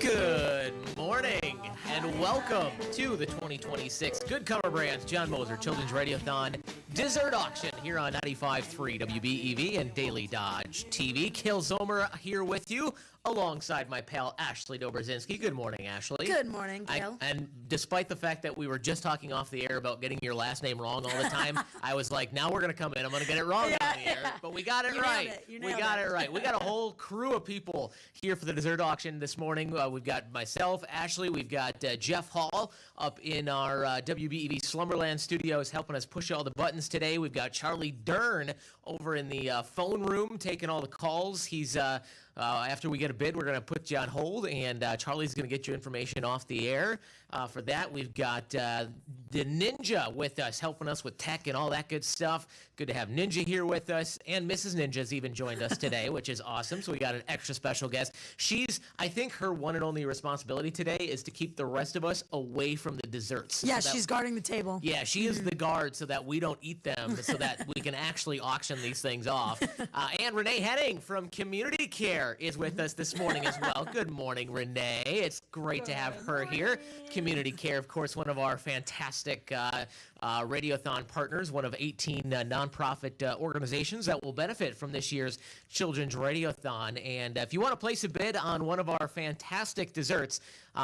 Good morning and welcome to the 2026 Good Cover Brands John Moser Children's Radiothon Dessert Auction here on 95.3 WBEV and Daily Dodge TV. Kil Zomer here with you alongside my pal Ashley Dobrzinski. Good morning, Ashley. Good morning, Kil. And despite the fact that we were just talking off the air about getting your last name wrong all the time, I was like, now we're going to come in. I'm going to get it wrong on the air. But we got it right. We got it right. We got a whole crew of people here for the dessert auction this morning. We've got myself, Ashley. We've got Jeff Hall up in our WBEV Slumberland studios helping us push all the buttons today. We've got Charlie Dern over in the phone room taking all the calls. He's after we get a bid, we're going to put you on hold, and Charlie's going to get you information off the air. For that, we've got the Ninja with us, helping us with tech and all that good stuff. Good to have Ninja here with us, and Mrs. Ninja's even joined us today, which is awesome. So we got an extra special guest. I think her one and only responsibility today is to keep the rest of us away from the desserts. Yeah, she's guarding the table. Yeah, she is the guard so that we don't eat them, so that we can actually auction these things off. And Renee Henning from Community Care is with us this morning as well. Good morning, Renee. It's great to have her here. Community Care, of course, one of our fantastic Radiothon partners, one of 18 nonprofit organizations that will benefit from this year's Children's Radiothon. And if you want to place a bid on one of our fantastic desserts,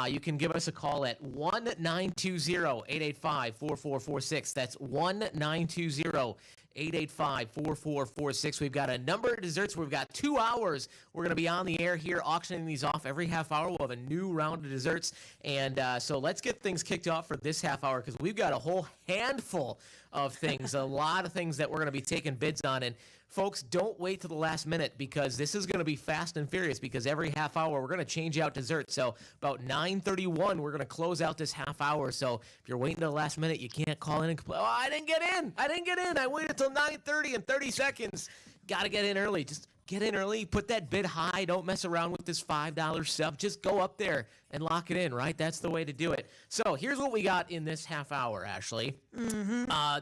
you can give us a call at 1-920-885-4446. That's 1-920-885-4446. We've got a number of desserts. We've got 2 hours. We're going to be on the air here auctioning these off every half hour. We'll have a new round of desserts. And so let's get things kicked off for this half hour because we've got a whole handful of things, a lot of things that we're going to be taking bids on. And folks, don't wait till the last minute because this is going to be fast and furious because every half hour we're going to change out desserts. So about 9:31, we're going to close out this half hour. So if you're waiting till the last minute, you can't call in and complain, oh, I didn't get in. I waited till 9:30 and 30 seconds. Got to get in early. Just get in early. Put that bid high. Don't mess around with this $5 stuff. Just go up there and lock it in, right? That's the way to do it. So here's what we got in this half hour, Ashley.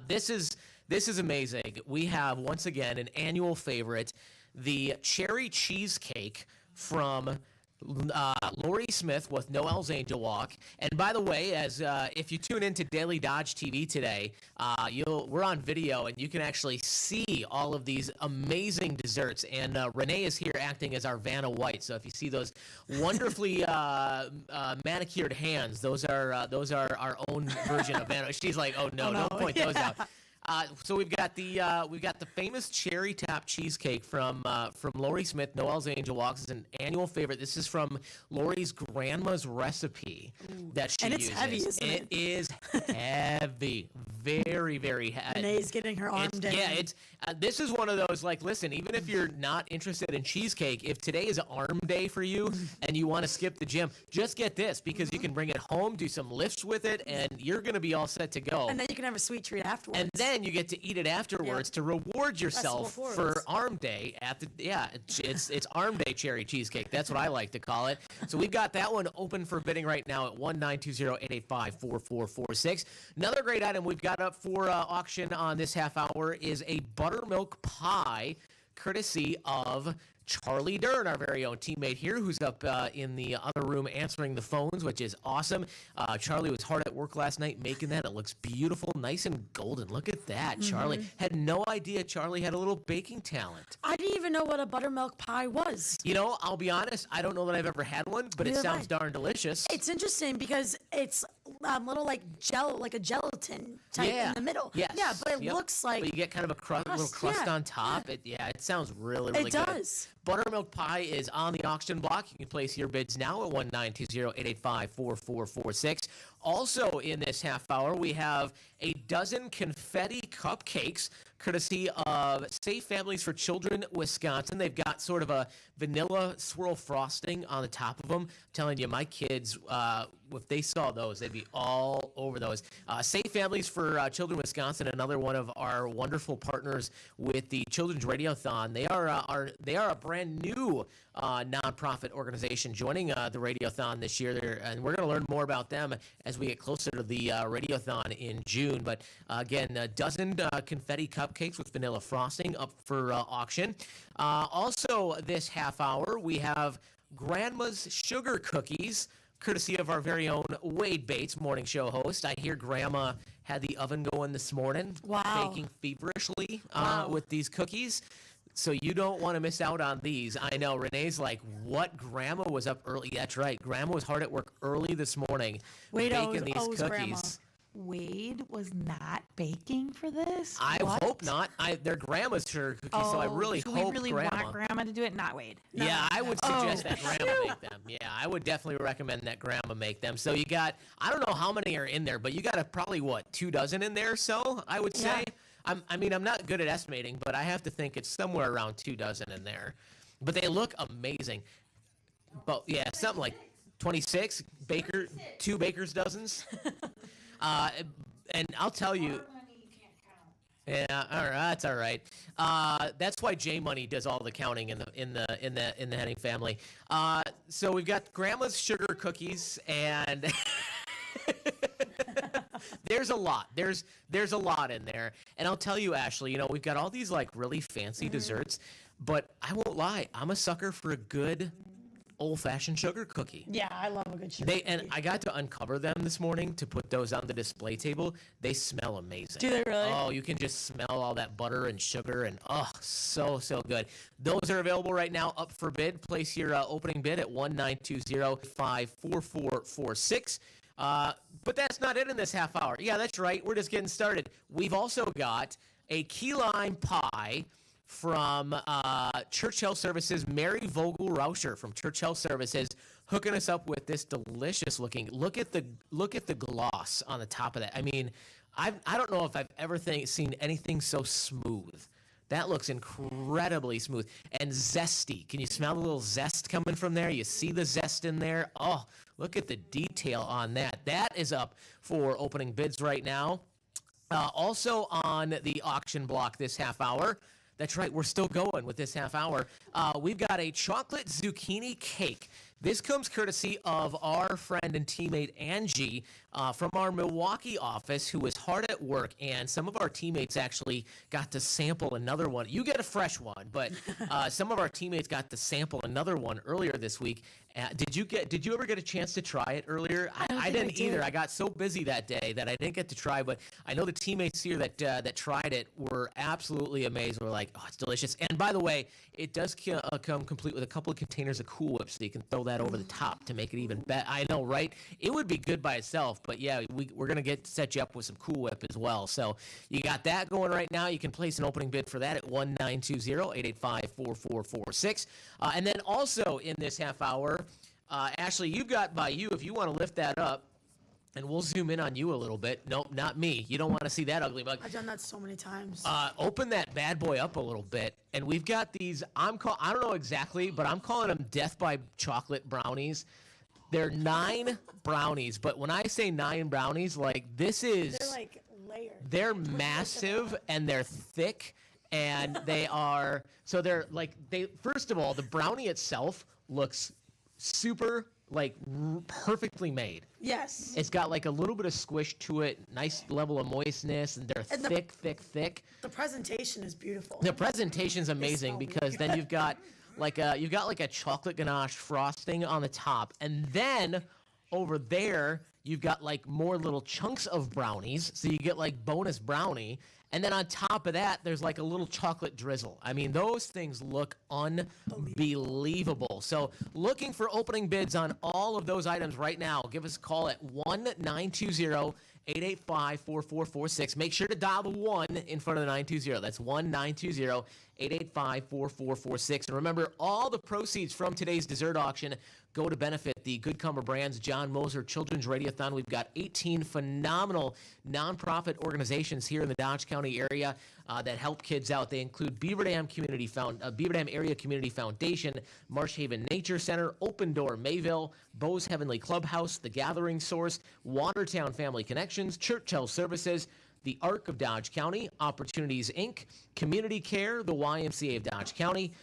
This is amazing. We have, once again, an annual favorite, the cherry cheesecake from Lori Smith with Noel's Angel Walk. And by the way, as if you tune into Daily Dodge TV today, we're on video and you can actually see all of these amazing desserts. And Renee is here acting as our Vanna White. So if you see those wonderfully manicured hands, those are our own version of Vanna. She's like, oh no, don't point those out. So we've got the famous cherry top cheesecake from Lori Smith. Noel's Angel Walks is an annual favorite. This is from Lori's grandma's recipe that she uses. And it's heavy, isn't it? It is heavy, very, very heavy. Renee's getting her arm down. Yeah, this is one of those, like, listen, even if you're not interested in cheesecake, if today is arm day for you and you want to skip the gym, just get this because you can bring it home, do some lifts with it, and you're going to be all set to go. And then you can have a sweet treat afterwards. And then you get to eat it afterwards to reward yourself for arm day it's arm day cherry cheesecake. That's what I like to call it. So we've got that one open for bidding right now at 1-920-885-4446. Another great item we've got up for auction on this half hour is a buttermilk pie courtesy of Charlie Dern, our very own teammate here, who's up in the other room answering the phones, which is awesome. Charlie was hard at work last night making that. It looks beautiful, nice and golden. Look at that, Charlie. Had no idea Charlie had a little baking talent. I didn't even know what a buttermilk pie was. You know, I'll be honest, I don't know that I've ever had one, but it sounds darn delicious. It's interesting because it's little like gel, like a gelatin type in the middle. Yes. Yeah, but it looks like... But you get kind of a little crust on top. Yeah. It sounds really, really good. It does. Buttermilk pie is on the auction block. You can place your bids now at 1-920-885-4446. Also in this half hour, we have a dozen confetti cupcakes courtesy of Safe Families for Children, Wisconsin. They've got sort of a vanilla swirl frosting on the top of them. I'm telling you, my kids, if they saw those, they'd be all over those. Safe Families for Children, Wisconsin, another one of our wonderful partners with the Children's Radiothon. They are a brand new nonprofit organization joining the Radiothon this year, and we're going to learn more about them as we get closer to the Radiothon in June. But again, a dozen confetti cupcakes with vanilla frosting up for auction. Also, this half hour, we have Grandma's Sugar Cookies, courtesy of our very own Wade Bates, morning show host. I hear Grandma had the oven going this morning, baking feverishly with these cookies. So you don't want to miss out on these. I know Renee's like, what? Grandma was up early. That's right. Grandma was hard at work early this morning baking these cookies. Grandma. Wade was not baking for this? I hope not. They're Grandma's sugar cookies, so I really hope we really Grandma. want Grandma to do it, not Wade. Yeah, I would suggest that Grandma make them. Yeah, I would definitely recommend that Grandma make them. So you got, I don't know how many are in there, but you got probably, 24 in there, so I would say. I'm not good at estimating, but I have to think it's somewhere around 24 in there. But they look amazing. But yeah, something like 26 two baker's dozens. And I'll tell you. Yeah, all right, that's all right. That's why J Money does all the counting in the Henning family. So we've got Grandma's Sugar Cookies, and there's a lot. There's a lot in there, and I'll tell you, Ashley. We've got all these like really fancy desserts, but I won't lie, I'm a sucker for a good old-fashioned sugar cookie. Yeah, I love a good sugar cookie. And I got to uncover them this morning to put those on the display table. They smell amazing. Do they really? Oh, you can just smell all that butter and sugar, and so good. Those are available right now, up for bid. Place your opening bid at 1-920-544-46. But that's not it in this half hour. Yeah, that's right. We're just getting started. We've also got a key lime pie from Church Health Services, Mary Vogel Rauscher from Church Health Services, hooking us up with this delicious looking. Look at the gloss on the top of that. I mean, I don't know if I've ever seen anything so smooth. That looks incredibly smooth and zesty. Can you smell the little zest coming from there? You see the zest in there? Oh, look at the detail on that. That is up for opening bids right now. Also on the auction block this half hour. That's right, we're still going with this half hour. We've got a chocolate zucchini cake. This comes courtesy of our friend and teammate Angie from our Milwaukee office, who was hard at work, and some of our teammates actually got to sample another one. You get a fresh one, but some of our teammates got to sample another one earlier this week. Did you ever get a chance to try it earlier? I didn't either. I got so busy that day that I didn't get to try, but I know the teammates here that tried it were absolutely amazed. We're like, oh, it's delicious. And by the way, it does come complete with a couple of containers of Cool Whip, so you can throw that over the top to make it even better. I know, right? It would be good by itself, but yeah, we're going to set you up with some Cool Whip as well. So you got that going right now. You can place an opening bid for that at 1-920-885-4446. And then also in this half hour, Ashley, you've got by you, if you want to lift that up, and we'll zoom in on you a little bit. Nope, not me. You don't want to see that ugly mug. I've done that so many times. Open that bad boy up a little bit, and we've got these. I don't know exactly, but I'm calling them Death by Chocolate brownies. They're 9 brownies, but when I say 9 brownies, like this is, they're like layered. They're massive and they're thick, and they're first of all, the brownie itself looks super perfectly made. Yes. It's got like a little bit of squish to it, nice level of moistness, and they're thick. The presentation is beautiful. The presentation's amazing because then you've got like a chocolate ganache frosting on the top, and then over there you've got like more little chunks of brownies, so you get like bonus brownie. And then on top of that, there's like a little chocolate drizzle. I mean, those things look unbelievable. So looking for opening bids on all of those items right now. Give us a call at 1-920-885-4446. Make sure to dial the 1 in front of the 920. That's 1-920-885-4446. And remember, all the proceeds from today's dessert auction go to benefit the Good Cumber Brands John Moser Children's Radiothon. We've got 18 phenomenal nonprofit organizations here in the Dodge County area that help kids out. They include Beaver Dam Area Community Foundation, Marsh Haven Nature Center, Open Door Mayville, Bo's Heavenly Clubhouse, The Gathering Source, Watertown Family Connections, Church Health Services, the Arc of Dodge County, Opportunities, Inc., Community Care, the YMCA of Dodge County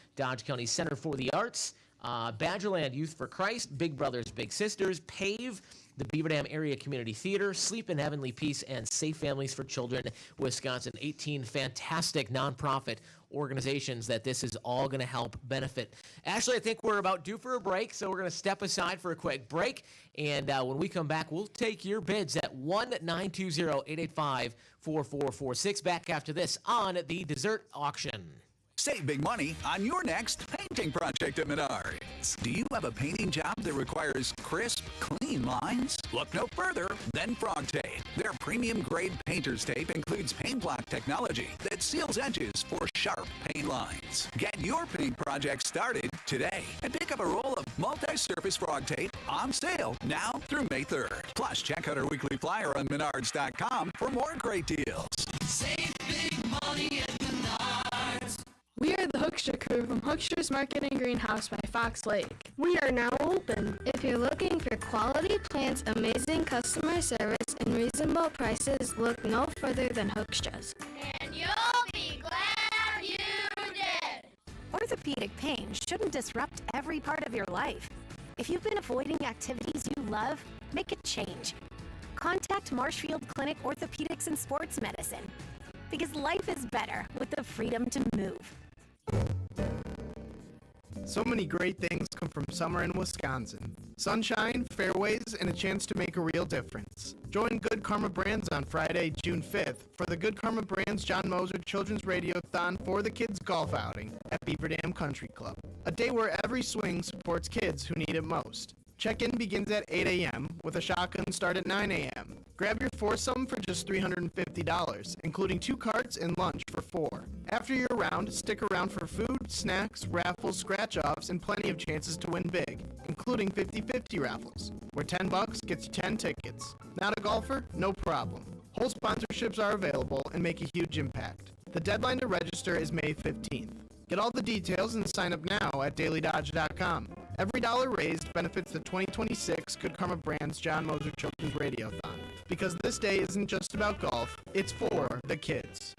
Center for the Arts, Badgerland Youth for Christ, Big Brothers Big Sisters, PAVE, the Beaver Dam Area Community Theater, Sleep in Heavenly Peace, and Safe Families for Children Wisconsin. 18 fantastic nonprofit organizations that this is all going to help benefit. Ashley, I think we're about due for a break, so we're going to step aside for a quick break. And when we come back, we'll take your bids at 1-920-885-4446. Back after this on the dessert auction. Save big money on your next painting project at Menards. Do you have a painting job that requires crisp, clean lines? Look no further than Frog Tape. Their premium-grade painter's tape includes paint block technology that seals edges for sharp paint lines. Get your paint project started today and pick up a roll of multi-surface Frog Tape on sale now through May 3rd. Plus, check out our weekly flyer on Menards.com for more great deals. Save big money at Menards. We are the Hoekstra crew from Hoekstra's Market and Greenhouse by Fox Lake. We are now open. If you're looking for quality plants, amazing customer service, and reasonable prices, look no further than Hoekstra's. And you'll be glad you did. Orthopedic pain shouldn't disrupt every part of your life. If you've been avoiding activities you love, make a change. Contact Marshfield Clinic Orthopedics and Sports Medicine. Because life is better with the freedom to move. So many great things come from summer in Wisconsin. Sunshine, fairways, and a chance to make a real difference. Join Good Karma Brands on Friday, June 5th for the Good Karma Brands John Moser Children's Radiothon for the Kids Golf Outing at Beaver Dam Country Club. A day where every swing supports kids who need it most. Check-in begins at 8 a.m. with a shotgun start at 9 a.m. Grab your foursome for just $350, including 2 carts and lunch for 4. After your round, stick around for food, snacks, raffles, scratch-offs, and plenty of chances to win big, including 50-50 raffles, where $10 gets you 10 tickets. Not a golfer? No problem. Whole sponsorships are available and make a huge impact. The deadline to register is May 15th. Get all the details and sign up now at DailyDodge.com. Every dollar raised benefits the 2026 Good Karma Brands John Moser Children's Radiothon. Because this day isn't just about golf, it's for the kids.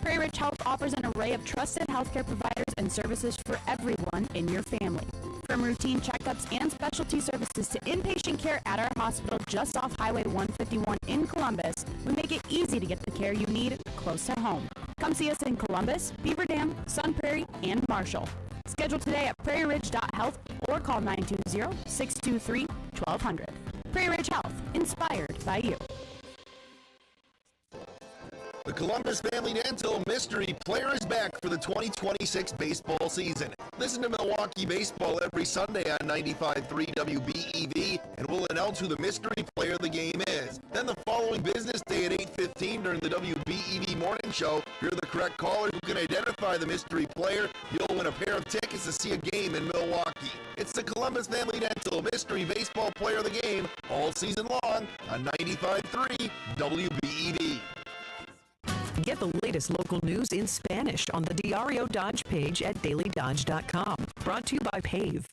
Prairie Ridge Health offers an array of trusted healthcare providers and services for everyone in your family. From routine checkups and specialty services to inpatient care at our hospital just off Highway 151 in Columbus, we make it easy to get the care you need close to home. Come see us in Columbus, Beaver Dam, Sun Prairie, and Marshall. Schedule today at prairieridge.health or call 920-623-1200. Prairie Ridge Health, inspired by you. The Columbus Family Dental Mystery Player is back for the 2026 baseball season. Listen to Milwaukee Baseball every Sunday on 95.3 WBEV, and we'll announce who the mystery player of the game is. Then the following business day at 8:15 during the WBEV Morning Show, if you're the correct caller who can identify the mystery player, you'll win a pair of tickets to see a game in Milwaukee. It's the Columbus Family Dental Mystery Baseball Player of the Game all season long on 95.3 WBEV. Get the latest local news in Spanish on the Diario Dodge page at DailyDodge.com. Brought to you by PAVE.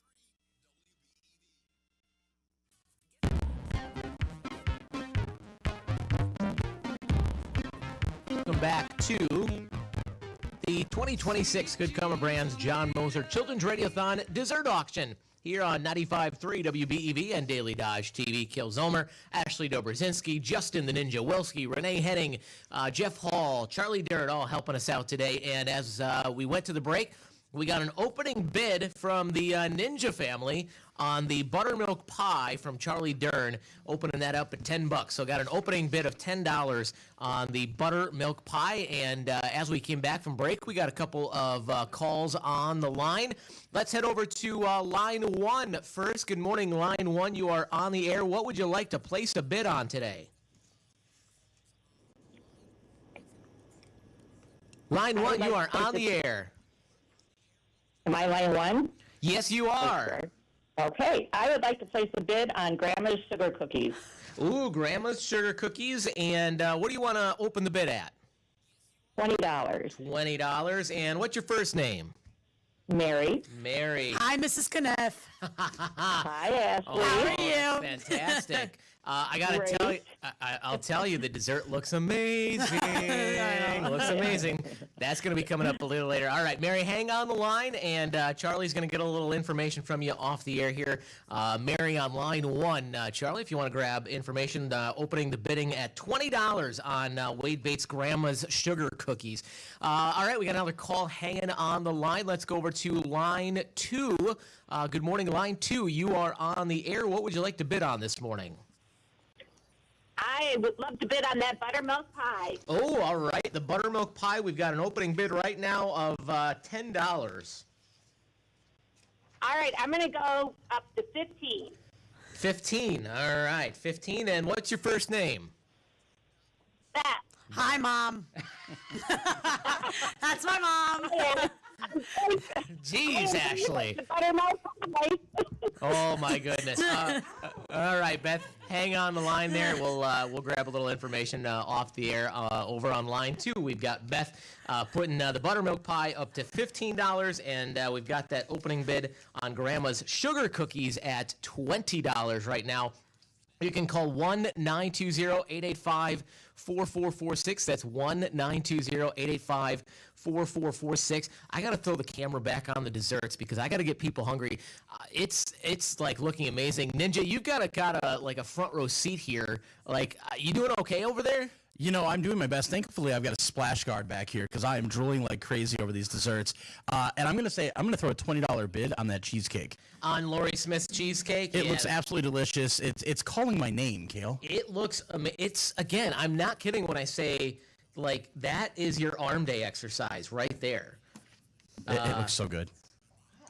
Welcome back to the 2026 Good Karma Brands John Moser Children's Radiothon Dessert Auction here on 95.3 WBEV and Daily Dodge TV. Kil Zomer, Ashley Dobrzynski, Justin the Ninja Wilski, Renee Henning, Jeff Hall, Charlie Dirt, all helping us out today. And as we went to the break, we got an opening bid from the Ninja family on the buttermilk pie from Charlie Dern, opening that up at $10. So got an opening bid of $10 on the buttermilk pie. And as we came back from break, we got a couple of calls on the line. Let's head over to line 1 first. Good morning, line 1. You are on the air. What would you like to place a bid on today? Line 1, you are on the air. Am I line 1? Yes, you are. Okay. I would like to place a bid on Grandma's Sugar Cookies. Ooh, Grandma's Sugar Cookies. And what do you want to open the bid at? $20. $20. And what's your first name? Mary. Mary. Hi, Mrs. Kneff. Hi, Ashley. How are you? Fantastic. I gotta tell you, I'll tell you, the dessert looks amazing. Looks amazing. That's gonna be coming up a little later. All right, Mary, hang on the line, and Charlie's gonna get a little information from you off the air here. Mary on line 1. Charlie, if you want to grab information, opening the bidding at $20 on Wade Bates' Grandma's Sugar Cookies. All right, we got another call hanging on the line. Let's go over to line 2. Good morning, line 2. You are on the air. What would you like to bid on this morning? I would love to bid on that buttermilk pie. Oh, all right. The buttermilk pie, we've got an opening bid right now of $10. All right, I'm going to go up to 15. 15. All right, 15. And what's your first name? Beth. Hi, Mom. That's my mom. Jeez, Ashley. Buttermilk pie. Oh my goodness. All right, Beth, hang on the line there. We'll grab a little information off the air over on line 2. We've got Beth putting the buttermilk pie up to $15, and we've got that opening bid on Grandma's Sugar Cookies at $20 right now. You can call 1-920-885-4446. That's 1-920-885-4446. I got to throw the camera back on the desserts because I got to get people hungry. It's like looking amazing. Ninja, you've got a front row seat here. Like, you doing okay over there? You know, I'm doing my best. Thankfully, I've got a splash guard back here because I am drooling like crazy over these desserts. And I'm going to throw a $20 bid on that cheesecake. On Lori Smith's cheesecake? It looks absolutely delicious. It's calling my name, Kale. It looks, again, I'm not kidding when I say, like, that is your arm day exercise right there. It looks so good.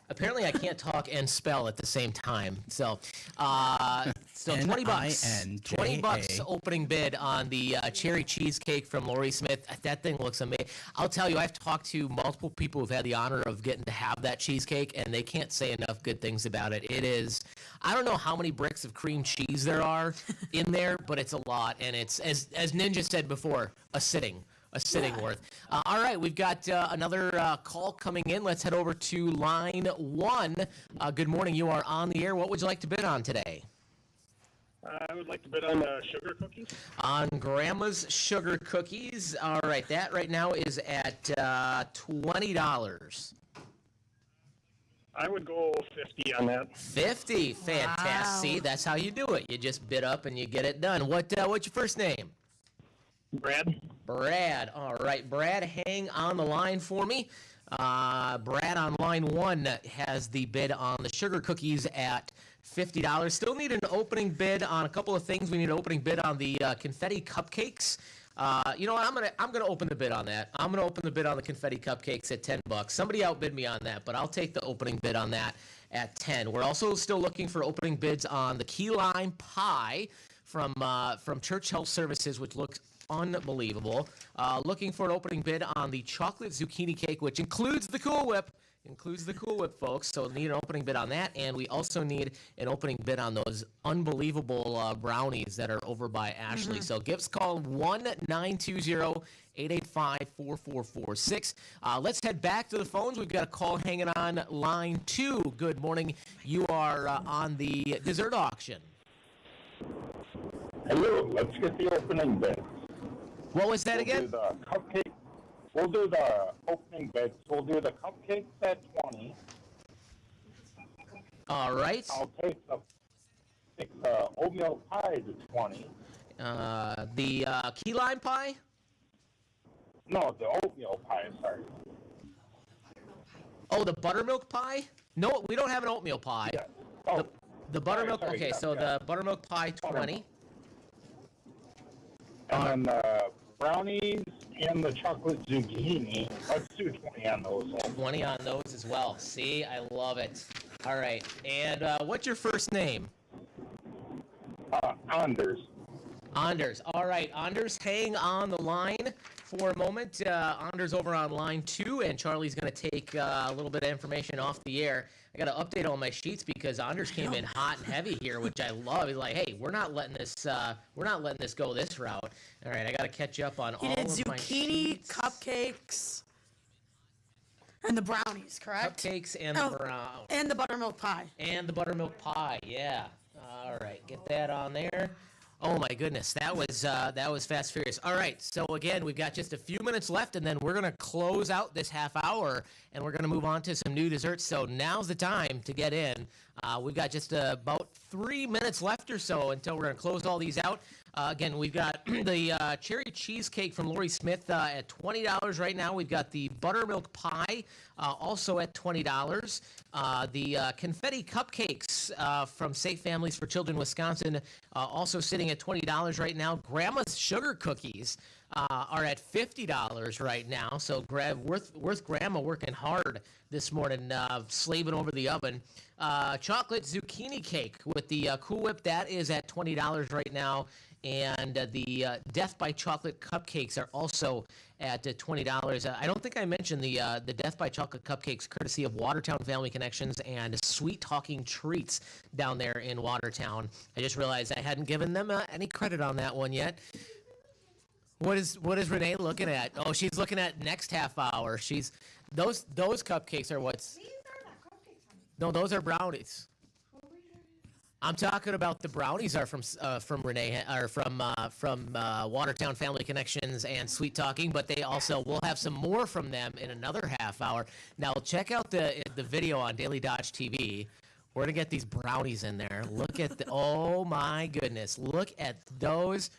Apparently, I can't talk and spell at the same time. So $20. $20 opening bid on the cherry cheesecake from Lori Smith. That thing looks amazing. I'll tell you, I've talked to multiple people who've had the honor of getting to have that cheesecake, and they can't say enough good things about it. It is, I don't know how many bricks of cream cheese there are in there, but it's a lot, and it's, as Ninja said before, a sitting worth. All right, we've got another call coming in. Let's head over to line 1. Good morning. You are on the air. What would you like to bid on today? I would like to bid on sugar cookies. On Grandma's Sugar Cookies. All right, that right now is at $20. I would go 50 on that. 50. Fantastic. Wow. See, that's how you do it. You just bid up and you get it done. What's your first name? Brad. All right, Brad, hang on the line for me. Brad on line 1 has the bid on the sugar cookies at $50. Still need an opening bid on a couple of things. We need an opening bid on the confetti cupcakes. You know what? I'm gonna open the bid on that. I'm gonna open the bid on the confetti cupcakes at $10. Somebody outbid me on that, but I'll take the opening bid on that at $10. We're also still looking for opening bids on the key lime pie from Church Health Services, which looks unbelievable. Looking for an opening bid on the chocolate zucchini cake, which includes the Cool Whip. Folks. So need an opening bid on that, and we also need an opening bid on those unbelievable brownies that are over by Ashley. So give us a call 1-920-885-4446. Let's head back to the phones. We've got a call hanging on line 2. Good morning. You are on the dessert auction. Hello. Let's get the opening bid. What was that again? Do the cupcake. We'll do the opening bids. We'll do the cupcakes at 20. All right. I'll take the oatmeal pie to 20. The key lime pie? No, the oatmeal pie, sorry. Oh, the buttermilk pie? No, we don't have an oatmeal pie. Yeah. Oh, the buttermilk, sorry, okay, so the buttermilk pie, 20. And brownies and the chocolate zucchini. Let's do 20 on those. 20 on those as well. See, I love it. All right, and what's your first name? Anders. Anders. All right, Anders, hang on the line for a moment. Anders over on line 2, and Charlie's going to take a little bit of information off the air. I got to update all my sheets because Anders came in hot and heavy here, which I love. He's like, "Hey, we're not letting this go this route." All right, I got to catch up on all of my zucchini, cupcakes, and the brownies, correct? Cupcakes and the brown. And the buttermilk pie. And the buttermilk pie, yeah. All right, get that on there. Oh my goodness, that was fast furious. All right, so again, we've got just a few minutes left, and then we're gonna close out this half hour, and we're gonna move on to some new desserts. So now's the time to get in. We've got just about 3 minutes left or so until we're gonna close all these out. Again, we've got the cherry cheesecake from Lori Smith at $20 right now. We've got the buttermilk pie also at $20. The confetti cupcakes from Safe Families for Children Wisconsin also sitting at $20 right now. Grandma's sugar cookies are at $50 right now. So worth Grandma working hard this morning, slaving over the oven. Chocolate zucchini cake with the Cool Whip, that is at $20 right now. And the Death by Chocolate cupcakes are also at $20. I don't think I mentioned the Death by Chocolate cupcakes, courtesy of Watertown Family Connections and Sweet Talking Treats down there in Watertown. I just realized I hadn't given them any credit on that one yet. What is Renee looking at? Oh, she's looking at next half hour. Those cupcakes are what's. These are not cupcakes. No, those are brownies. I'm talking about the brownies are from Renee or from Watertown Family Connections and Sweet Talking, but they also will have some more from them in another half hour. Now check out the video on Daily Dodge TV. We're gonna get these brownies in there. Look at oh my goodness! Look at those.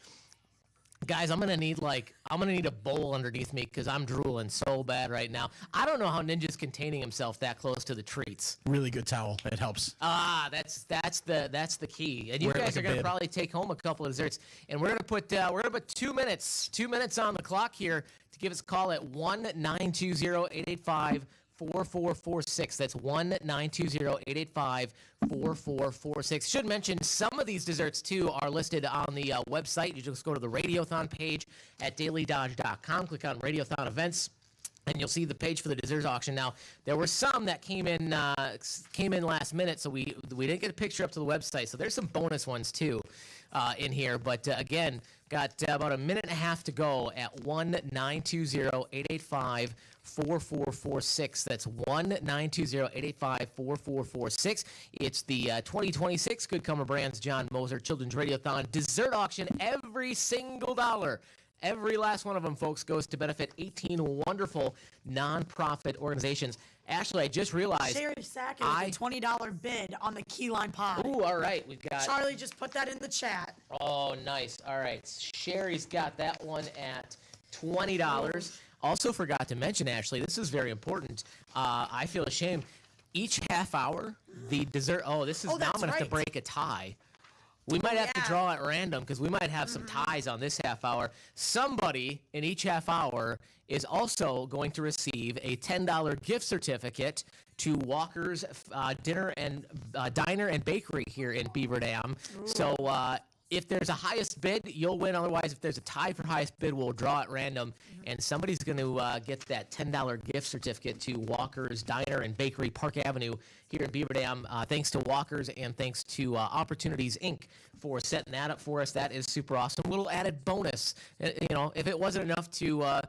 Guys, I'm gonna need a bowl underneath me because I'm drooling so bad right now. I don't know how Ninja's containing himself that close to the treats. Really good towel. It helps. That's the key. And you guys are gonna probably take home a couple of desserts. And we're gonna put 2 minutes on the clock here to give us a call at 1-920-885-4446. That's 1-920-885-4446. Should mention some of these desserts too are listed on the website. You just go to the Radiothon page at DailyDodge.com. Click on Radiothon events, and you'll see the page for the dessert auction. Now, there were some that came in last minute, so we didn't get a picture up to the website. So there's some bonus ones too in here. But again, got about a minute and a half to go at 1-920-885-4446. That's 1-920-885-4446. It's the 2026 Good Comer Brands John Moser Children's Radiothon dessert auction. Every single dollar, every last one of them, folks, goes to benefit 18 wonderful nonprofit organizations. Ashley, I just realized Sherry Sackett with a $20 bid on the key lime pie. Ooh, all right. We've got Charlie just put that in the chat. Oh, nice. All right. Sherry's got that one at $20. Also forgot to mention, Ashley, this is very important. I feel ashamed. Each half hour, the dessert. Oh, this is now I'm going to have to break a tie. We might have to draw at random because we might have some ties on this half hour. Somebody in each half hour is also going to receive a $10 gift certificate to Walker's Diner and Bakery here in Beaver Dam. Ooh. So if there's a highest bid, you'll win. Otherwise, if there's a tie for highest bid, we'll draw at random. And somebody's going to get that $10 gift certificate to Walker's Diner and Bakery, Park Avenue here in Beaver Dam. Thanks to Walker's and thanks to Opportunities, Inc. for setting that up for us. That is super awesome. A little added bonus. If it wasn't enough to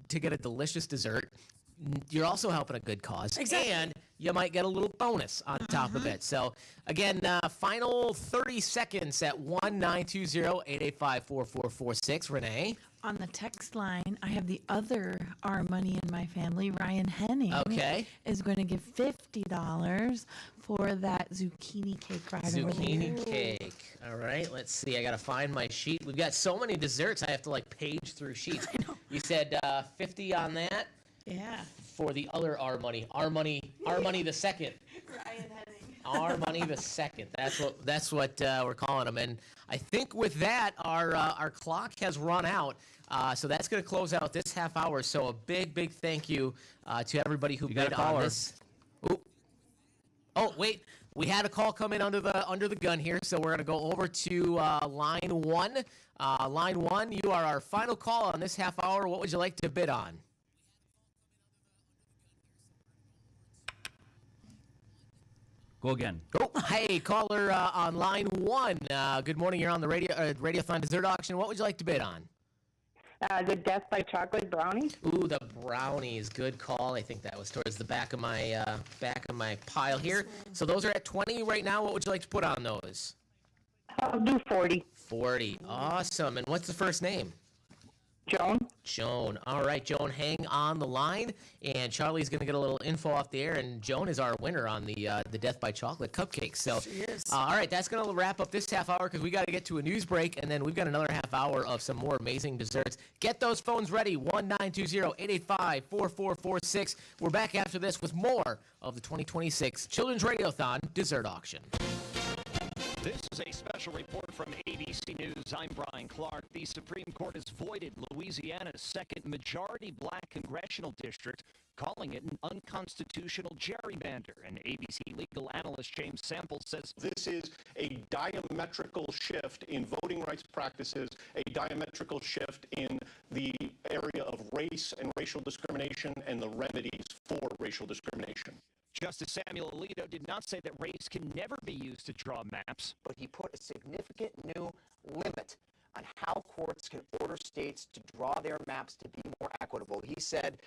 get a delicious dessert, you're also helping a good cause. Exactly. And you might get a little bonus on top of it. So, again, final 30 seconds at 1-920-885-4446. Renee? On the text line, I have the other Our Money in My Family, Ryan Henning. Okay. Is going to give $50 for that zucchini cake right over there. Zucchini cake. All right, let's see. I got to find my sheet. We've got so many desserts, I have to, page through sheets. I know. You said 50 on that? Yeah. For the other Our Money the second. Ryan Henning. Our Money the second. That's what we're calling them. And I think with that, our clock has run out. So that's going to close out this half hour. So a big thank you to everybody who bid on this. Ooh. Oh wait, we had a call come in under the gun here. So we're going to go over to line one. Line one, you are our final call on this half hour. What would you like to bid on? Go again. Go. Hey, caller on line one. Good morning. You're on the Radiothon dessert auction. What would you like to bid on? The Death by Chocolate brownies. Ooh, the brownies. Good call. I think that was towards the back of my pile here. So those are at 20 right now. What would you like to put on those? I'll do 40. 40. Awesome. And what's the first name? Joan. Joan. All right, Joan, hang on the line, and Charlie's going to get a little info off the air, and Joan is our winner on the Death by Chocolate cupcakes. So, She is. all right, that's going to wrap up this half hour because we got to get to a news break, and then we've got another half hour of some more amazing desserts. Get those phones ready, 1-920-885-4446. We're back after this with more of the 2026 Children's Radiothon Dessert Auction. This is a special report from ABC News. I'm Brian Clark. The Supreme Court has voided Louisiana's second majority-black congressional district, calling it an unconstitutional gerrymander. And ABC legal analyst James Sample says this is a diametrical shift in voting rights practices, a diametrical shift in the area of race and racial discrimination and the remedies for racial discrimination. Justice Samuel Alito did not say that race can never be used to draw maps. But he put a significant new limit on how courts can order states to draw their maps to be more equitable. He said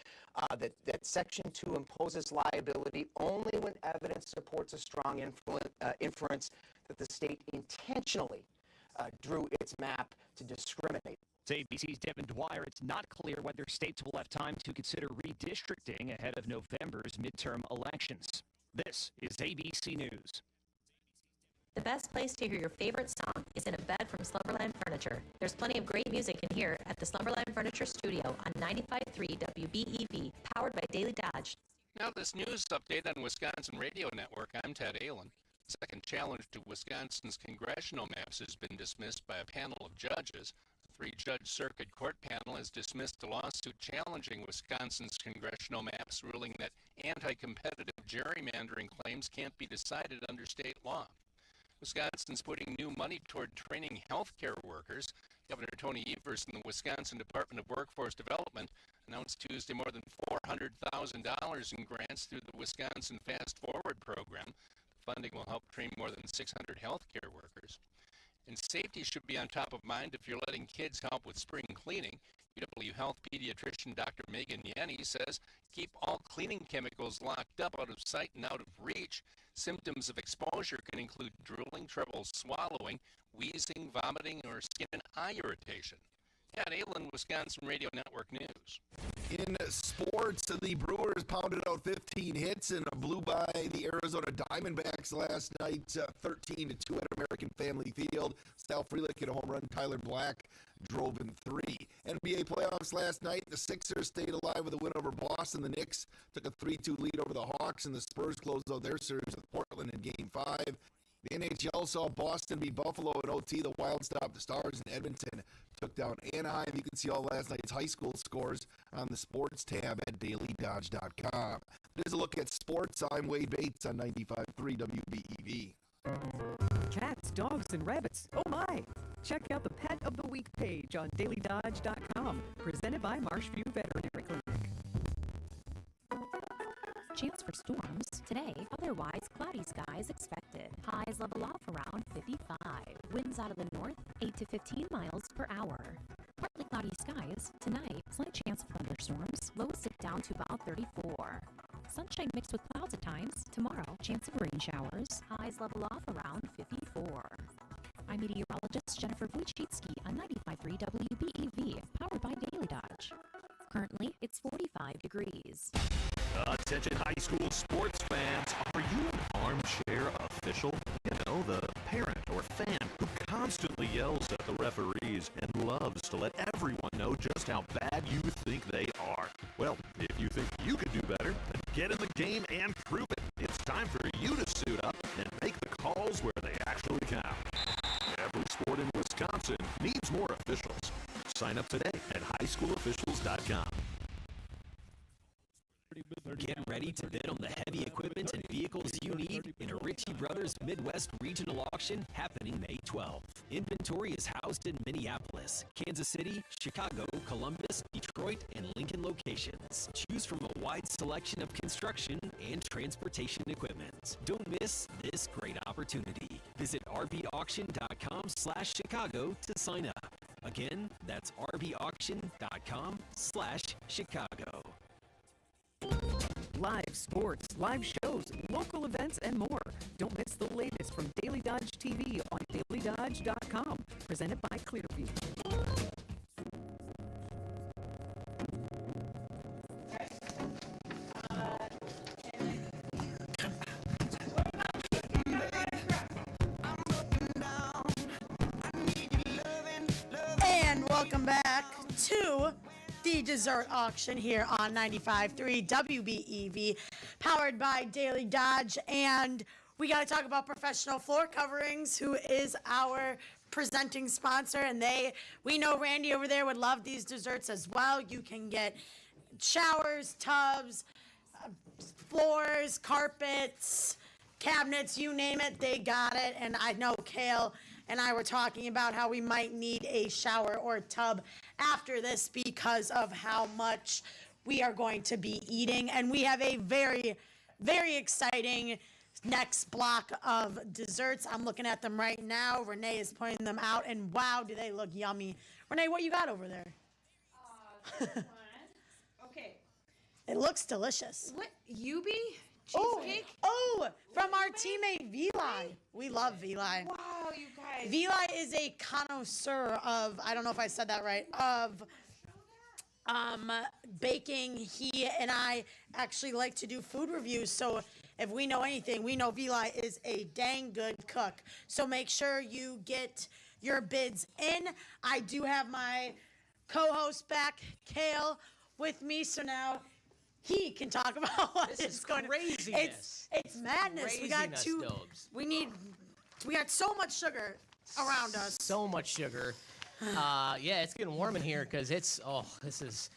that Section 2 imposes liability only when evidence supports a strong inference that the state intentionally drew its map to discriminate. It's ABC's Devin Dwyer. It's not clear whether states will have time to consider redistricting ahead of November's midterm elections. This is ABC News. The best place to hear your favorite song is in a bed from Slumberland Furniture. There's plenty of great music in here at the Slumberland Furniture Studio on 95.3 WBEV, powered by Daily Dodge. Now this news update on Wisconsin Radio Network. I'm Ted Allen. Second challenge to Wisconsin's congressional maps has been dismissed by a panel of judges. A three-judge circuit court panel has dismissed a lawsuit challenging Wisconsin's congressional maps, ruling that anti-competitive gerrymandering claims can't be decided under state law. Wisconsin's putting new money toward training healthcare workers. Governor Tony Evers and the Wisconsin Department of Workforce Development announced Tuesday more than $400,000 in grants through the Wisconsin Fast Forward program. The funding will help train more than 600 healthcare workers. And safety should be on top of mind if you're letting kids help with spring cleaning. UW Health pediatrician Dr. Megan Yanni says keep all cleaning chemicals locked up out of sight and out of reach. Symptoms of exposure can include drooling, trouble swallowing, wheezing, vomiting, or skin and eye irritation. At Allen, Wisconsin Radio Network News. In sports, the Brewers pounded out 15 hits and blew by the Arizona Diamondbacks last night, 13-2 at American Family Field. Sal Frelick hit a home run. Tyler Black drove in 3. NBA playoffs last night, the Sixers stayed alive with a win over Boston. The Knicks took a 3-2 lead over the Hawks, and the Spurs closed out their series with Portland in Game 5. The NHL saw Boston beat Buffalo in OT. The Wild stopped the Stars, and Edmonton took down Anaheim. You can see all last night's high school scores on the sports tab at DailyDodge.com. There's a look at sports. I'm Wade Bates on 95.3 WBEV. Cats, dogs, and rabbits. Oh my! Check out the Pet of the Week page on DailyDodge.com. Presented by Marshview Veterinary Clinic. Chance for storms today, otherwise cloudy skies expected. Highs level off around 55. Winds out of the north 8 to 15 miles per hour. Partly cloudy skies tonight, slight chance of thunderstorms. Lows dip down to about 34. Sunshine mixed with clouds at times. Tomorrow, chance of rain showers. Highs level off around 54. I'm meteorologist Jennifer Wojcicki on 95.3 WBEV, powered by Daily Dodge. Currently, it's 45 degrees. Attention high school sports fans, are you an armchair official? You know, the parent or fan who constantly yells at the referees and loves to let everyone know just how bad you think they are. Well, if you think you could do better, then get in the game and prove it. It's time for you to suit up and make the calls where they actually count. Every sport in Wisconsin needs more officials. Sign up today at highschoolofficials.com. Get ready to bid on the heavy equipment and vehicles you need in a Ritchie Brothers Midwest Regional Auction happening May 12th. Inventory is housed in Minneapolis, Kansas City, Chicago, Columbus, Detroit, and Lincoln locations. Choose from a wide selection of construction and transportation equipment. Don't miss this great opportunity. Visit rbauction.com/Chicago to sign up. Again, that's rbauction.com/Chicago. Live sports, live shows, news, local events, and more. Don't miss the latest from Daily Dodge TV on DailyDodge.com. Presented by Clearview. And welcome back to the dessert auction here on 95.3 WBEV, powered by Daily Dodge. And we got to talk about Professional Floor Coverings, who is our presenting sponsor. And we know Randy over there would love these desserts as well. You can get showers, tubs, floors, carpets, cabinets, you name it, they got it. And I know Kale and I were talking about how we might need a shower or a tub after this because of how much we are going to be eating. And we have a very, very exciting next block of desserts. I'm looking at them right now. Renee is pointing them out, and wow, do they look yummy. Renee, what you got over there? Okay. It looks delicious. What? Yubi? Cheesecake? Oh, from our teammate Vili. We love Vili. Wow, you guys. Vili is a connoisseur of, I don't know if I said that right, of baking. He and I actually like to do food reviews. So if we know anything, we know Vili is a dang good cook. So make sure you get your bids in. I do have my co-host back, Kale, with me. So now he can talk about what This is going craziness. It's madness. We got Craziness, Dobes. we got so much sugar around us. So much sugar. Yeah, it's getting warm in here because this is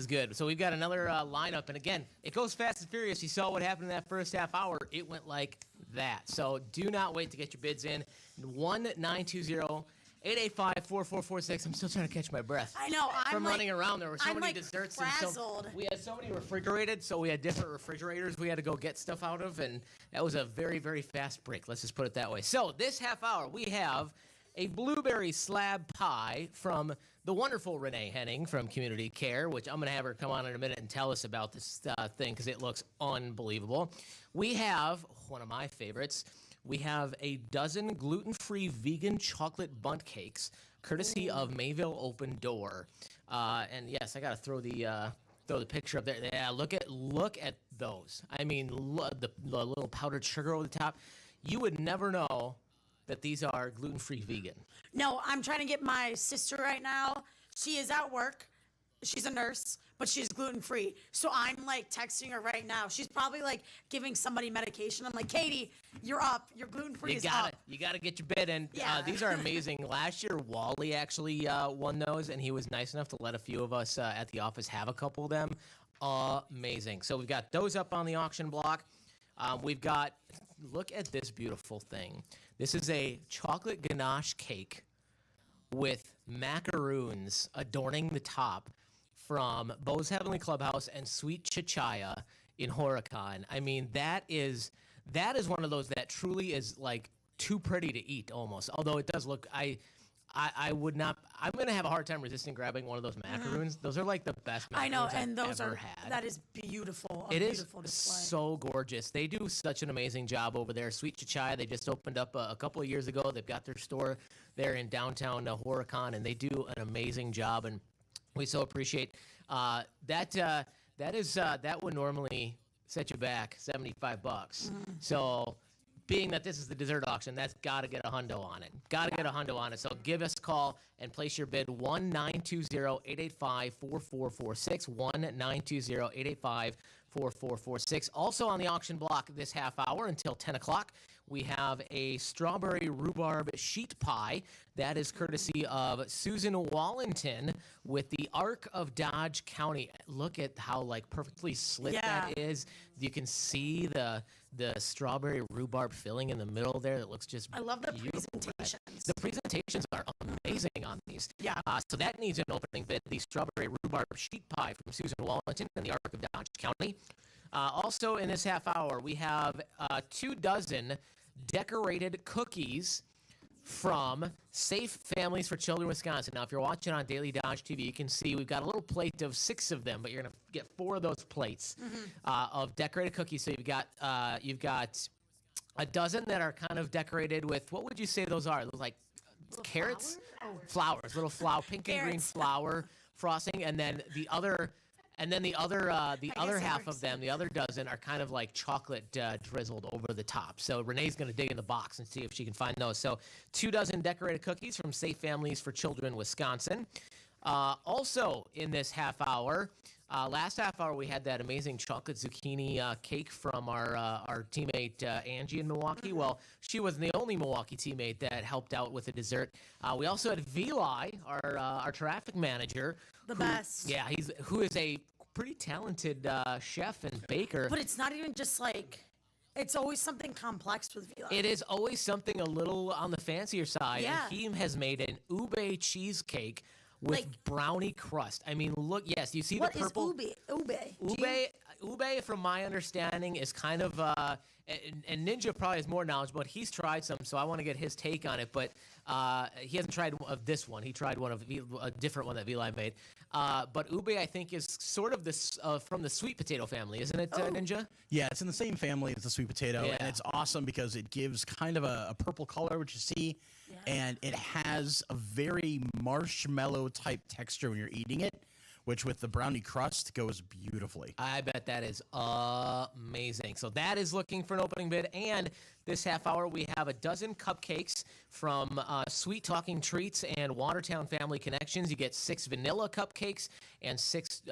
good. So we've got another lineup, and again, it goes fast and furious. You saw what happened in that first half hour. It went like that. So do not wait to get your bids in. 1-920-885-4446. I'm still trying to catch my breath. I know. From running around, there were so I'm many like desserts. frazzled. And we had so many refrigerated, so we had different refrigerators we had to go get stuff out of, and that was a very, very fast break. Let's just put it that way. So this half hour, we have a blueberry slab pie from the wonderful Renee Henning from Community Care, which I'm going to have her come on in a minute and tell us about this thing because it looks unbelievable. We have one of my favorites. We have a dozen gluten-free vegan chocolate bundt cakes, courtesy of Mayville Open Door. And yes, I got to throw the picture up there. Yeah, look at those. I mean, the little powdered sugar over the top. You would never know that these are gluten-free vegan. No, I'm trying to get my sister right now. She is at work. She's a nurse, but she's gluten-free. So I'm like texting her right now. She's probably like giving somebody medication. I'm like, Katie, you're up. Your gluten-free is up. You got to get your bid in. Yeah. These are amazing. Last year, Wally actually won those, and he was nice enough to let a few of us at the office have a couple of them. Amazing. So we've got those up on the auction block. We've got, look at this beautiful thing. This is a chocolate ganache cake with macaroons adorning the top from Bo's Heavenly Clubhouse and Sweet Chichaya in Horicon. I mean, that is one of those that truly is like too pretty to eat almost. Although it does look, I would not. I'm gonna have a hard time resisting grabbing one of those macaroons. Those are like the best macaroons I know, and those I've ever are had. that is beautiful. It is beautiful display. so gorgeous. They do such an amazing job over there. Sweet Chichaya, they just opened up a couple of years ago. They've got their store there in downtown Horicon, and they do an amazing job. And we so appreciate that. That would normally set you back $75. So, being that this is the dessert auction, that's got to get a hundo on it. Got to get a hundo on it. So give us a call and place your bid. 1-920-885-4446. 1-920-885-4446. Also on the auction block this half hour until 10 o'clock, we have a strawberry rhubarb sheet pie. That is courtesy of Susan Wallington with the Arc of Dodge County. Look at how like perfectly slit that is. You can see the strawberry rhubarb filling in the middle there. That looks just I love the beautiful. presentations. The presentations are amazing on these. Yeah. So that needs an opening bid. The strawberry rhubarb sheet pie from Susan Wallington and the Arc of Dodge County. Also in this half hour, we have 2 dozen decorated cookies from Safe Families for Children Wisconsin. Now, if you're watching on Daily Dodge TV, you can see we've got a little plate of 6 of them, but you're going to get 4 of those plates of decorated cookies. So you've got a dozen that are kind of decorated with, what would you say those are? Those like carrots? Flowers, little flower, pink and green flower frosting, and then the other half of them, the other dozen, are kind of like chocolate drizzled over the top. So Renee's going to dig in the box and see if she can find those. So 2 dozen decorated cookies from Safe Families for Children Wisconsin. Also in this half hour, last half hour we had that amazing chocolate zucchini cake from our teammate Angie in Milwaukee. Well, she wasn't the only Milwaukee teammate that helped out with the dessert. We also had Vili, our traffic manager. The best. Yeah, who is a pretty talented chef and baker. But it's not even just like, it's always something complex with Vili. It is always something a little on the fancier side. Yeah. And he has made an ube cheesecake with brownie crust. I mean, look, yes, you see the purple. What is ube? Ube, from my understanding, is kind of, and Ninja probably has more knowledge, but he's tried some, so I want to get his take on it. But he hasn't tried of this one. He tried one of a different one that Vili made. But ube, I think, is sort of this from the sweet potato family, isn't it, Ninja? Yeah, it's in the same family as the sweet potato, Yeah. and it's awesome because it gives kind of a purple color, which you see, and it has a very marshmallow type texture when you're eating it, which with the brownie crust goes beautifully. I bet that is amazing. So that is looking for an opening bid. And this half hour, we have a dozen cupcakes from Sweet Talking Treats and Watertown Family Connections. You get 6 vanilla cupcakes and six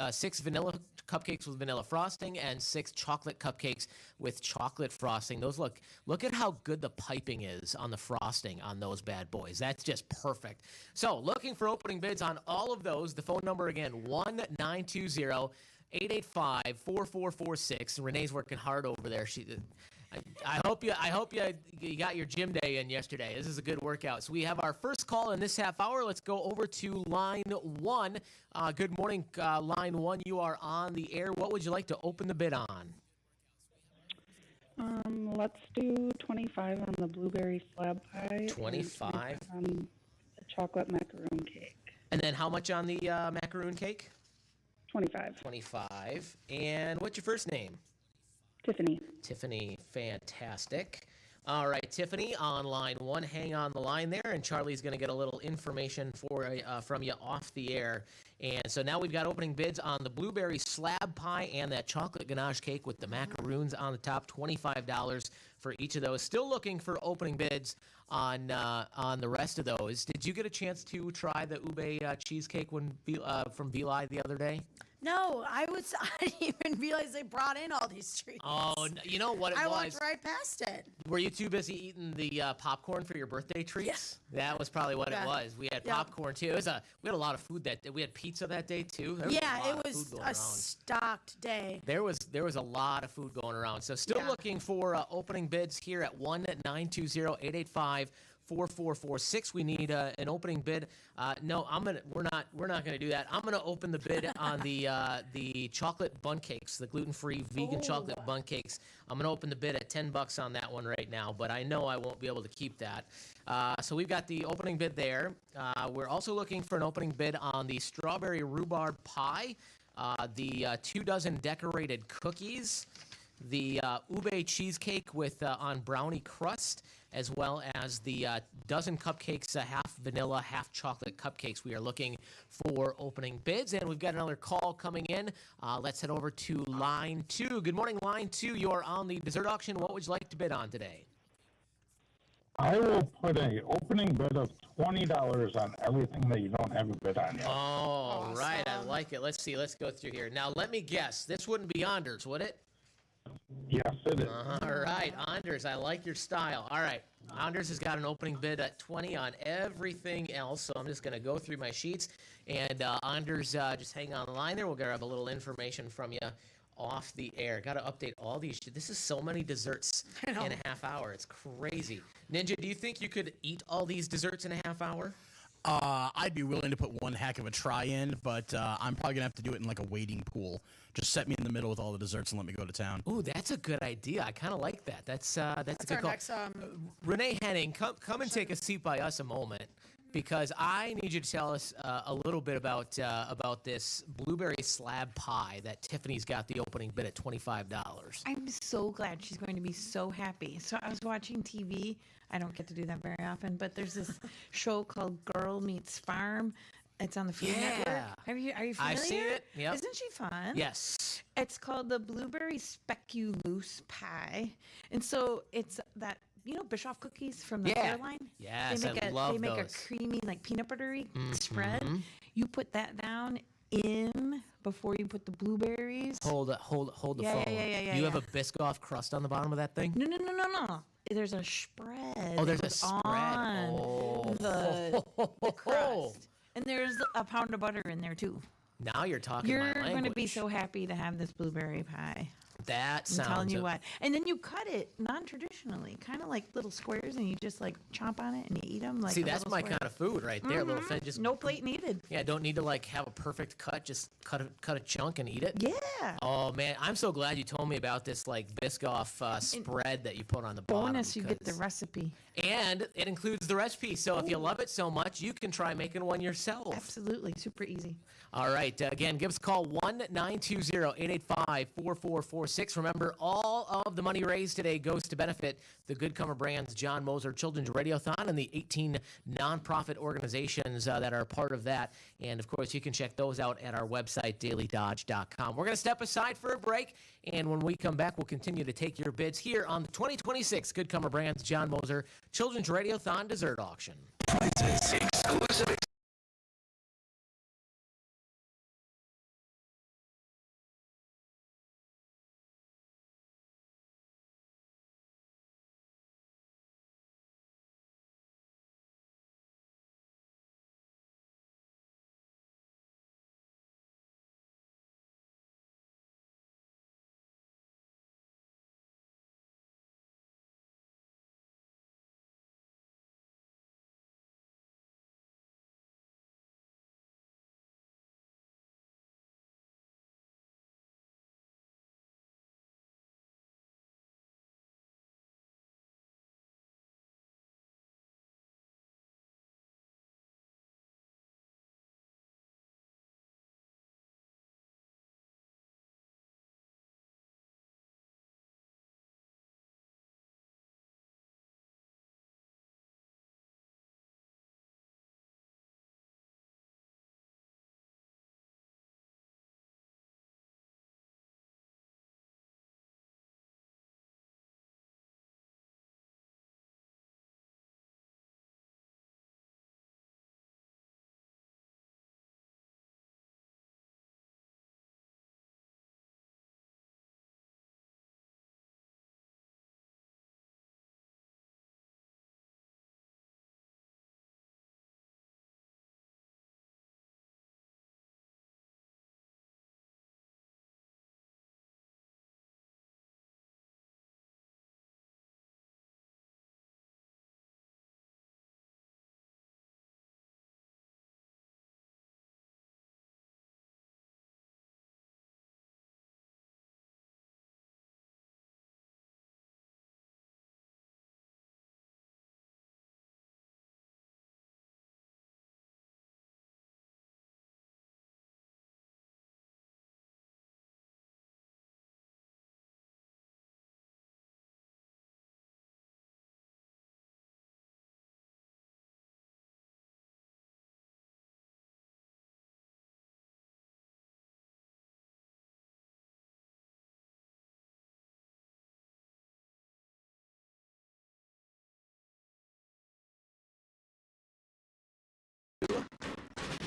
vanilla cupcakes with vanilla frosting and 6 chocolate cupcakes with chocolate frosting. Those look at how good the piping is on the frosting on those bad boys. That's just perfect. So looking for opening bids on all of those. The phone number again, 1-920-885-4446. Renee's working hard over there. I hope you got your gym day in yesterday. This is a good workout. So we have our first call in this half hour. Let's go over to line 1. Good morning, line 1. You are on the air. What would you like to open the bid on? Let's do 25 on the blueberry slab pie. 25 on the chocolate macaroon cake. And then how much on the macaroon cake? 25. 25. And what's your first name? Tiffany. Tiffany, fantastic. All right, Tiffany, on line 1. Hang on the line there, and Charlie's going to get a little information from you off the air. And so now we've got opening bids on the blueberry slab pie and that chocolate ganache cake with the macaroons on the top, $25 for each of those. Still looking for opening bids on the rest of those. Did you get a chance to try the ube cheesecake from Vili the other day? No, I didn't even realize they brought in all these treats. Oh, you know what it was? I walked right past it. Were you too busy eating the popcorn for your birthday treats? Yeah. That was probably what it was. We had popcorn too. We had a lot of food that day. We had pizza that day too. It was a stocked day. There was a lot of food going around. So still looking for opening bids here at 1-920-885-4446. We need an opening bid. No, we're not gonna do that. I'm gonna open the bid on the chocolate bun cakes, the gluten-free vegan chocolate bun cakes. I'm gonna open the bid at $10 on that one right now, but I know I won't be able to keep that. So we've got the opening bid there. We're also looking for an opening bid on the strawberry rhubarb pie, the 2 dozen decorated cookies, the ube cheesecake with on brownie crust, as well as the dozen cupcakes, half vanilla, half chocolate cupcakes. We are looking for opening bids, and we've got another call coming in. Let's head over to line 2. Good morning, line 2. You are on the dessert auction. What would you like to bid on today? I will put an opening bid of $20 on everything that you don't have a bid on yet. All right, I like it. Let's see. Let's go through here. Now, let me guess. This wouldn't be Anders, would it? Yes, it is. All right, Anders, I like your style. All right, Anders has got an opening bid at 20 on everything else, so I'm just going to go through my sheets. And Anders, just hang on the line there. We'll grab a little information from you off the air. Got to update all these. This is so many desserts in a half hour. It's crazy. Ninja, do you think you could eat all these desserts in a half hour? I'd be willing to put one heck of a try in, but I'm probably gonna have to do it in like a waiting pool. Just set me in the middle with all the desserts and let me go to town. Ooh, that's a good idea. I kind of like that. That's a good our call. next, Renee Henning, come and take a seat by us a moment, because I need you to tell us a little bit about this blueberry slab pie that Tiffany's got the opening bid at $25. I'm so glad she's going to be so happy. So I was watching TV. I don't get to do that very often, but there's this show called Girl Meets Farm. It's on the Food Network. Are you familiar? I've seen it. Yep. Isn't she fun? Yes. It's called the Blueberry Speculoos Pie. And so it's that, Bischoff cookies from the airline? Yes, they make I a, love They make those. a creamy, like peanut buttery spread. You put that down in before you put the blueberries. Hold the Yeah, phone. yeah, You have a Biscoff crust on the bottom of that thing? No. There's a spread. Oh, there's that a goes spread. on Oh. the crust. And there's a pound of butter in there, too. Now you're talking You're my language. going to be so happy to have this blueberry pie. That I'm telling sounds you what. And then you cut it non-traditionally, kind of like little squares, and you just like chomp on it and you eat them. Like See, a that's little my square. kind of food right there. Little thing, just no plate needed. Yeah, don't need to like have a perfect cut. Just cut a chunk and eat it. Yeah. Oh man, I'm so glad you told me about this like Biscoff spread that you put on the Bonus, bottom. you get the recipe. And it includes the recipe. So if you love it so much, you can try making one yourself. Absolutely, super easy. All right. Again, give us a call, 1-920-885-4446. Remember, all of the money raised today goes to benefit the Good Comer Brands John Moser Children's Radiothon and the 18 nonprofit organizations that are part of that. And, of course, you can check those out at our website, DailyDodge.com. We're going to step aside for a break, and when we come back, we'll continue to take your bids here on the 2026 Good Comer Brands John Moser Children's Radiothon Dessert Auction. Prices, exclusive.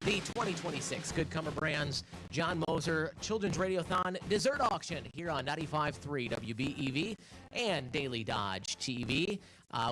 The 2026 Good Comer Brands John Moser Children's Radiothon Dessert Auction here on 95.3 WBEV and Daily Dodge TV.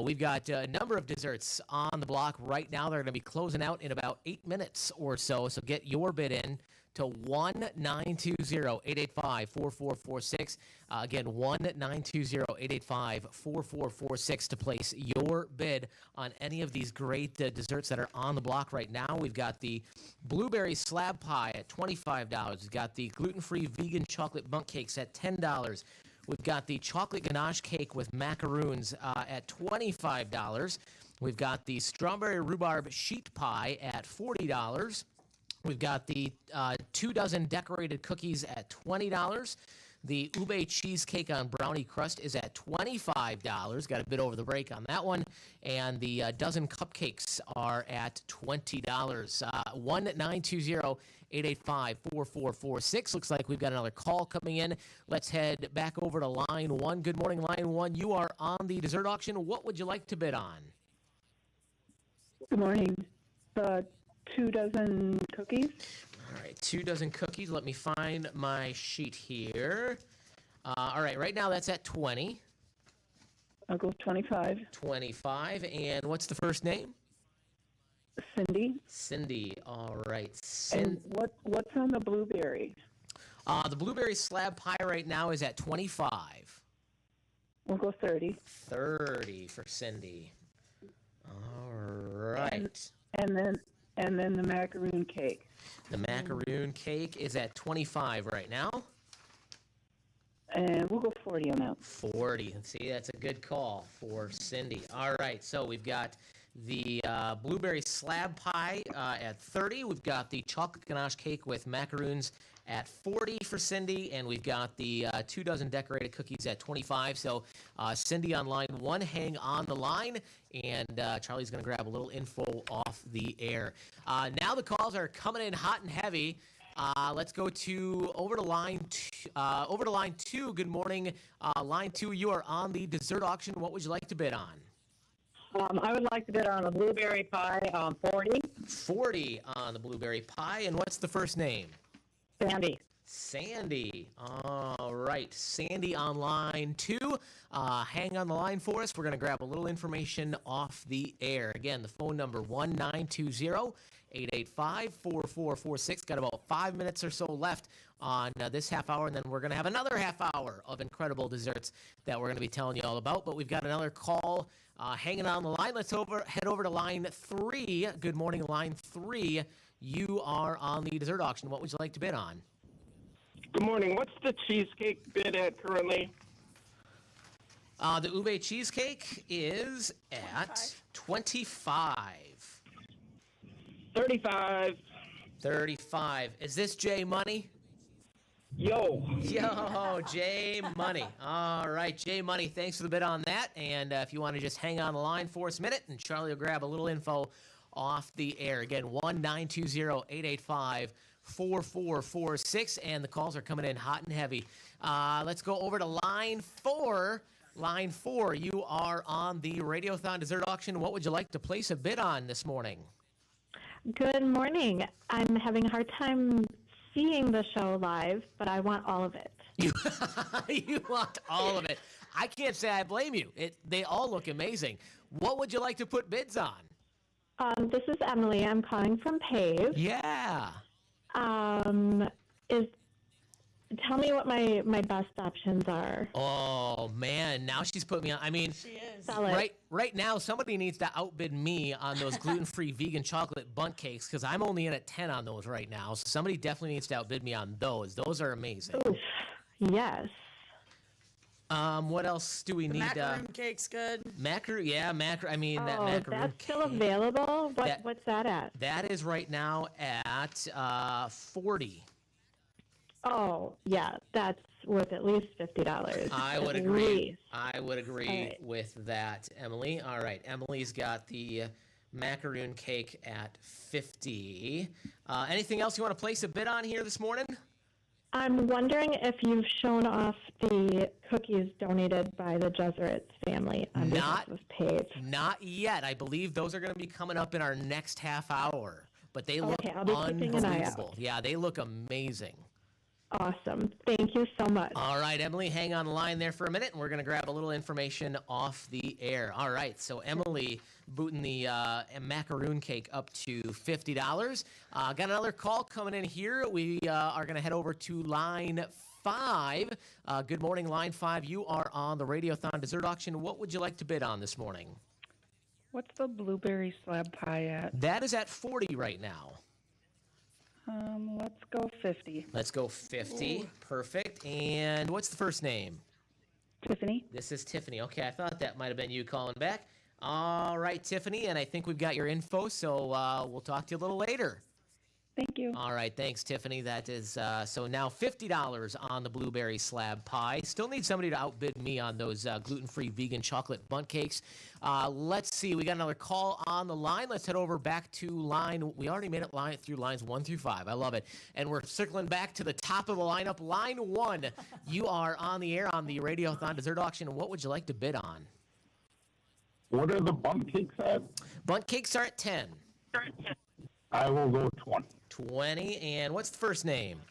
We've got a number of desserts on the block right now. They're going to be closing out in about 8 minutes or so. So get your bid in to 1-920-885-4446. Again, 1-920-885-4446 to place your bid on any of these great desserts that are on the block right now. We've got the blueberry slab pie at $25. We've got the gluten-free vegan chocolate bundt cakes at $10. We've got the chocolate ganache cake with macaroons at $25. We've got the strawberry rhubarb sheet pie at $40. We've got the 2 dozen decorated cookies at $20. The ube cheesecake on brownie crust is at $25. Got a bit over the break on that one. And the dozen cupcakes are at $20. 1-920-885-4446. Looks like we've got another call coming in. Let's head back over to line one. Good morning, line one. You are on the dessert auction. What would you like to bid on? Good morning. 2 dozen cookies. All right, 2 dozen cookies. Let me find my sheet here. All right, right now that's at 20. I'll go 25. 25. And what's the first name? Cindy. Cindy. All right. And what's on the blueberry? The blueberry slab pie right now is at 25. We'll go 30. 30 for Cindy. All right. And then the macaroon cake. The macaroon cake is at 25 right now. And we'll go 40 on that. 40. See, that's a good call for Cindy. All right, so we've got the blueberry slab pie at 30. We've got the chocolate ganache cake with macaroons at 40 for Cindy, and we've got the 2 dozen decorated cookies at 25. So Cindy on line one, hang on the line, and Charlie's going to grab a little info off the air. Now the calls are coming in hot and heavy. Let's go over to line two. Good morning, line two. You are on the dessert auction. What would you like to bid on? I would like to bid on a blueberry pie, 40. 40 on the blueberry pie. And what's the first name? Sandy. Sandy. All right. Sandy on line two. Hang on the line for us. We're going to grab a little information off the air. Again, the phone number 1-920-885-4446. Got about 5 minutes or so left on this half hour, and then we're going to have another half hour of incredible desserts that we're going to be telling you all about. But we've got another call hanging on the line. Let's head over to line three. Good morning, line three. You are on the dessert auction. What would you like to bid on? Good morning. What's the cheesecake bid at currently? The ube cheesecake is at 25. 35. 35. Is this Jay Money? Yo, Jay Money. All right, Jay Money, thanks for the bid on that. And if you want to just hang on the line for us a minute, and Charlie will grab a little info off the air. Again, 1-920-885-4446, and the calls are coming in hot and heavy. Let's go over to line four. Line four, you are on the Radiothon dessert auction. What would you like to place a bid on this morning? Good morning. I'm having a hard time seeing the show live, but I want all of it. You want all of it. I can't say I blame you. They all look amazing. What would you like to put bids on? This is Emily. I'm calling from Pave. Yeah. Tell me what my best options are. Oh man, now she's put me on. I mean, she is. Right now, somebody needs to outbid me on those gluten-free vegan chocolate bundt cakes because I'm only in at 10 on those right now. So somebody definitely needs to outbid me on those. Those are amazing. Oof. Yes. What else do we need? Macaroon cake's good. I mean, that Oh, macaroon that's cake. still available? What's that at? That is right now at 40. Oh, yeah, that's worth at least $50. I would At agree. least. I would agree All right. with that, Emily. All right, Emily's got the macaroon cake at 50. Anything else you want to place a bid on here this morning? I'm wondering if you've shown off the cookies donated by the Jesuits family on behalf of Pave. Not yet. I believe those are going to be coming up in our next half hour. But they look Okay, I'll be keeping an eye out. unbelievable. Yeah, they look amazing. Awesome. Thank you so much. All right, Emily, hang on the line there for a minute, and we're going to grab a little information off the air. All right, so Emily booting the macaroon cake up to $50. Got another call coming in here. We are going to head over to line 5. Good morning, line 5. You are on the Radiothon Dessert Auction. What would you like to bid on this morning? What's the blueberry slab pie at? That is at 40 right now. Let's go 50. Let's go 50. Ooh. Perfect. And what's the first name? Tiffany. This is Tiffany. Okay, I thought that might have been you calling back. All right, Tiffany, and I think we've got your info, so we'll talk to you a little later. Thank you. All right, thanks, Tiffany. That is so now $50 on the blueberry slab pie. Still need somebody to outbid me on those gluten-free vegan chocolate bundt cakes. Let's see. We got another call on the line. Let's head over back to line. We already made it through lines 1 through 5. I love it. And we're circling back to the top of the lineup. Line 1, you are on the air on the Radiothon Dessert Auction. What would you like to bid on? What are the bundt cakes at? Bundt cakes are at 10. I will go 20. 20. And what's the first name?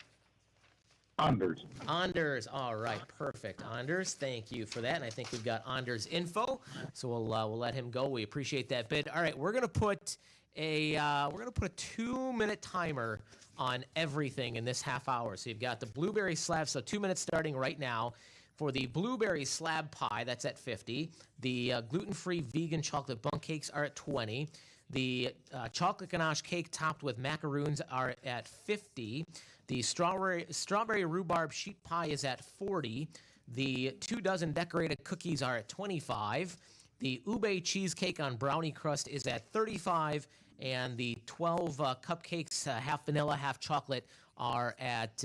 Anders. Anders. All right, perfect. Anders, thank you for that. And I think we've got Anders' info, so we'll let him go. We appreciate that bid. All right, we're gonna put a 2-minute timer on everything in this half hour. So you've got the blueberry slab. So 2 minutes starting right now. For the blueberry slab pie, that's at 50. The gluten-free vegan chocolate bundt cakes are at 20. The chocolate ganache cake topped with macaroons are at 50. The strawberry rhubarb sheet pie is at 40. The 2 dozen decorated cookies are at 25. The ube cheesecake on brownie crust is at 35. And the 12 cupcakes, half vanilla, half chocolate, are at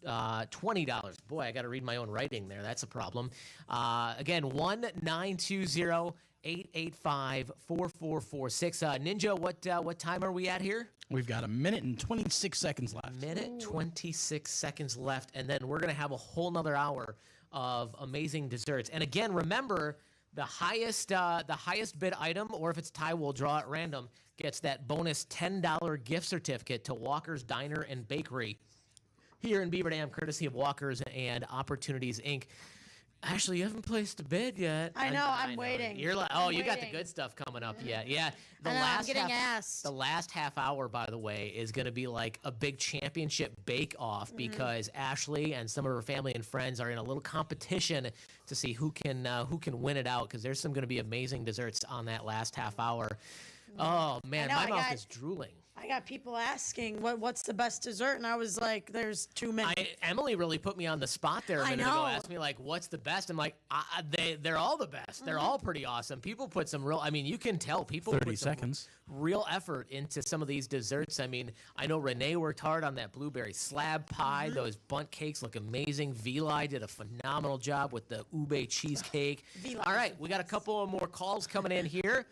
$20. Boy, I got to read my own writing there. That's a problem. Again, 1-920-885-4446. Ninja, what time are we at here? We've got 1 minute and 26 seconds left. Minute 26 seconds left, and then we're going to have a whole nother hour of amazing desserts. And again, remember, the highest bid item, or if it's tie, we'll draw at random, gets that bonus $10 gift certificate to Walker's Diner and Bakery here in Beaver Dam, courtesy of Walker's and Opportunities, Inc. Ashley, you haven't placed a bid yet. I know, I'm waiting. You're like, oh, you got the good stuff coming up yet. Yeah. I'm getting asked. The last half hour, by the way, is going to be like a big championship bake-off because Ashley and some of her family and friends are in a little competition to see who can win it out, because there's some going to be amazing desserts on that last half hour. Oh, man, my mouth is drooling. I got people asking what's the best dessert, and I was like, "There's too many." Emily really put me on the spot there a minute ago. Asked me like, "What's the best?" I'm like, "They're all the best. They're all pretty awesome." People put some real. I mean, you can tell people 30 put some seconds. Real effort into some of these desserts. I mean, I know Renee worked hard on that blueberry slab pie. Those bundt cakes look amazing. Vili did a phenomenal job with the ube cheesecake. All right, we got a couple of more calls coming in here.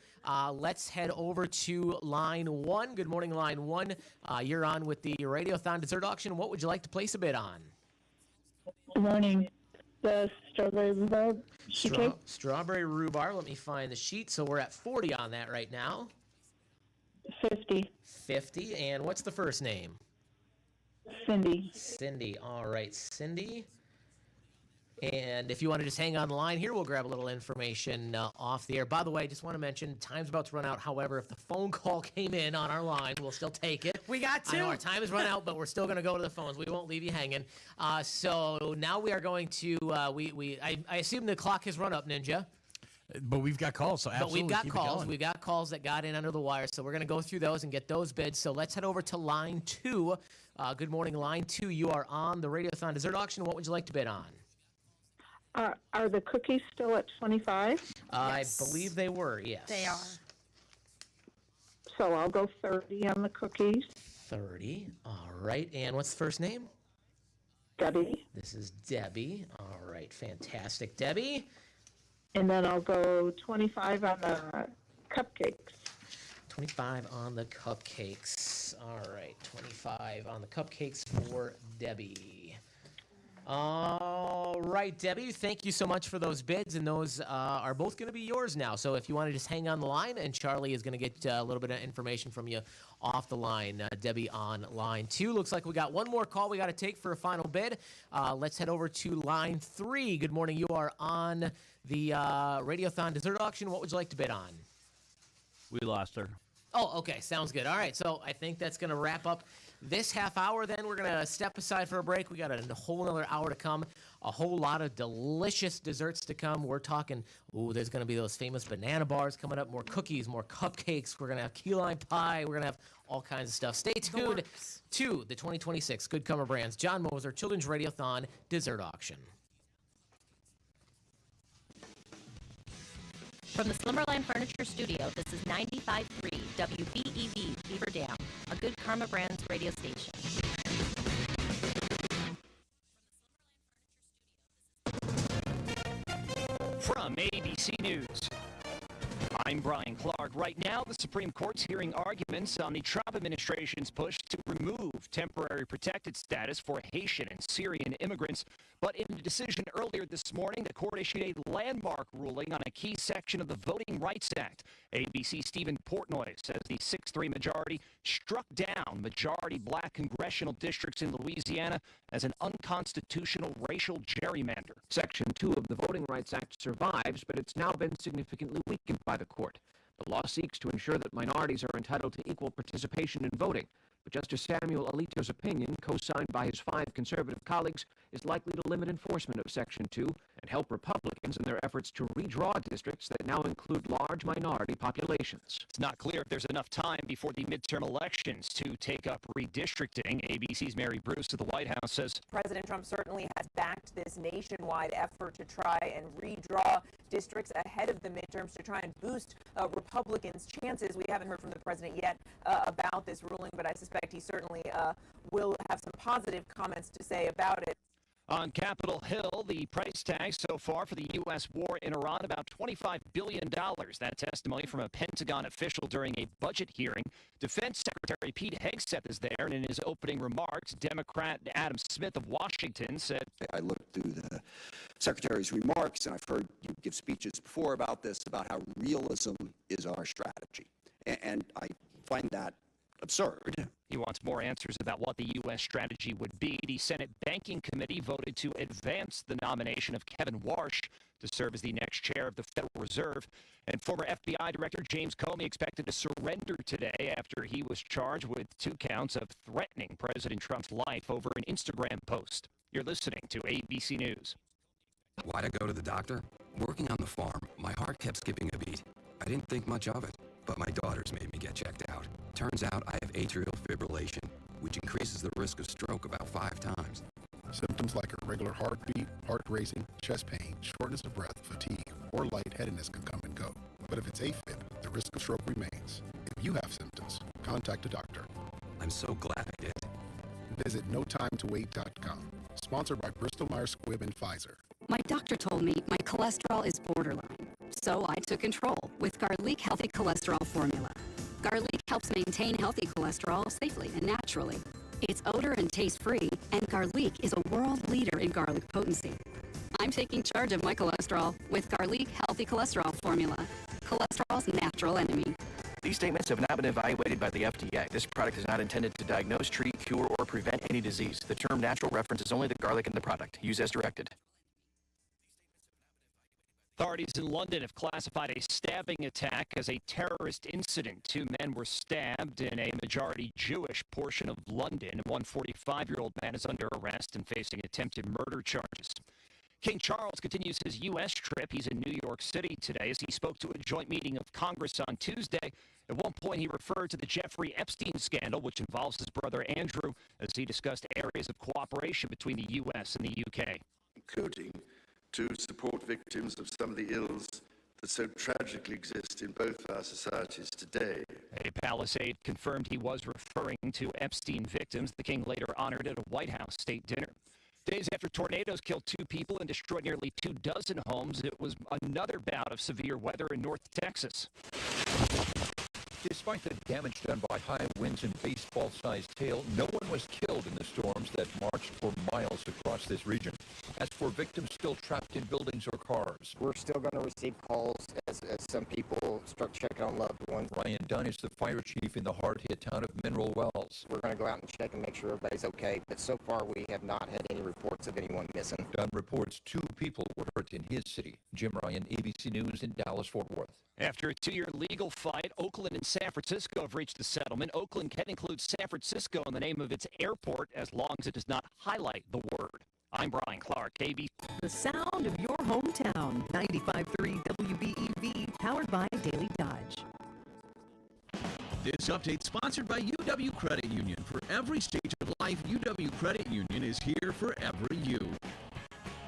Let's head over to line 1. Good morning, line 1. You're on with the Radiothon Dessert Auction. What would you like to place a bid on? Good morning. The strawberry rhubarb sheet cake. Strawberry rhubarb. Let me find the sheet. So we're at 40 on that right now. 50. 50. And what's the first name? Cindy. Cindy. All right, Cindy. And if you want to just hang on the line here, we'll grab a little information off the air. By the way, I just want to mention, time's about to run out. However, if the phone call came in on our line, we'll still take it. We got to. I know our time has run out, but we're still going to go to the phones. We won't leave you hanging. So now we are going to, I assume the clock has run up, Ninja. But we've got calls, so absolutely. But we've got keep calls. it going. We've got calls that got in under the wire, so we're going to go through those and get those bids. So let's head over to line 2. Good morning, line 2. You are on the Radiothon Dessert Auction. What would you like to bid on? Are the cookies still at 25? I believe they were, yes. They are. So I'll go 30 on the cookies. 30. All right. And what's the first name? Debbie. This is Debbie. All right. Fantastic, Debbie. And then I'll go 25 on the cupcakes. 25 on the cupcakes. All right. 25 on the cupcakes for Debbie. All right, Debbie, thank you so much for those bids, and those are both going to be yours now. So if you want to just hang on the line, and Charlie is going to get a little bit of information from you off the line. Debbie on line 2. Looks like we got one more call we got to take for a final bid. Let's head over to line 3. Good morning. You are on the Radiothon Dessert Auction. What would you like to bid on? We lost her. Oh, okay. Sounds good. All right. So I think that's going to wrap up this half hour. Then we're going to step aside for a break. We got a whole another hour to come. A whole lot of delicious desserts to come. We're talking, there's going to be those famous banana bars coming up, more cookies, more cupcakes. We're going to have key lime pie. We're going to have all kinds of stuff. Stay tuned to the 2026 Good Comer Brands John Moser Children's Radiothon Dessert Auction. From the Slimmerland Furniture Studio, this is 95.3 WBEV Beaver Dam, a Good Karma Brands radio station. From ABC News, I'm Brian Clark. Right now, the Supreme Court's hearing arguments on the Trump administration's push to remove temporary protected status for Haitian and Syrian immigrants. But in a decision earlier this morning, the court issued a landmark ruling on a key section of the Voting Rights Act. ABC Stephen Portnoy says the 6-3 majority struck down majority black congressional districts in Louisiana as an unconstitutional racial gerrymander. Section 2 of the Voting Rights Act survives, but it's now been significantly weakened by the court. The law seeks to ensure that minorities are entitled to equal participation in voting. But Justice Samuel Alito's opinion, co-signed by his 5 conservative colleagues, is likely to limit enforcement of Section 2 and help Republicans in their efforts to redraw districts that now include large minority populations. It's not clear if there's enough time before the midterm elections to take up redistricting. ABC's Mary Bruce of the White House says President Trump certainly has backed this nationwide effort to try and redraw districts ahead of the midterms to try and boost Republicans' chances. We haven't heard from the president yet about this ruling, but I suspect he certainly will have some positive comments to say about it. On Capitol Hill, the price tag so far for the U.S. war in Iran, about $25 billion. That testimony from a Pentagon official during a budget hearing. Defense Secretary Pete Hegseth is there, and in his opening remarks, Democrat Adam Smith of Washington said, I looked through the Secretary's remarks, and I've heard you give speeches before about this, about how realism is our strategy. And I find that absurd. He wants more answers about what the U.S. strategy would be. The Senate Banking Committee voted to advance the nomination of Kevin Warsh to serve as the next chair of the Federal Reserve. And former FBI Director James Comey expected to surrender today after he was charged with 2 counts of threatening President Trump's life over an Instagram post. You're listening to ABC News. Why'd I go to the doctor? Working on the farm, my heart kept skipping a beat. I didn't think much of it, but my daughters made me get checked out. Turns out I have atrial fibrillation, which increases the risk of stroke about 5 times. Symptoms like irregular heartbeat, heart racing, chest pain, shortness of breath, fatigue, or lightheadedness can come and go. But if it's AFib, the risk of stroke remains. If you have symptoms, contact a doctor. I'm so glad I did. Visit notimetowait.com. Sponsored by Bristol Myers Squibb and Pfizer. My doctor told me my cholesterol is borderline, so I took control with Garlic Healthy Cholesterol Formula. Garlic helps maintain healthy cholesterol safely and naturally. It's odor and taste-free, and Garlic is a world leader in garlic potency. I'm taking charge of my cholesterol with Garlic Healthy Cholesterol Formula, cholesterol's natural enemy. These statements have not been evaluated by the FDA. This product is not intended to diagnose, treat, cure, or prevent any disease. The term natural references only the garlic in the product. Use as directed. Authorities in London have classified a stabbing attack as a terrorist incident. 2 men were stabbed in a majority Jewish portion of London. One 45-year-old man is under arrest and facing attempted murder charges. King Charles continues his U.S. trip. He's in New York City today as he spoke to a joint meeting of Congress on Tuesday. At one point, he referred to the Jeffrey Epstein scandal, which involves his brother Andrew, as he discussed areas of cooperation between the U.S. and the U.K. Including to support victims of some of the ills that so tragically exist in both our societies today. A palace aide confirmed he was referring to Epstein victims. The king later honored at a White House state dinner. Days after tornadoes killed 2 people and destroyed nearly 24 homes, it was another bout of severe weather in North Texas. Despite the damage done by high winds and baseball-sized hail, no one was killed in the storms that marched for miles across this region. As for victims still trapped in buildings or cars, we're still going to receive calls as some people start checking on loved ones. Ryan Dunn is the fire chief in the hard-hit town of Mineral Wells. We're going to go out and check and make sure everybody's okay, but so far we have not had any reports of anyone missing. Dunn reports 2 people were hurt in his city. Jim Ryan, ABC News in Dallas-Fort Worth. After a 2-year legal fight, Oakland and San Francisco have reached a settlement. Oakland can include San Francisco in the name of its airport as long as it does not highlight the word. I'm Brian Clark, ABC. The sound of your hometown. 95.3 WBEV, powered by Daily Dodge. This update sponsored by UW Credit Union. For every stage of life, UW Credit Union is here for every you.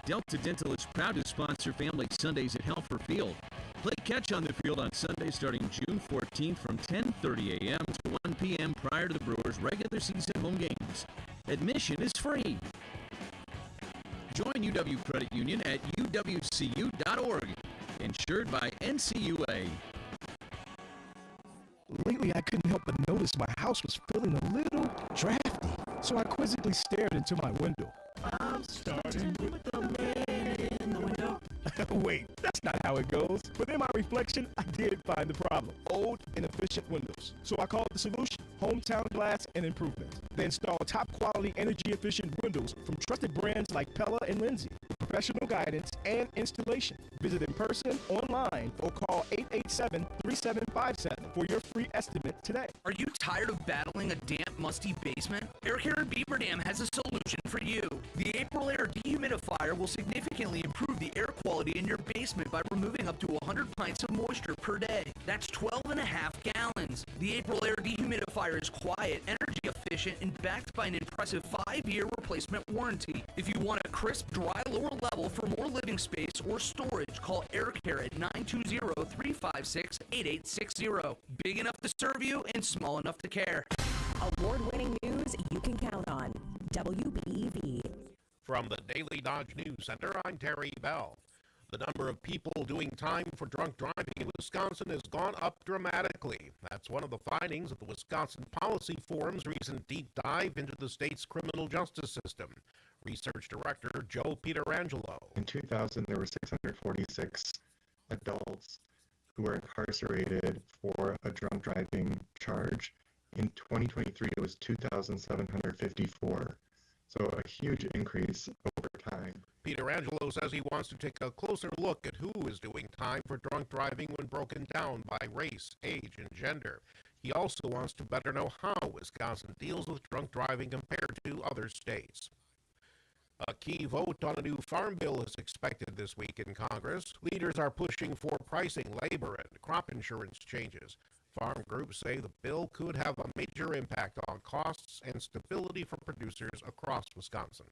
Delta Dental is proud to sponsor Family Sundays at Helfer Field. Play catch on the field on Sunday starting June 14th from 10:30 a.m. to 1 p.m. prior to the Brewers' regular season home games. Admission is free. Join UW Credit Union at uwcu.org. Insured by NCUA. Lately, I couldn't help but notice my house was feeling a little drafty, so I quizzically stared into my window. I'm starting with the man in the window. Wait, that's not how it goes. But in my reflection, I did find the problem. Old, inefficient windows. So I called the solution, Hometown Glass and Improvement. They install top-quality, energy-efficient windows from trusted brands like Pella and Lindsay. Professional guidance and installation. Visit in person, online, or call 887-3757 for your free estimate today. Are you tired of battling a damp, musty basement? Air Care in Beaver Dam has a solution for you. The April Air Dehumidifier will significantly improve the air quality in your basement by removing up to 100 pints of moisture per day. That's 12.5 gallons. The April Air Dehumidifier is quiet, energy efficient, and backed by an impressive 5-year replacement warranty. If you want a crisp, dry, lower level for more living space or storage, call Air Care at 920-356-8860. Big enough to serve you and small enough to care. Award-winning news you can count on. WBEV. From the Daily Dodge News Center, I'm Terry Bell. The number of people doing time for drunk driving in Wisconsin has gone up dramatically. That's one of the findings of the Wisconsin Policy Forum's recent deep dive into the state's criminal justice system. Research Director Joe Pietrangelo. In 2000, there were 646 adults who were incarcerated for a drunk driving charge. In 2023, it was 2,754. So a huge increase over time. Pietrangelo says he wants to take a closer look at who is doing time for drunk driving when broken down by race, age, and gender. He also wants to better know how Wisconsin deals with drunk driving compared to other states. A key vote on a new farm bill is expected this week in Congress. Leaders are pushing for pricing, labor, and crop insurance changes. Farm groups say the bill could have a major impact on costs and stability for producers across Wisconsin.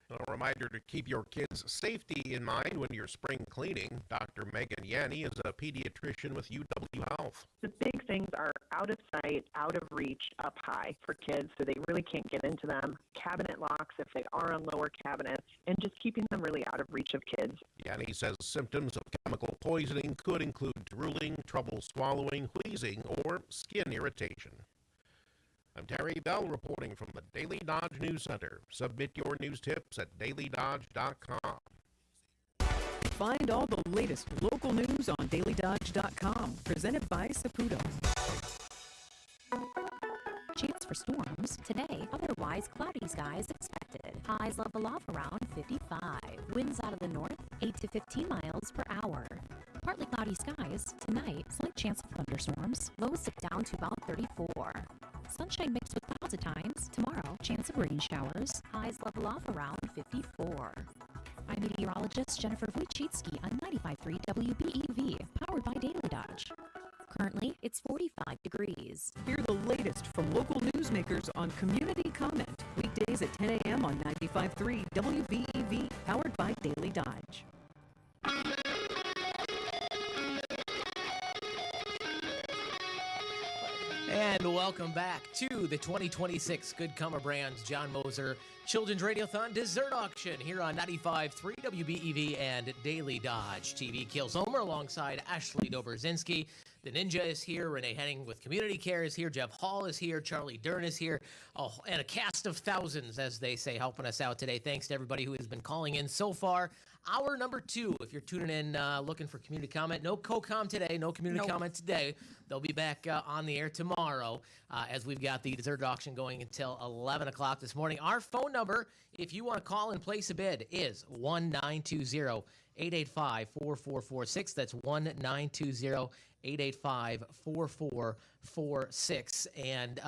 A reminder to keep your kids' safety in mind when you're spring cleaning. Dr. Megan Yanni is a pediatrician with UW Health. The big things are out of sight, out of reach, up high for kids, so they really can't get into them. Cabinet locks if they are on lower cabinets, and just keeping them really out of reach of kids. Yanni says symptoms of chemical poisoning could include drooling, trouble swallowing, wheezing, or skin irritation. I'm Terry Bell reporting from the Daily Dodge News Center. Submit your news tips at dailydodge.com. Find all the latest local news on DailyDodge.com. Presented by Saputo. Chance for storms today, otherwise cloudy skies expected. Highs level off around 55. Winds out of the north, 8 to 15 miles per hour. Partly cloudy skies tonight, slight chance of thunderstorms. Lows dip down to about 34. Sunshine mixed with clouds at times. Tomorrow, chance of rain showers. Highs level off around 54. I'm meteorologist Jennifer Wojcicki on 95.3 WBEV, powered by Daily Dodge. Currently, it's 45 degrees. Hear the latest from local newsmakers on Community Comment. Weekdays at 10 a.m. on 95.3 WBEV, powered by Daily Dodge. And welcome back to the 2026 Good Comer Brands John Moser Children's Radiothon Dessert Auction here on 95.3 WBEV and Daily Dodge TV. Keel Zomer alongside Ashley Dobrzinski. The Ninja is here. Renee Henning with Community Care is here. Jeff Hall is here. Charlie Dern is here. Oh, and a cast of thousands, as they say, helping us out today. Thanks to everybody who has been calling in so far. Hour number 2, if you're tuning in looking for community comment. No co-com today. No community comment today. They'll be back on the air tomorrow as we've got the dessert auction going until 11 o'clock this morning. Our phone number, if you want to call and place a bid, is 1-920-885-4446. That's 1-920-885-4446. And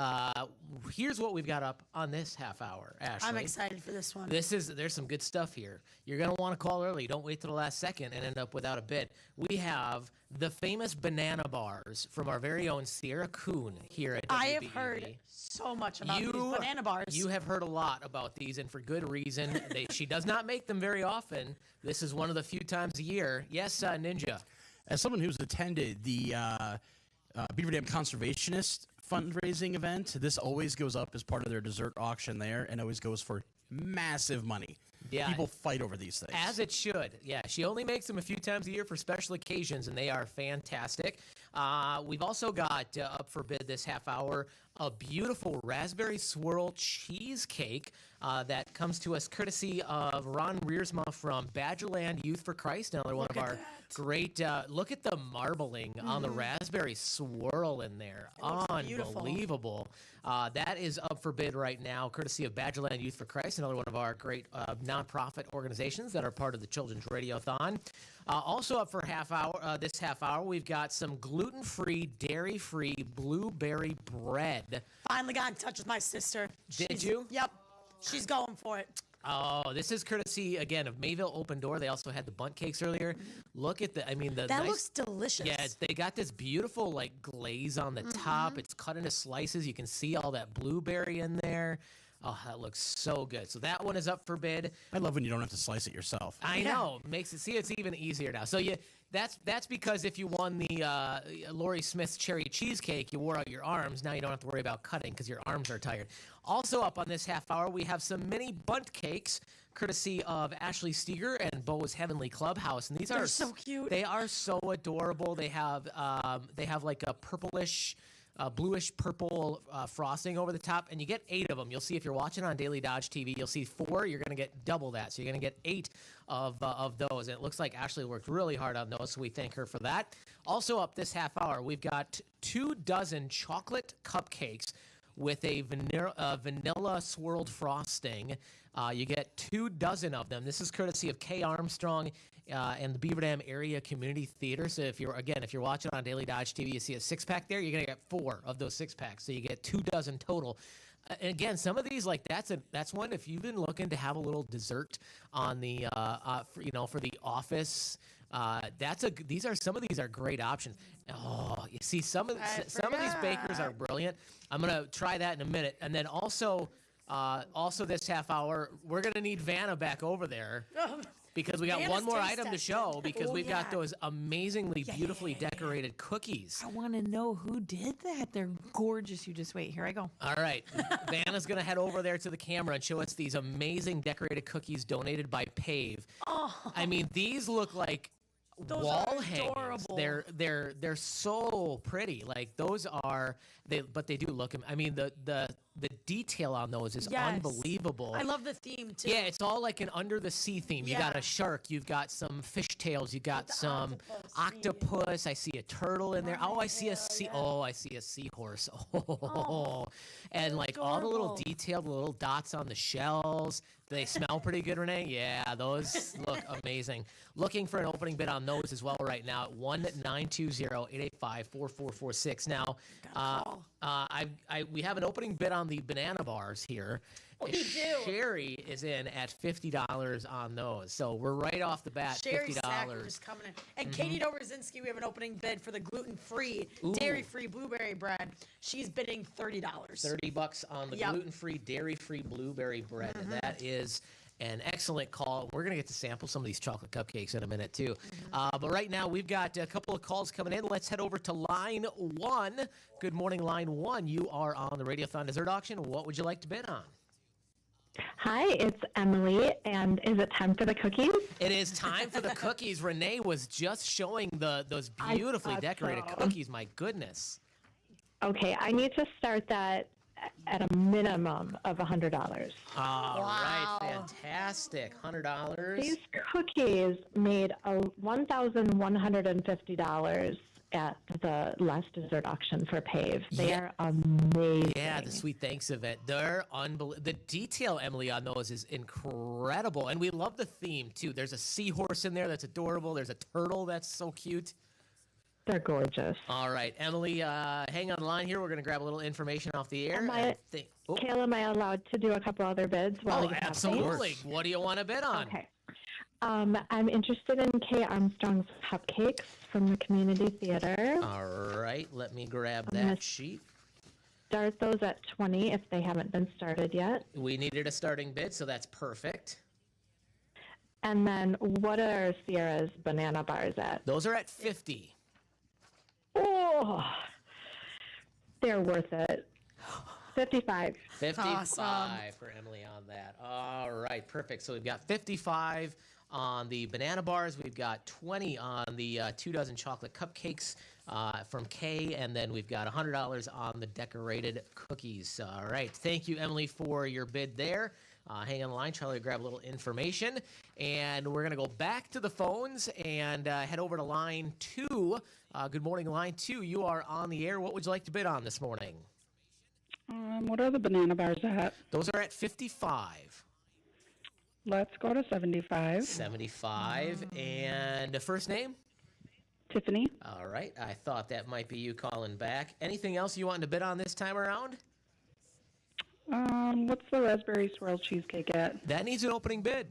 here's what we've got up on this half hour, Ashley. I'm excited for this one. There's some good stuff here. You're going to want to call early. Don't wait till the last second and end up without a bid. We have the famous banana bars from our very own Sierra Kuhn here at WBEV. I have heard so much about these banana bars. You have heard a lot about these, and for good reason. She does not make them very often. This is one of the few times a year. Yes, Ninja. As someone who's attended the Beaver Dam Conservationist fundraising event, this always goes up as part of their dessert auction there, and always goes for massive money. Yeah. People fight over these things. As it should. Yeah, she only makes them a few times a year for special occasions, and they are fantastic. We've also got up for bid this half hour a beautiful raspberry swirl cheesecake that comes to us courtesy of Ron Reersma from Badgerland Youth for Christ, another one of our great. Look at the marbling on the raspberry swirl in there. Unbelievable. That is up for bid right now, courtesy of Badgerland Youth for Christ, another one of our great nonprofit organizations that are part of the Children's Radiothon. Also up for this half hour, we've got some gluten-free, dairy-free blueberry bread. Finally got in touch with my sister. Did you? Yep. She's going for it. Oh, this is courtesy, again, of Mayville Open Door. They also had the bundt cakes earlier. Look at that looks delicious. Yeah, they got this beautiful, glaze on the top. It's cut into slices. You can see all that blueberry in there. Oh, that looks so good. So that one is up for bid. I love when you don't have to slice it yourself. I know. Makes it, it's even easier now. So that's because if you won the Lori Smith's cherry cheesecake, you wore out your arms. Now you don't have to worry about cutting because your arms are tired. Also up on this half hour, we have some mini bundt cakes, courtesy of Ashley Steger and Bo's Heavenly Clubhouse. And these are so cute. They are so adorable. They have like a purplish, bluish purple frosting over the top, and you get 8 of them. You'll see if you're watching on Daily Dodge TV, you'll see 4. You're going to get double that, so you're going to get 8 of those. And it looks like Ashley worked really hard on those, so we thank her for that. Also up this half hour, we've got 2 dozen chocolate cupcakes with a vanilla swirled frosting. You get 2 dozen of them. This is courtesy of Kay Armstrong and the Beaver Dam Area Community Theater. So if you're watching on Daily Dodge TV, you see a 6-pack there, you're going to get 4 of those 6-packs. So you get 2 dozen total. And again, some of these, that's one, if you've been looking to have a little dessert on the, for the office, some of these are great options. Oh, you see, some of these bakers are brilliant. I'm going to try that in a minute. And then also this half hour, we're going to need Vanna back over there. Because we got one more item to show, because we've got those amazingly beautifully decorated cookies. I want to know who did that. They're gorgeous. You just wait. Here I go. All right. Vanna's going to head over there to the camera and show us these amazing decorated cookies donated by Pave. Oh. I mean, these look like wall hangings. They're so pretty. Like those are but they do look. I mean the detail on those is unbelievable. I love the theme too. Yeah, it's all like an under the sea theme. You got a shark, you've got some fish tails, you got some octopus. I see a turtle in there. I see a seahorse. And all the little detailed little dots on the shells. They smell pretty good, Renee. Yeah, those look amazing. Looking for an opening bid on those as well right now at 1-920-885-4446. Now, we have an opening bid on the banana bars here. We do. Sherry is in at $50 on those. So we're right off the bat, Sherry $50. Sacker just coming in. And Katie Dobrzinski, we have an opening bid for the gluten-free, dairy-free blueberry bread. She's bidding $30. $30 on the gluten-free, dairy-free blueberry bread. And that is an excellent call. We're going to get to sample some of these chocolate cupcakes in a minute, too. But right now, we've got a couple of calls coming in. Let's head over to line 1. Good morning, line 1. You are on the Radiothon Dessert Auction. What would you like to bid on? Hi, it's Emily, and is it time for the cookies? It is time for the cookies. Renee was just showing those beautifully decorated cookies. My goodness. Okay, I need to start that at a minimum of $100. All right, fantastic. $100. These cookies made $1,150 at the last dessert auction for PAVE. They are amazing. Yeah, the Sweet Thanks event. They're unbelievable. The detail, Emily, on those is incredible. And we love the theme, too. There's a seahorse in there that's adorable. There's a turtle that's so cute. They're gorgeous. All right, Emily, hang on the line here. We're going to grab a little information off the air. Kayla, am I allowed to do a couple other bids? While we have absolutely. these? What do you want to bid on? Okay. I'm interested in Kay Armstrong's cupcakes from the community theater. All right, let me grab I'm gonna that sheet. Start those at 20 if they haven't been started yet. We needed a starting bid, so that's perfect. And then what are Sierra's banana bars at? Those are at 50. Oh, they're worth it. 55. 55 for Emily on that. All right, perfect. So we've got 55 on the banana bars. We've got 20 on the 2 dozen chocolate cupcakes from Kay, and then we've got $100 on the decorated cookies. All right, thank you, Emily, for your bid there. Hang on the line. Charlie will grab a little information, and we're going to go back to the phones and head over to line 2. Good morning, line 2. You are on the air. What would you like to bid on this morning? What are the banana bars at? Those are at 55. Let's go to 75. 75. And the first name? Tiffany. All right. I thought that might be you calling back. Anything else you wanted to bid on this time around? What's the raspberry swirl cheesecake at? That needs an opening bid.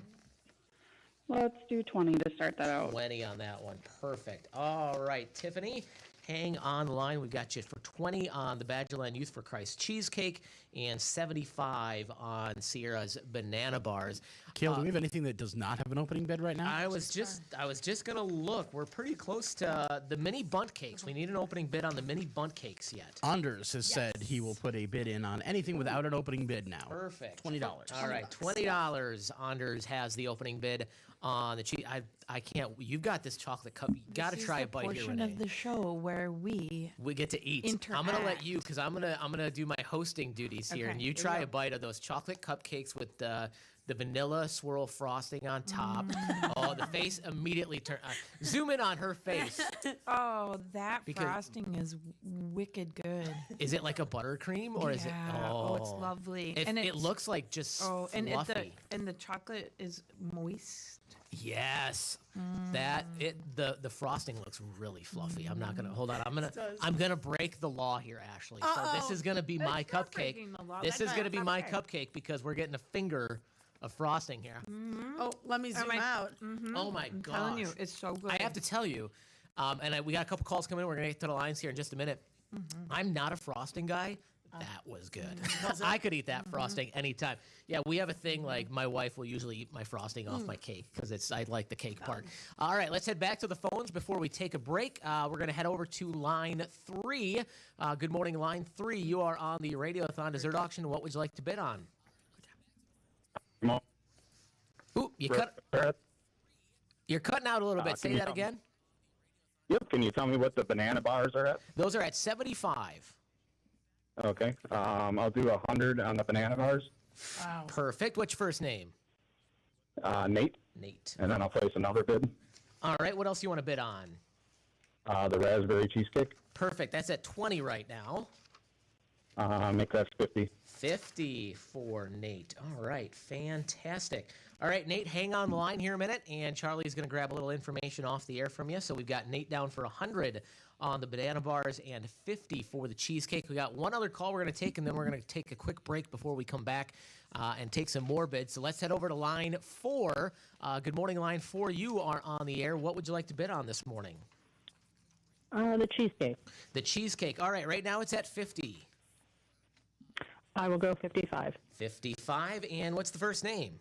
Let's do 20 to start that out. 20 on that one. Perfect. All right, Tiffany, hang on the line. We've got you for 20 on the Badgerland Youth for Christ cheesecake and 75 on Sierra's banana bars. Kale, do we have anything that does not have an opening bid right now? I was just gonna look. We're pretty close to the mini bunt cakes. We need an opening bid on the mini bunt cakes yet. Anders has said he will put a bid in on anything without an opening bid now. Perfect. $20. All right, $20. Anders has the opening bid on the cheese. I can't. You've got this chocolate cup. You got to try a bite here, portion Renee. of the show where we get to eat. I'm gonna let you because I'm gonna do my hosting duties here, Okay, and you here we try go. a bite of those chocolate cupcakes with the vanilla swirl frosting on top. Oh, the face immediately turn. Zoom in on her face. Oh, that Because- frosting is wicked good. Is it like a buttercream or is it? Yeah. Oh, It's lovely. It, and it looks like just and fluffy. the chocolate is moist. Yes, the frosting looks really fluffy. I'm not gonna hold on. I'm gonna break the law here, Ashley. So this is gonna be my cupcake. breaking the law. This That's is gonna be okay. my cupcake because we're getting a finger of frosting here. Oh, let me zoom out. Oh my I'm gosh! telling you, it's so good. I have to tell you, we got a couple calls coming in. We're gonna get to the lines here in just a minute. I'm not a frosting guy. That was good. I could eat that frosting anytime. Yeah, we have a thing like my wife will usually eat my frosting off my cake because I like the cake part. All right, let's head back to the phones before we take a break. We're going to head over to line 3. Good morning, line 3. You are on the Radiothon Dessert Auction. What would you like to bid on? Ooh, you're cutting out a little bit. Say that again. Yep. Can you tell me what the banana bars are at? Those are at 75. Okay. I'll do 100 on the banana bars. Wow. Perfect. What's your first name? Nate. Nate. And then I'll place another bid. All right. What else do you want to bid on? The raspberry cheesecake. Perfect. That's at 20 right now. Make that 50. 50 for Nate. All right. Fantastic. All right, Nate, hang on the line here a minute, and Charlie's going to grab a little information off the air from you. So we've got Nate down for 100 on the banana bars and 50 for the cheesecake. We got one other call we're going to take, and then we're going to take a quick break before we come back and take some more bids. So let's head over to line 4. Good morning, line 4. You are on the air. What would you like to bid on this morning? The cheesecake. The cheesecake. All right, right now it's at 50. I will go 55. 55. And what's the first name?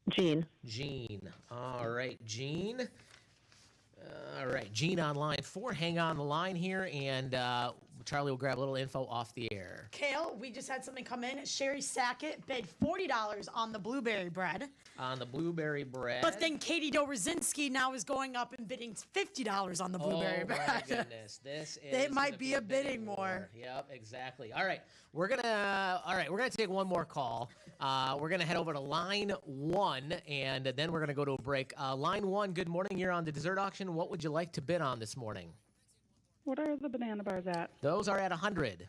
Jean. Jean. All right, Jean. All right, Jean on line 4. Hang on the line here, and Charlie will grab a little info off the air. Kale, we just had something come in. Sherry Sackett bid $40 on the blueberry bread. On the blueberry bread. But then Katie Doberzinski now is going up and bidding $50 on the blueberry bread. Oh, my goodness. This is It might be a bidding war. Yep, exactly. All right. We're gonna take one more call. We're gonna head over to line 1, and then we're gonna go to a break. Line 1, good morning. You're on the dessert auction. What would you like to bid on this morning? What are the banana bars at? Those are at 100.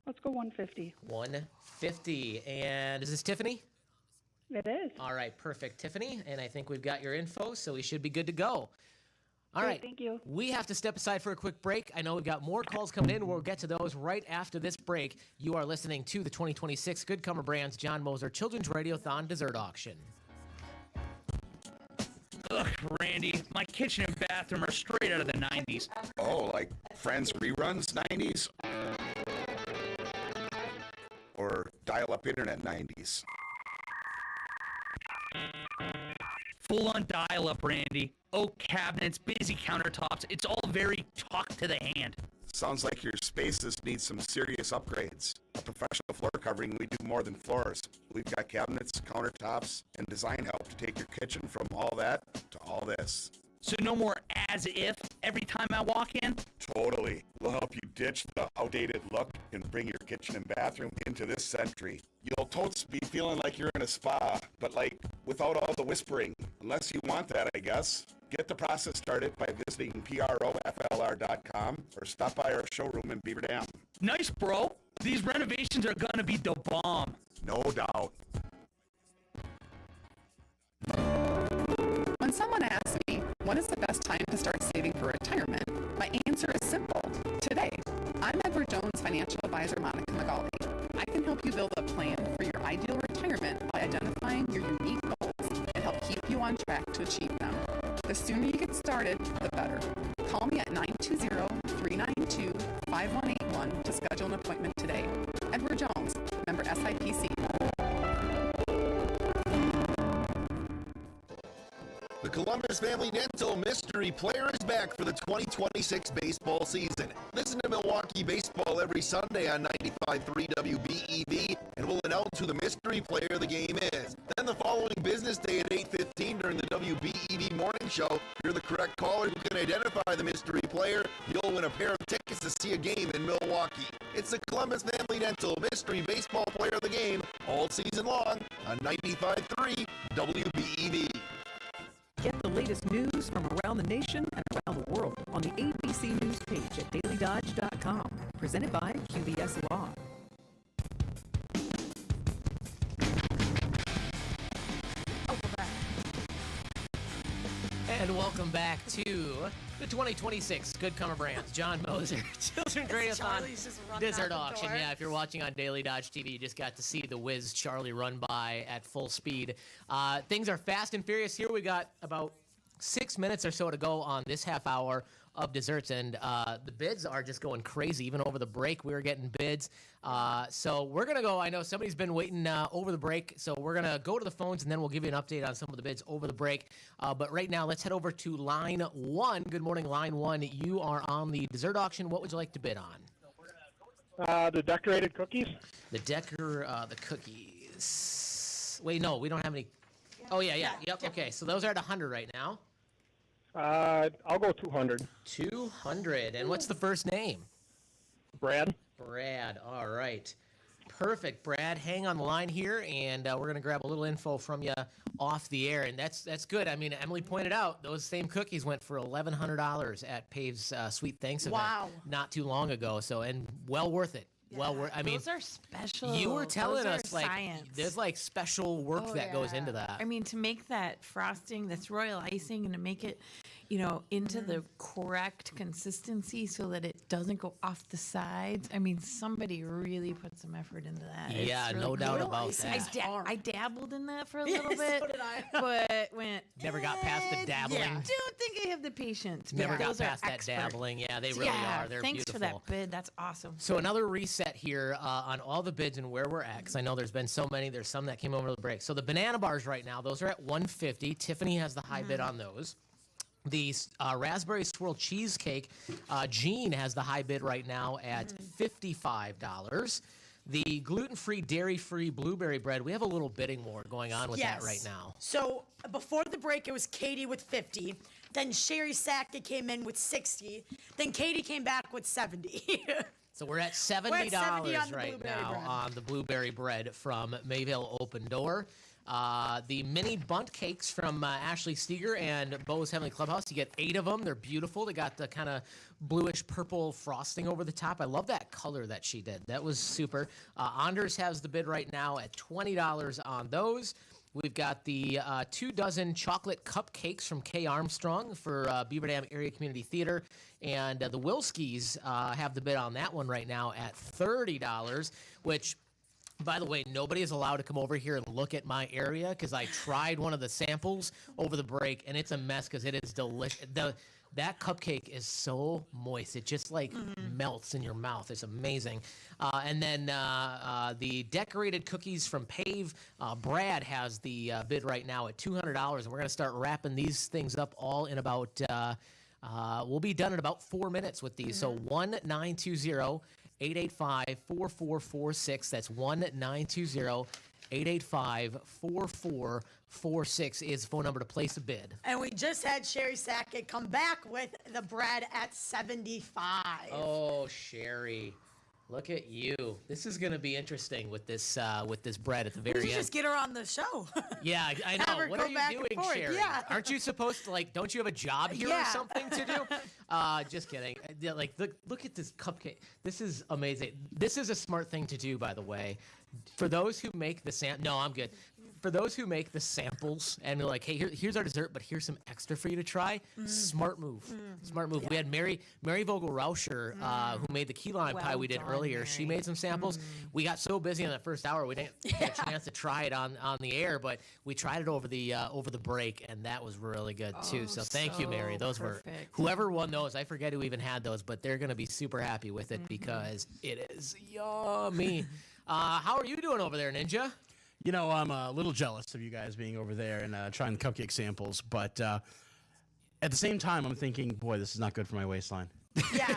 Let's go 150. 150. And is this Tiffany? It is. All right, perfect, Tiffany. And I think we've got your info, so we should be good to go. All Great, right. thank you. We have to step aside for a quick break. I know we've got more calls coming in. We'll get to those right after this break. You are listening to the 2026 Good Comer Brands John Moser Children's Radiothon Dessert Auction. Ugh, Randy, my kitchen and bathroom are straight out of the 90s. Oh, like Friends reruns 90s? Or dial-up internet 90s? Full-on dial-up, Randy. Oak cabinets, busy countertops. It's all very talk to the hand. Sounds like your spaces need some serious upgrades. A professional floor covering, we do more than floors. We've got cabinets, countertops, and design help to take your kitchen from all that to all this. So no more as if every time I walk in? Totally. We'll help you ditch the outdated look and bring your kitchen and bathroom into this century. You'll totes be feeling like you're in a spa, but like without all the whispering. Unless you want that, I guess. Get the process started by visiting PROFLR.com or stop by our showroom in Beaver Dam. Nice, bro. These renovations are gonna be the bomb. No doubt. When someone asks me, when is the best time to start saving for retirement? My answer is simple. Today. I'm Edward Jones Financial Advisor Monica Magali. I can help you build a plan for your ideal retirement by identifying your unique goals and help keep you on track to achieve them. The sooner you get started, the better. Call me at 920-392-5181 to schedule an appointment today. Edward Jones, member SIPC. The Columbus Family Dental Mystery Player is back for the 2026 baseball season. Listen to Milwaukee Baseball every Sunday on 95.3 WBEV, and we'll announce who the mystery player of the game is. Then the following business day at 8:15 during the WBEV morning show, if you're the correct caller who can identify the mystery player, you'll win a pair of tickets to see a game in Milwaukee. It's the Columbus Family Dental Mystery Baseball Player of the Game all season long on 95.3 WBEV. Get the latest news from around the nation and around the world on the ABC News page at DailyDodge.com. Presented by QBS Law. And welcome back to the 2026 Good Comer Brands John Moser Children's Radiothon Dessert Auction. Yeah, if you're watching on Daily Dodge TV, you just got to see the whiz Charlie run by at full speed. Things are fast and furious here. We got about 6 minutes or so to go on this half hour of desserts, and the bids are just going crazy. Even over the break, we were getting bids. So we're going to go. I know somebody's been waiting over the break, so we're going to go to the phones, and then we'll give you an update on some of the bids over the break. But right now, let's head over to line 1. Good morning, line 1. You are on the dessert auction. What would you like to bid on? The decorated cookies. The cookies. Wait, no, we don't have any. Oh, yeah. Yep, okay. So those are at 100 right now. I'll go 200. 200. And what's the first name? Brad. Brad. All right. Perfect, Brad. Hang on the line here, and we're going to grab a little info from you off the air, and that's good. I mean, Emily pointed out those same cookies went for $1,100 at Pave's Sweet Thanks event not too long ago, so and well worth it. Yeah, well worth. I mean, those are special. You were telling Those us are like science. there's like special work that goes into that. I mean, to make that frosting, that's royal icing, and to make it, into the correct consistency so that it doesn't go off the sides. I mean, somebody really put some effort into that. Yeah, It's no really doubt cool. about that. I dabbled in that for a little bit, so did I. but went. Never got past the dabbling. Yeah, don't think I have the patience. but Never got those are past that expert. dabbling. Yeah, they really are. They're thanks beautiful. for that bid. That's awesome. So another reset here on all the bids and where we're at, because I know there's been so many. There's some that came over the break. So the banana bars right now, those are at $150. Tiffany has the high bid on those. The raspberry swirl cheesecake, Jean has the high bid right now at $55. The gluten-free, dairy-free blueberry bread, we have a little bidding war going on with that right now. So before the break, it was Katie with 50. Then Sherry Sackett came in with 60. Then Katie came back with 70. So we're at $70 right now on the blueberry bread from Mayville Open Door. The mini bunt cakes from Ashley Steger and Bo's Heavenly Clubhouse. You get 8 of them. They're beautiful. They got the kind of bluish purple frosting over the top. I love that color that she did. That was super. Anders has the bid right now at $20 on those. We've got the 2 dozen chocolate cupcakes from K. Armstrong for Beaver Dam Area Community Theater. And the Wilskis have the bid on that one right now at $30, which... By the way, nobody is allowed to come over here and look at my area because I tried one of the samples over the break, and it's a mess because it is delicious. That cupcake is so moist. It just, melts in your mouth. It's amazing. And then the decorated cookies from Pave, Brad has the bid right now at $200, and we're going to start wrapping these things up all in about, we'll be done in about 4 minutes with these. So 1920 885-4446. That's 1-920-885-4446 is the phone number to place a bid. And we just had Sherry Sackett come back with the bread at 75. Oh, Sherry. Look at you. This is going to be interesting with this bread at the very We should end. just get her on the show. Yeah, I Have know. her What go are you back and doing, forth. Sherry? Yeah. Aren't you supposed to, don't you have a job here or something to do? Just kidding. Yeah, look at this cupcake. This is amazing. This is a smart thing to do, by the way. For those who make the no, I'm good. For those who make the samples and they're like, hey, here's our dessert, but here's some extra for you to try. Smart move. Smart move. Yeah. We had Mary Vogel Rauscher, who made the key lime pie we did earlier. Mary. She made some samples. We got so busy in that first hour, we didn't get a chance to try it on the air, but we tried it over the break, and that was really good too. So thank you, Mary. Those were whoever won those. I forget who even had those, but they're going to be super happy with it because it is yummy. How are you doing over there, Ninja? You know, I'm a little jealous of you guys being over there and trying the cupcake samples, but at the same time, I'm thinking, boy, this is not good for my waistline. Yeah.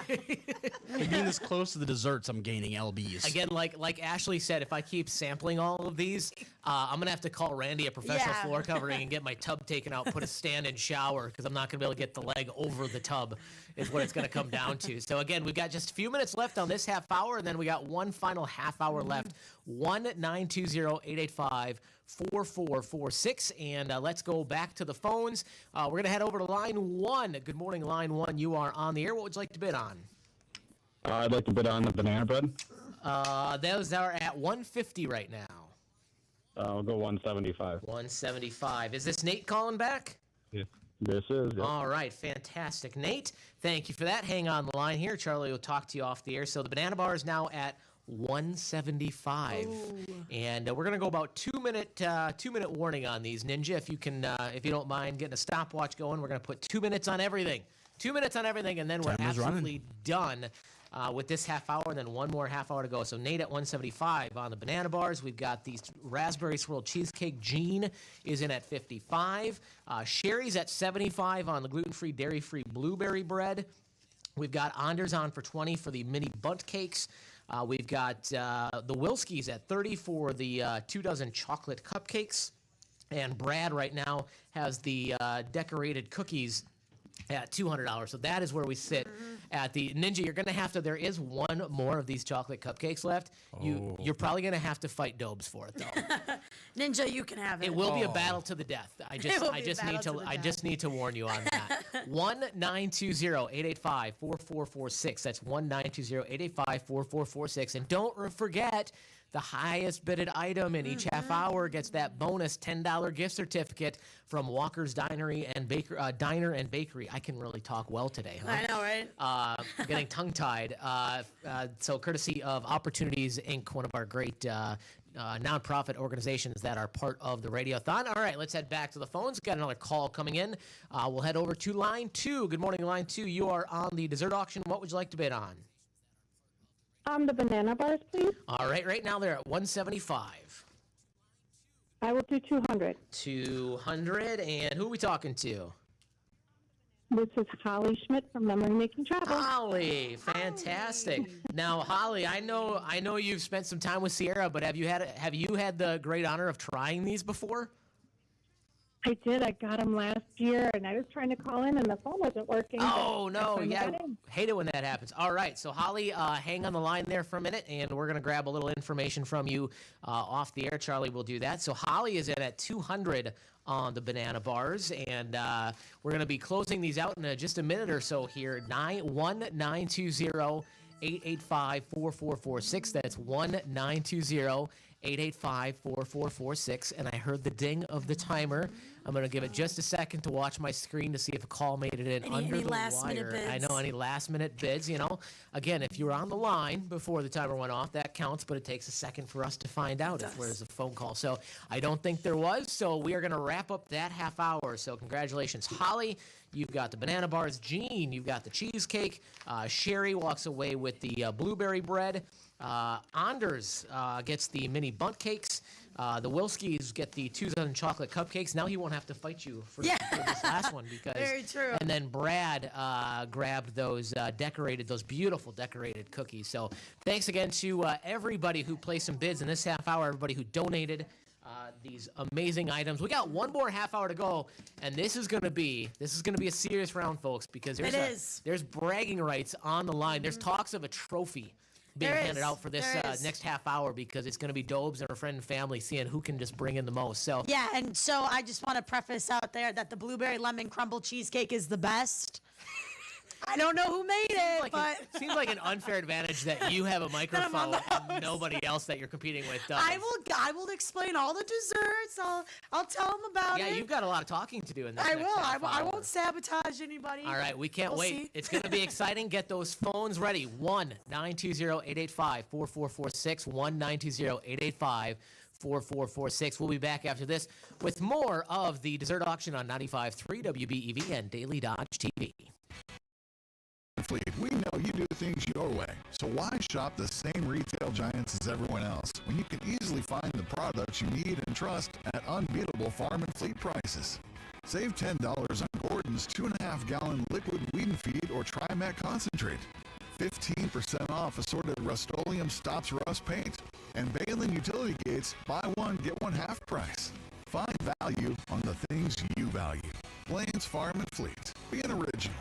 Being this close to the desserts, I'm gaining LBs. Again, like Ashley said, if I keep sampling all of these, I'm going to have to call Randy a professional floor covering and get my tub taken out, put a stand-in shower, because I'm not going to be able to get the leg over the tub is what it's going to come down to. So, again, we've got just a few minutes left on this half hour, and then we got one final half hour left. 1-920-885-4446, and let's go back to the phones. We're going to head over to line 1. Good morning, line 1. You are on the air. What would you like to bid on? I'd like to bid on the banana bread. Those are at $150 right now. I'll go 175. 175. Is this Nate calling back? Yeah, this is. Yep. All right, fantastic. Nate, thank you for that. Hang on the line here. Charlie will talk to you off the air. So the banana bar is now at 175. Ooh. And we're going to go about 2 minute warning on these, Ninja. If you don't mind getting a stopwatch going, we're going to put 2 minutes on everything. 2 minutes on everything, and then we're absolutely done with this half hour, and then one more half hour to go. So Nate at 175 on the banana bars. We've got the raspberry swirl cheesecake. Jean is in at 55. Sherry's at 75 on the gluten-free, dairy-free blueberry bread. We've got Anders on for 20 for the mini bunt cakes. We've got the Wilskis at 30 for the 2 dozen chocolate cupcakes. And Brad right now has the decorated cookies at $200. So that is where we sit at the Ninja. You're going to have to, there is one more of these chocolate cupcakes left. You're probably going to have to fight Dobes for it, though. Ninja, you can have it. It will be a battle to the death. I just need to warn you on that. 1-920-885-4446. That's 1-920-885-4446. And don't forget, the highest bidded item in each half hour gets that bonus $10 gift certificate from Walker's Diner and Bakery. I can really talk well today, huh? I know, right? Getting tongue-tied. So courtesy of Opportunities, Inc., one of our great nonprofit organizations that are part of the Radiothon. All right, let's head back to the phones. Got another call coming in. We'll head over to line 2. Good morning, line 2. You are on the dessert auction. What would you like to bid on? The banana bars, please. All right, right now they're at 175. I will do 200. 200, and who are we talking to? This is Holly Schmidt from Memory Making Travel. Holly, fantastic. Now, Holly, I know you've spent some time with Sierra, but have you had the great honor of trying these before? I did. I got them last year, and I was trying to call in, and the phone wasn't working. Oh, no. Yeah, hate it when that happens. All right. So, Holly, hang on the line there for a minute, and we're going to grab a little information from you off the air. Charlie will do that. So, Holly is in at 200 on the banana bars, and we're going to be closing these out in just a minute or so here. 885-4446. That's 1-920-885-4446. And I heard the ding of the timer. I'm going to give it just a second to watch my screen to see if a call made it in under the wire. I know, any last-minute bids, Again, if you were on the line before the timer went off, that counts, but it takes a second for us to find out if there's a phone call. So I don't think there was, so we are going to wrap up that half hour. So congratulations, Holly. You've got the banana bars. Gene, you've got the cheesecake. Sherry walks away with the blueberry bread. Anders gets the mini bunt cakes. The Wilskis get the 2 dozen chocolate cupcakes. Now he won't have to fight you for this last one because. Very true. And then Brad grabbed those those beautiful decorated cookies. So thanks again to everybody who placed some bids in this half hour. Everybody who donated these amazing items. We got one more half hour to go, and this is gonna be a serious round, folks, because there's bragging rights on the line. There's talks of a trophy being handed out for this next half hour because it's going to be Dobes and her friend and family seeing who can just bring in the most. So yeah, and so I just want to preface out there that the blueberry lemon crumble cheesecake is the best. I don't know who made it, but it seems like an unfair advantage that you have a microphone and nobody else that you're competing with does. I will explain all the desserts. I'll tell them about it. Yeah, you've got a lot of talking to do in this. I will. I won't sabotage anybody. All right, we can't wait. See. It's going to be exciting. Get those phones ready. 1-920-885-4446. 1-920-885-4446. We'll be back after this with more of the dessert auction on 95.3 WBEV and Daily Dodge TV. Fleet, we know you do things your way, so why shop the same retail giants as everyone else when you can easily find the products you need and trust at unbeatable farm and fleet prices? Save $10 on Gordon's 2.5-gallon liquid weed and feed or Trimac concentrate, 15% off assorted Rust-Oleum Stops Rust paint, and Balin utility gates, buy one, get one half price. Find value on the things you value. Blaine's Farm and Fleet. Be an original.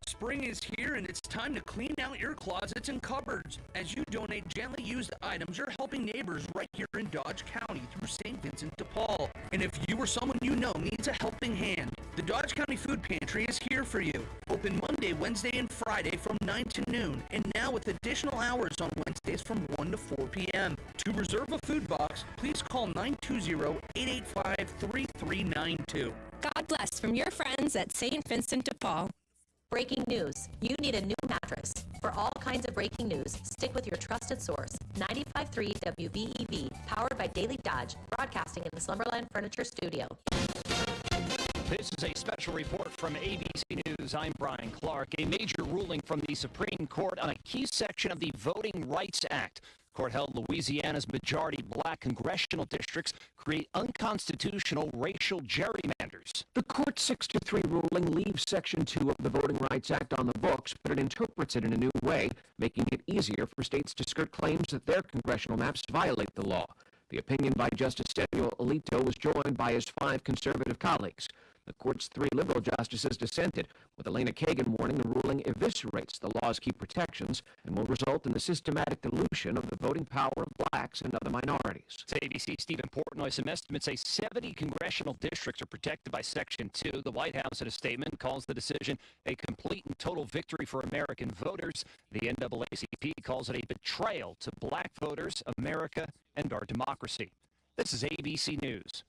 Spring is here and it's time to clean out your closets and cupboards. As you donate gently used items, you're helping neighbors right here in Dodge County through St. Vincent de Paul. And if you or someone you know needs a helping hand, the Dodge County Food Pantry is here for you. Open Monday, Wednesday, and Friday from 9 to noon, and now with additional hours on Wednesdays from 1 to 4 p.m. To reserve a food box, please call 920-885-3392. God bless from your friends at St. Vincent de Paul. Breaking news. You need a new mattress. For all kinds of breaking news, stick with your trusted source. 95.3 WBEV, powered by Daily Dodge, broadcasting in the Slumberland Furniture Studio. This is a special report from ABC News. I'm Brian Clark. A major ruling from the Supreme Court on a key section of the Voting Rights Act. Court held Louisiana's majority black congressional districts create unconstitutional racial gerrymanders. The court's 6-3 ruling leaves Section 2 of the Voting Rights Act on the books, but it interprets it in a new way, making it easier for states to skirt claims that their congressional maps violate the law. The opinion by Justice Samuel Alito was joined by his 5 conservative colleagues. The court's 3 liberal justices dissented, with Elena Kagan warning the ruling eviscerates the law's key protections and will result in the systematic dilution of the voting power of blacks and other minorities. To ABC, Stephen Portnoy, some estimates say 70 congressional districts are protected by Section 2. The White House, in a statement, calls the decision a complete and total victory for American voters. The NAACP calls it a betrayal to black voters, America, and our democracy. This is ABC News.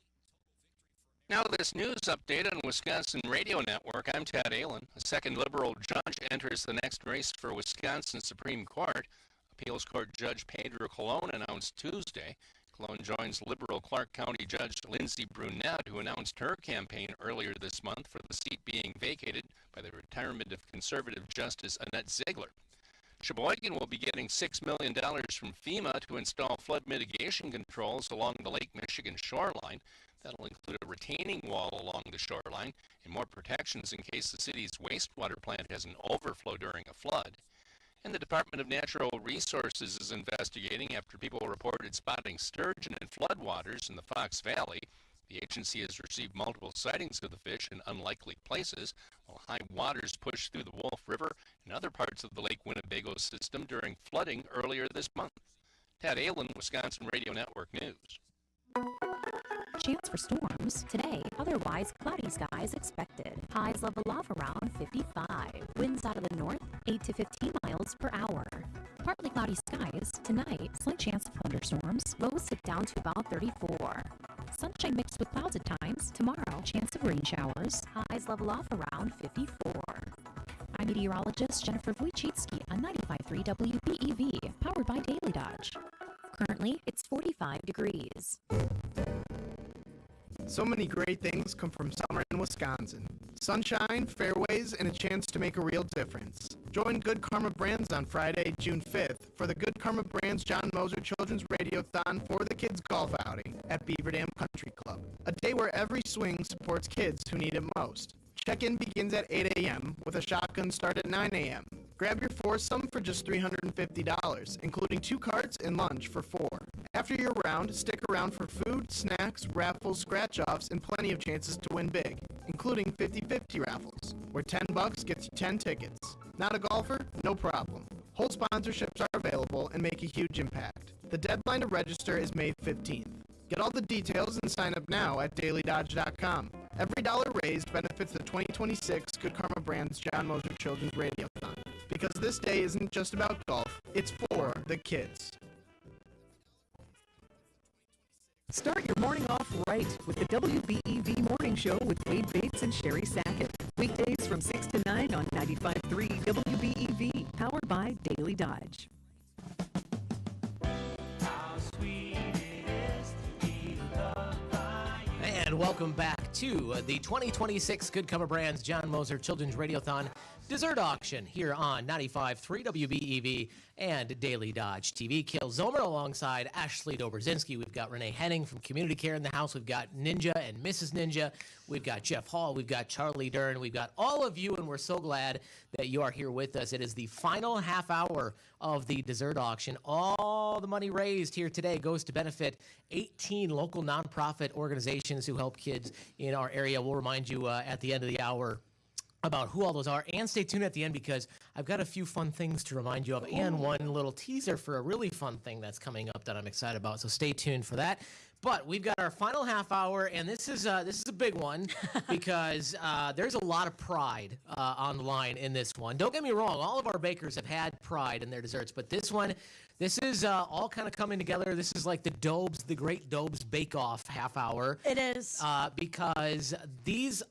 Now this news update on Wisconsin Radio Network. I'm Ted Allen. A second liberal judge enters the next race for Wisconsin Supreme Court. Appeals Court Judge Pedro Colon announced Tuesday. Colon joins liberal Clark County Judge Lindsey Brunette, who announced her campaign earlier this month for the seat being vacated by the retirement of conservative Justice Annette Ziegler. Sheboygan will be getting $6 million from FEMA to install flood mitigation controls along the Lake Michigan shoreline. That'll include a retaining wall along the shoreline and more protections in case the city's wastewater plant has an overflow during a flood. And the Department of Natural Resources is investigating after people reported spotting sturgeon in floodwaters in the Fox Valley. The agency has received multiple sightings of the fish in unlikely places, while high waters pushed through the Wolf River and other parts of the Lake Winnebago system during flooding earlier this month. Tad Allen, Wisconsin Radio Network News. Chance for storms today, otherwise cloudy skies expected. Highs level off around 55. Winds out of the north 8 to 15 miles per hour. Partly cloudy skies tonight, slight chance of thunderstorms. Lows sit down to about 34. Sunshine mixed with clouds at times. Tomorrow, chance of rain showers. Highs level off around 54. I'm meteorologist Jennifer Wojcicki on 95.3 WBEV, powered by Daily Dodge. Currently, it's 45 degrees. So many great things come from summer in Wisconsin. Sunshine, fairways, and a chance to make a real difference. Join Good Karma Brands on Friday, June 5th for the Good Karma Brands John Moser Children's Radiothon for the Kids Golf Outing at Beaver Dam Country Club. A day where every swing supports kids who need it most. Check-in begins at 8 a.m. with a shotgun start at 9 a.m. Grab your foursome for just $350, including 2 carts and lunch for 4. After your round, stick around for food, snacks, raffles, scratch-offs, and plenty of chances to win big, including 50-50 raffles, where $10 gets you 10 tickets. Not a golfer? No problem. Whole sponsorships are available and make a huge impact. The deadline to register is May 15th. Get all the details and sign up now at DailyDodge.com. Every dollar raised benefits the 2026 Good Karma Brands John Moser Children's Radiothon. Because this day isn't just about golf, it's for the kids. Start your morning off right with the WBEV Morning Show with Wade Bates and Sherry Sackett. Weekdays from 6 to 9 on 95.3 WBEV, powered by Daily Dodge. And welcome back to the 2026 Good Karma Brands John Moser Children's Radiothon Dessert Auction here on 95.3 WBEV and Daily Dodge TV. Kale Zomer alongside Ashley Dobrzinski. We've got Renee Henning from Community Care in the house. We've got Ninja and Mrs. Ninja. We've got Jeff Hall. We've got Charlie Dern. We've got all of you, and we're so glad that you are here with us. It is the final half hour of the dessert auction. All the money raised here today goes to benefit 18 local nonprofit organizations who help kids in our area. We'll remind you at the end of the hour about who all those are, and stay tuned at the end because I've got a few fun things to remind you of and one little teaser for a really fun thing that's coming up that I'm excited about, so stay tuned for that. But we've got our final half hour, and this is a big one because there's a lot of pride on the line in this one. Don't get me wrong, all of our bakers have had pride in their desserts, but this one, this is all kind of coming together. This is like the Great Dobes Bake Off half hour. It is. Because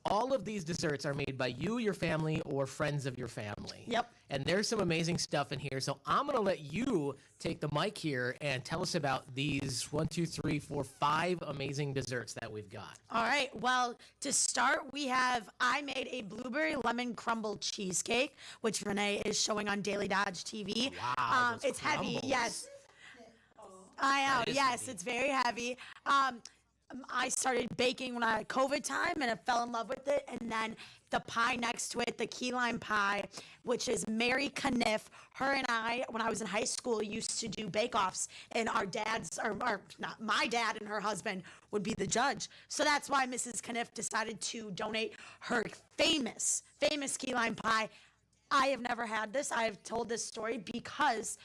all of these desserts are made by you, your family, or friends of your family. Yep. And there's some amazing stuff in here. So I'm going to let you take the mic here and tell us about these 5 amazing desserts that we've got. All right. Well, to start, I made a blueberry lemon crumble cheesecake, which Renee is showing on Daily Dodge TV. Wow. It's crumbles. heavy. Yes. I know. Yes, heavy. It's very heavy. I started baking when I had COVID time, and I fell in love with it. And then the pie next to it, the key lime pie, which is Mary Kniff. Her and I, when I was in high school, used to do bake-offs, and our dads, or not my dad and her husband, would be the judge. So that's why Mrs. Kniff decided to donate her famous key lime pie. I have never had this. I have told this story because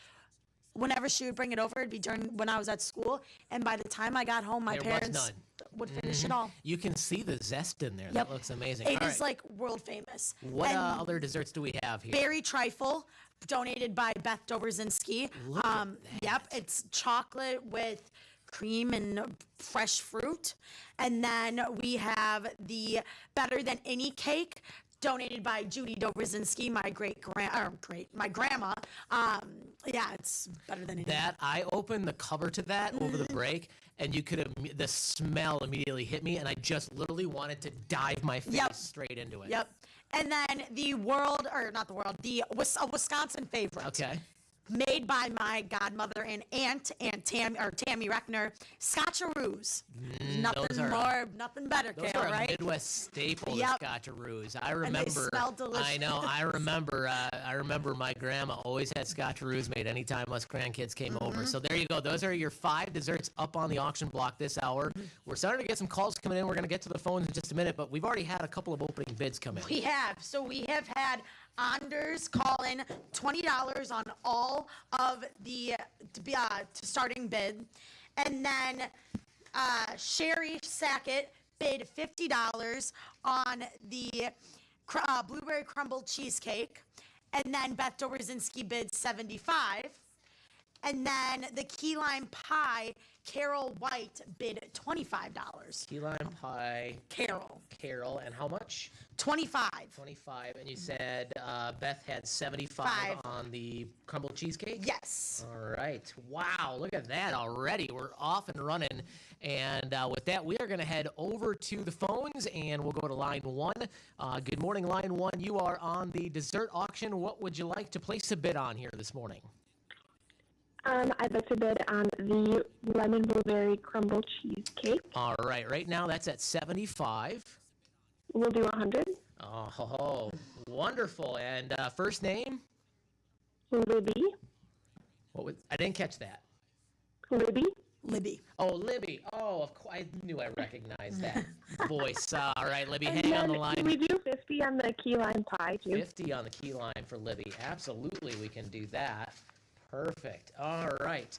whenever she would bring it over, it'd be when I was at school, and by the time I got home, my parents would finish it all. You can see the zest in there. Yep. That looks amazing. It All is right. like world famous. What And other desserts do we have here? berry trifle, donated by Beth Dobrzinski. Look at that. Yep, it's chocolate with cream and fresh fruit. And then we have the Better Than Any cake, donated by Judy Dobrzinski, my grandma. Yeah, it's better than any. That I opened the cover to that over the break, and you could the smell immediately hit me, and I just literally wanted to dive my face straight into it. Yep. And then a Wisconsin favorite. Okay. made by my godmother and aunt, Tammy Reckner, Scotcheroos. Nothing better, Those Kale, are a right? Midwest staple, Yep. the Scotcheroos. I And they remember. smell delicious. I know. I remember my grandma always had Scotcheroos made anytime us grandkids came over. So there you go. Those are your 5 desserts up on the auction block this hour. We're starting to get some calls coming in. We're going to get to the phones in just a minute, but we've already had a couple of opening bids come in. We have. So we have had Anders call in $20 on all of the starting bid. And then Sherry Sackett bid $50 on the blueberry crumble cheesecake. And then Beth Dobrzinski bid $75. And then the key lime pie, Carol White bid $25. Key lime pie. Carol. And how much? 25. 25. And you said Beth had 75 on the crumble cheesecake? Yes. All right. Wow. Look at that already. We're off and running. And with that, we are going to head over to the phones, and we'll go to line 1. Good morning, line 1. You are on the dessert auction. What would you like to place a bid on here this morning? I'd like to bid on the lemon blueberry crumble cheesecake. All right. Right now, that's at 75. We'll do 100. Oh, wonderful. And first name? Libby. I didn't catch that. Libby. Oh, Libby. Oh, of course. I knew I recognized that voice. All right, Libby, hang on the line. Can we do 50 on the key lime pie, too? 50 on the key lime for Libby. Absolutely, we can do that. Perfect. All right,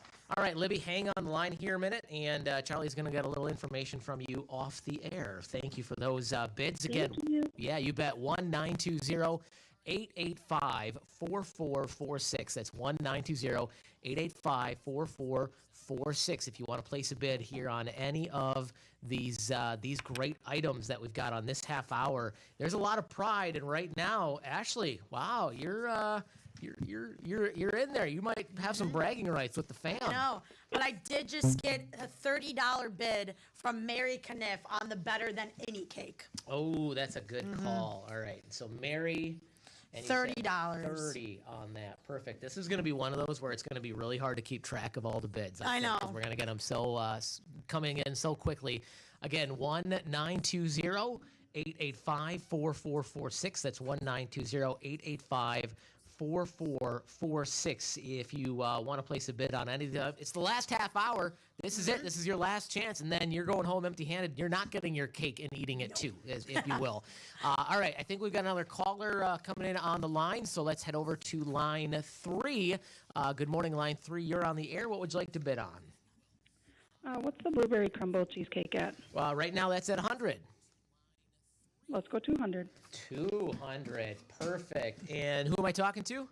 Libby, hang on the line here a minute, and Charlie's going to get a little information from you off the air. Thank you for those bids. Again, Thank you. Yeah, you bet. 1-920-885-4446. That's 1-920-885-4446 if you want to place a bid here on any of these great items that we've got on this half hour. There's a lot of pride, and right now, Ashley, wow, you're in there. You might have some bragging rights with the fam. No, but I did just get a $30 bid from Mary Kniff on the Better Than Any cake. Oh, that's a good call. All right, so Mary, and you said $30. 30 on that. Perfect. This is going to be one of those where it's going to be really hard to keep track of all the bids. I know. 'Cause we're going to get them coming in so quickly. Again, 1-920-885-4446. That's 1-920-885-4446 if you want to place a bid on any of the. It's the last half hour. This is it. This is your last chance, and then you're going home empty-handed. You're not getting your cake and eating it too, if you will. All right, I think we've got another caller coming in on the line, so let's head over to line 3. Good morning, line 3. You're on the air. What would you like to bid on? What's the blueberry crumble cheesecake at? Right now, that's at 100. Let's go 200. 200. Perfect. And who am I talking to?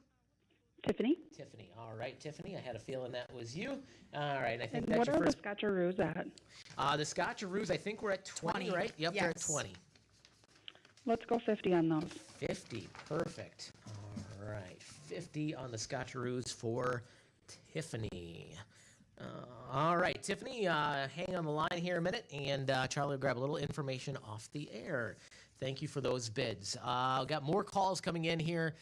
Tiffany. Tiffany. All right, Tiffany. I had a feeling that was you. All right. I think And that's what your are first. the Scotcheroos at? The Scotcheroos, I think we're at 20, right? Yep, they're at 20. Let's go 50 on those. 50. Perfect. All right. 50 on the Scotcheroos for Tiffany. All right, Tiffany, hang on the line here a minute, and Charlie will grab a little information off the air. Thank you for those bids. We've got more calls coming in here.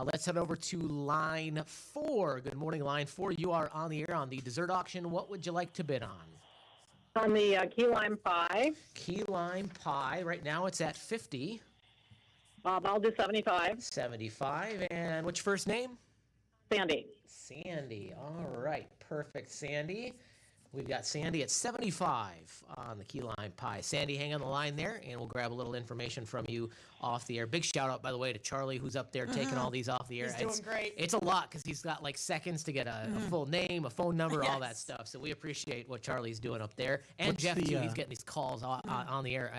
Let's head over to line 4. Good morning, line 4. You are on the air on the dessert auction. What would you like to bid on? On the key lime pie. Key lime pie. Right now it's at 50. I'll do 75. 75. And what's your first name? Sandy. Sandy. All right. Perfect, Sandy. We've got Sandy at 75 on the key lime pie. Sandy, hang on the line there, and we'll grab a little information from you off the air. Big shout out, by the way, to Charlie, who's up there taking all these off the air. He's doing great. It's a lot because he's got like seconds to get a full name, a phone number, all that stuff. So we appreciate what Charlie's doing up there. And What's Jeff, the, too. He's getting these calls on the air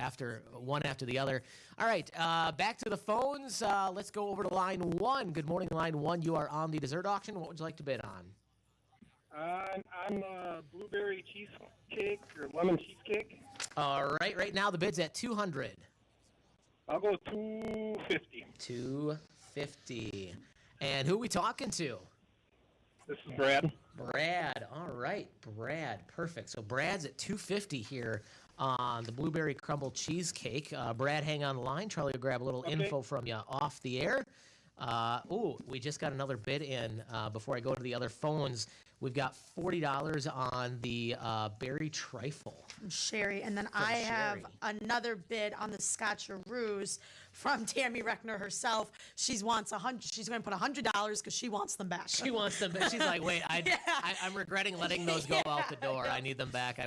one after the other. All right, back to the phones. Let's go over to line 1. Good morning, line 1. You are on the dessert auction. What would you like to bid on? I'm blueberry cheesecake or lemon cheesecake. All right, right now the bid's at 200. I'll go 250. 250. And who are we talking to? This is Brad. Brad. All right, Brad. Perfect. So Brad's at 250 here on the blueberry crumble cheesecake. Brad, hang on the line. Charlie will grab a little info from you off the air. We just got another bid in before I go to the other phones. We've got $40 on the berry trifle. Sherry, and then I have another bid on the Scotcheroos from Tammy Reckner herself. She wants She's going to put $100 because she wants them back. She wants them back. She's like, wait, I'm regretting letting those go out the door. I need them back.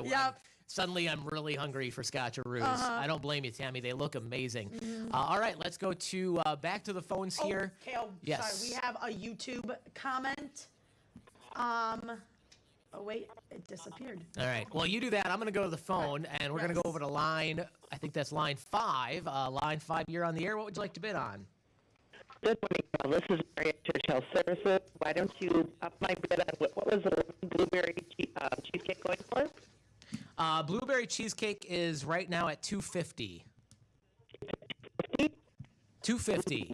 Suddenly, I'm really hungry for Scotcheroos. I don't blame you, Tammy. They look amazing. All right, let's go to back to the phones here. Kale, yes. sorry, we have a YouTube comment. Oh, wait, it disappeared. All right. Well, you do that. I'm going to go to the phone, and we're going to go over to line, I think that's line 5. Line 5, you're on the air. What would you like to bid on? Good morning. This is Mary at Churchill Services. Why don't you up my bid on what was the blueberry cheesecake going for? Blueberry cheesecake is right now at $250. $250.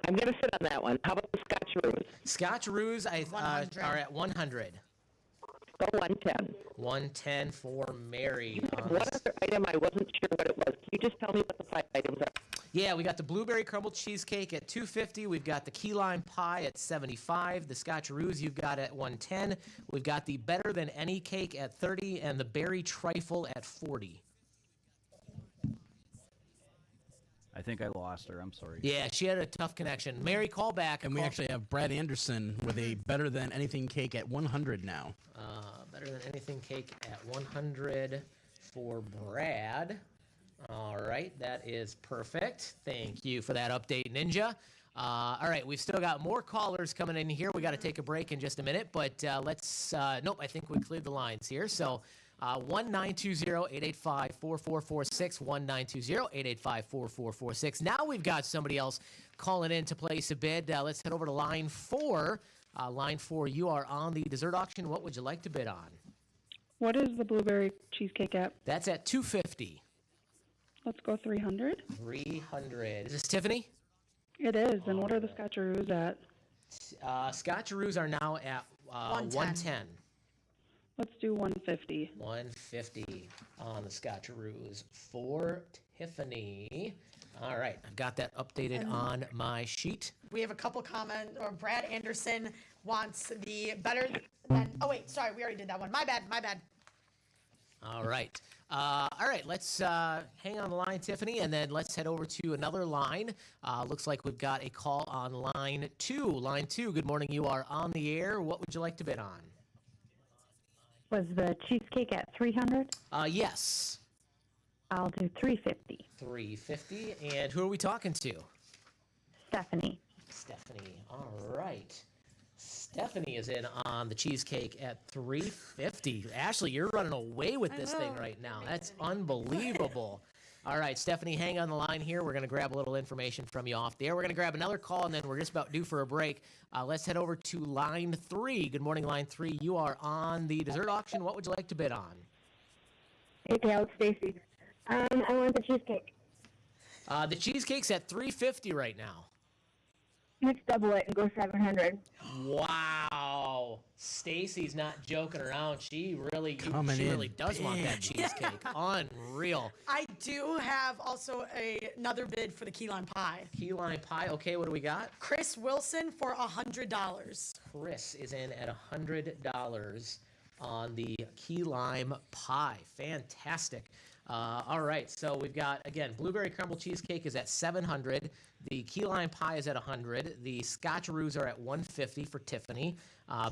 I'm going to sit on that one. How about the Scotcheroos? Scotcheroos are at $100. Go 110. 110 for Mary. One other item, I wasn't sure what it was. Can you just tell me what the 5 items are? Yeah, we got the blueberry crumble cheesecake at $250. We've got the key lime pie at $75. The Scotcheroos you've got at $110. We've got the better than any cake at $30, and the berry trifle at $40. I think I lost her. I'm sorry. Yeah, she had a tough connection. Mary, call back. And we actually have Brad Anderson with a better than anything cake at 100 now. Better than anything cake at 100 for Brad. All right, that is perfect. Thank you for that update, Ninja. All right, we've still got more callers coming in here. We got to take a break in just a minute, but let's. Nope, I think we cleared the lines here. So 1-920-885-4446, 1-920-885-4446. Now we've got somebody else calling in to place a bid. Let's head over to line 4. Line 4, you are on the dessert auction. What would you like to bid on? What is the blueberry cheesecake at? That's at $250. Let's go 300. 300. Is this Tiffany? It is. And what are the Scotcheroos at? Scotcheroos are now at 110. Let's do 150. 150 on the Scotcheroos for Tiffany. All right, I've got that updated on my sheet. We have a couple comments. Or Brad Anderson wants the better than. Oh wait, sorry, we already did that one. My bad. All right. Let's hang on the line, Tiffany, and then let's head over to another line. Looks like we've got a call on line 2. Line 2, good morning. You are on the air. What would you like to bid on? Was the cheesecake at 300? Yes. I'll do 350. 350. And who are we talking to? Stephanie. Stephanie. All right. Stephanie is in on the cheesecake at $350. Ashley, you're running away with this thing right now. That's unbelievable. All right, Stephanie, hang on the line here. We're going to grab a little information from you off the air. We're going to grab another call, and then we're just about due for a break. Let's head over to line 3. Good morning, line 3. You are on the dessert auction. What would you like to bid on? Hey, Cal, it's Stacy. I want the cheesecake. The cheesecake's at $350 right now. Let's double it and go 700. Wow. Stacy's not joking around. She really does want that cheesecake. Unreal. I do have also another bid for the key lime pie. Key lime pie. Okay, what do we got? Chris Wilson for $100. Chris is in at $100 on the key lime pie. Fantastic. All right, so we've got, again, blueberry crumble cheesecake is at $700. The key lime pie is at $100. The Scotcheroos are at $150 for Tiffany.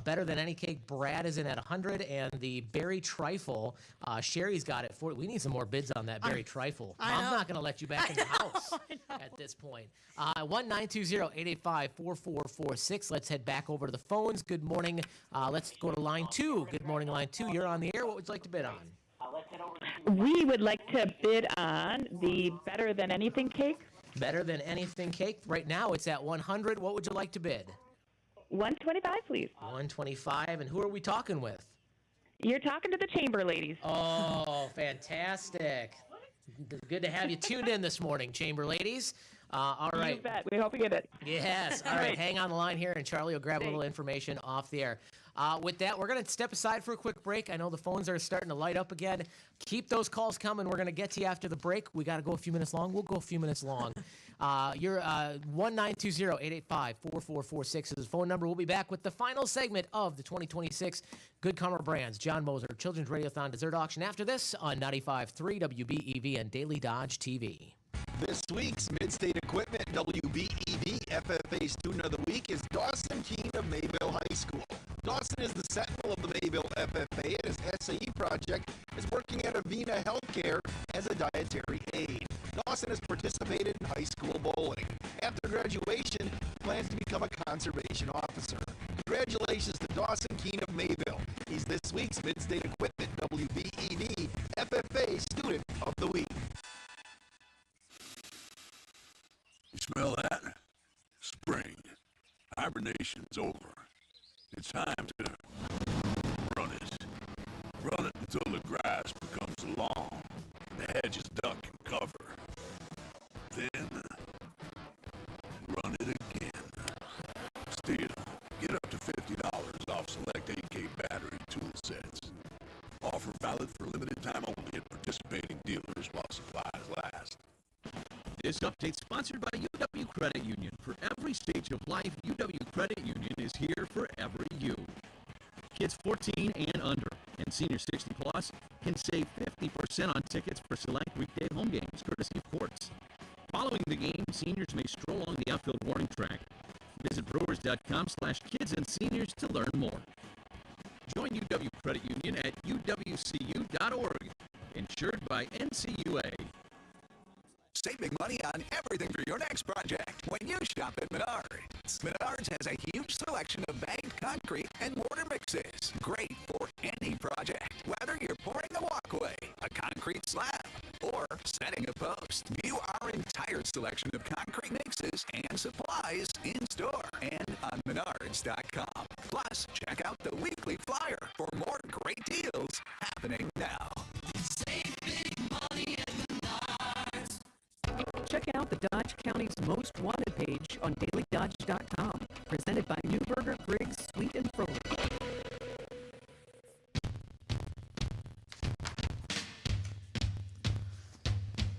Better than any cake, Brad is in at $100. And the berry trifle, Sherry's got it for. We need some more bids on that berry trifle. I'm not going to let you back in the house at this point. 1-920-885-4446. Let's head back over to the phones. Good morning. Let's go to line 2. Good morning, line 2. You're on the air. What would you like to bid on? We would like to bid on the better than anything cake. Better than anything cake. Right now it's at $100. What would you like to bid? $125, please. $125. And who are we talking with? You're talking to the chamber ladies. Oh, fantastic. Good to have you tuned in this morning, chamber ladies. All right. You bet. We hope you get it. Yes. All right. Hang on the line here, and Charlie will grab a little information off the air. With that, we're going to step aside for a quick break. I know the phones are starting to light up again. Keep those calls coming. We're going to get to you after the break. We got to go a few minutes long. We'll go a few minutes long. Your 1-920-885-4446 is the phone number. We'll be back with the final segment of the 2026 Good Karma Brands John Moser Children's Radiothon Dessert Auction after this on 95.3 WBEV and Daily Dodge TV. This week's Mid-State Equipment WBEV FFA Student of the Week is Dawson Keene of Mayville High School. Dawson is the sentinel of the Mayville FFA, and his SAE project is working at Avena Healthcare as a dietary aide. Dawson has participated in high school bowling. After graduation, he plans to become a conservation officer. Congratulations to Dawson Keene of Mayville. He's this week's Mid-State Equipment WBEV FFA Student of the Week. You smell that? Spring. Hibernation's over. It's time to run it. Run it until the grass becomes long, the hedges duck and cover. Then, run it again. Still, get up to $50 off select 8K battery tool sets. Offer valid for limited time only at participating dealers while supplies last. This update sponsored by UW Credit Union. For every stage of life, UW Credit Union is here for every you. Kids 14 and under and seniors 60 plus can save 50% on tickets for select weekday home games, courtesy of Courts. Following the game, seniors may stroll along the outfield warning track. Visit brewers.com/kids and seniors to learn more. Join UW Credit Union at uwcu.org. Insured by NCUA. Saving money on everything for your next project when you shop at Menards. Menards has a huge selection of banked concrete and mortar mixes. Great for any project. Whether you're pouring a walkway, a concrete slab, or setting a post, view our entire selection of concrete mixes and supplies in store and on Menards.com. Plus, check out the weekly flyer for more great deals happening now. Save big money at Menards. Check out the Dodge County's Most Wanted page on DailyDodge.com. Presented by Newberger, Briggs, Sweet and Froelich.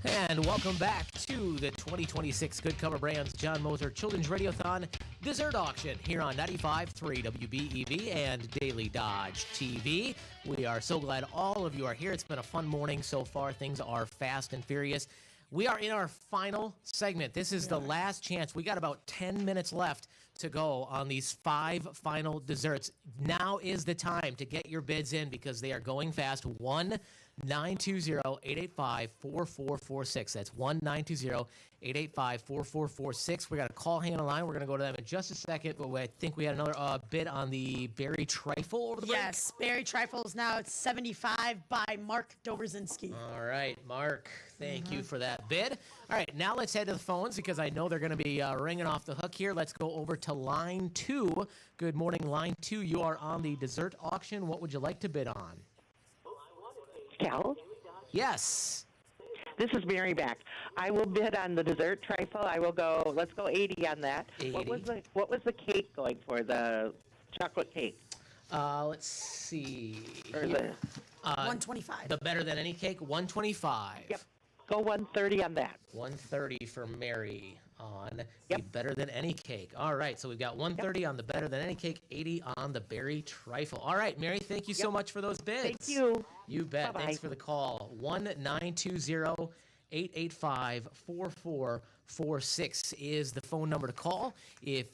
And welcome back to the 2026 Good Karma Brands John Moser Children's Radiothon Dessert Auction here on 95.3 WBEV and Daily Dodge TV. We are so glad all of you are here. It's been a fun morning so far. Things are fast and furious. We are in our final segment. This is the last chance. We got about 10 minutes left to go on these 5 final desserts. Now is the time to get your bids in because they are going fast. 1-920-885-4446. That's 1-920-885-4446. We got a call hanging on the line. We're going to go to them in just a second, but I think we had another bid on the berry trifle over the break. Yes, berry trifles now it's 75 by Mark Dobrzinski. All right, Mark, thank you for that bid. All right, now let's head to the phones because I know they're going to be ringing off the hook here. Let's go over to line 2. Good morning, line 2. You are on the dessert auction. What would you like to bid on? Cal? Yes. This is Mary back. I will bid on the dessert trifle. I will go, let's go 80 on that. 80. What was the cake going for, the chocolate cake? Let's see. Or the 125. The better than any cake, 125. Yep. Go 130 on that. 130 for Mary on the better than any cake. All right, so we've got 130 on the better than any cake, 80 on the berry trifle. All right, Mary, thank you so much for those bids. Thank you. You bet. Bye-bye. Thanks for the call. 1-920-885-4446 is the phone number to call if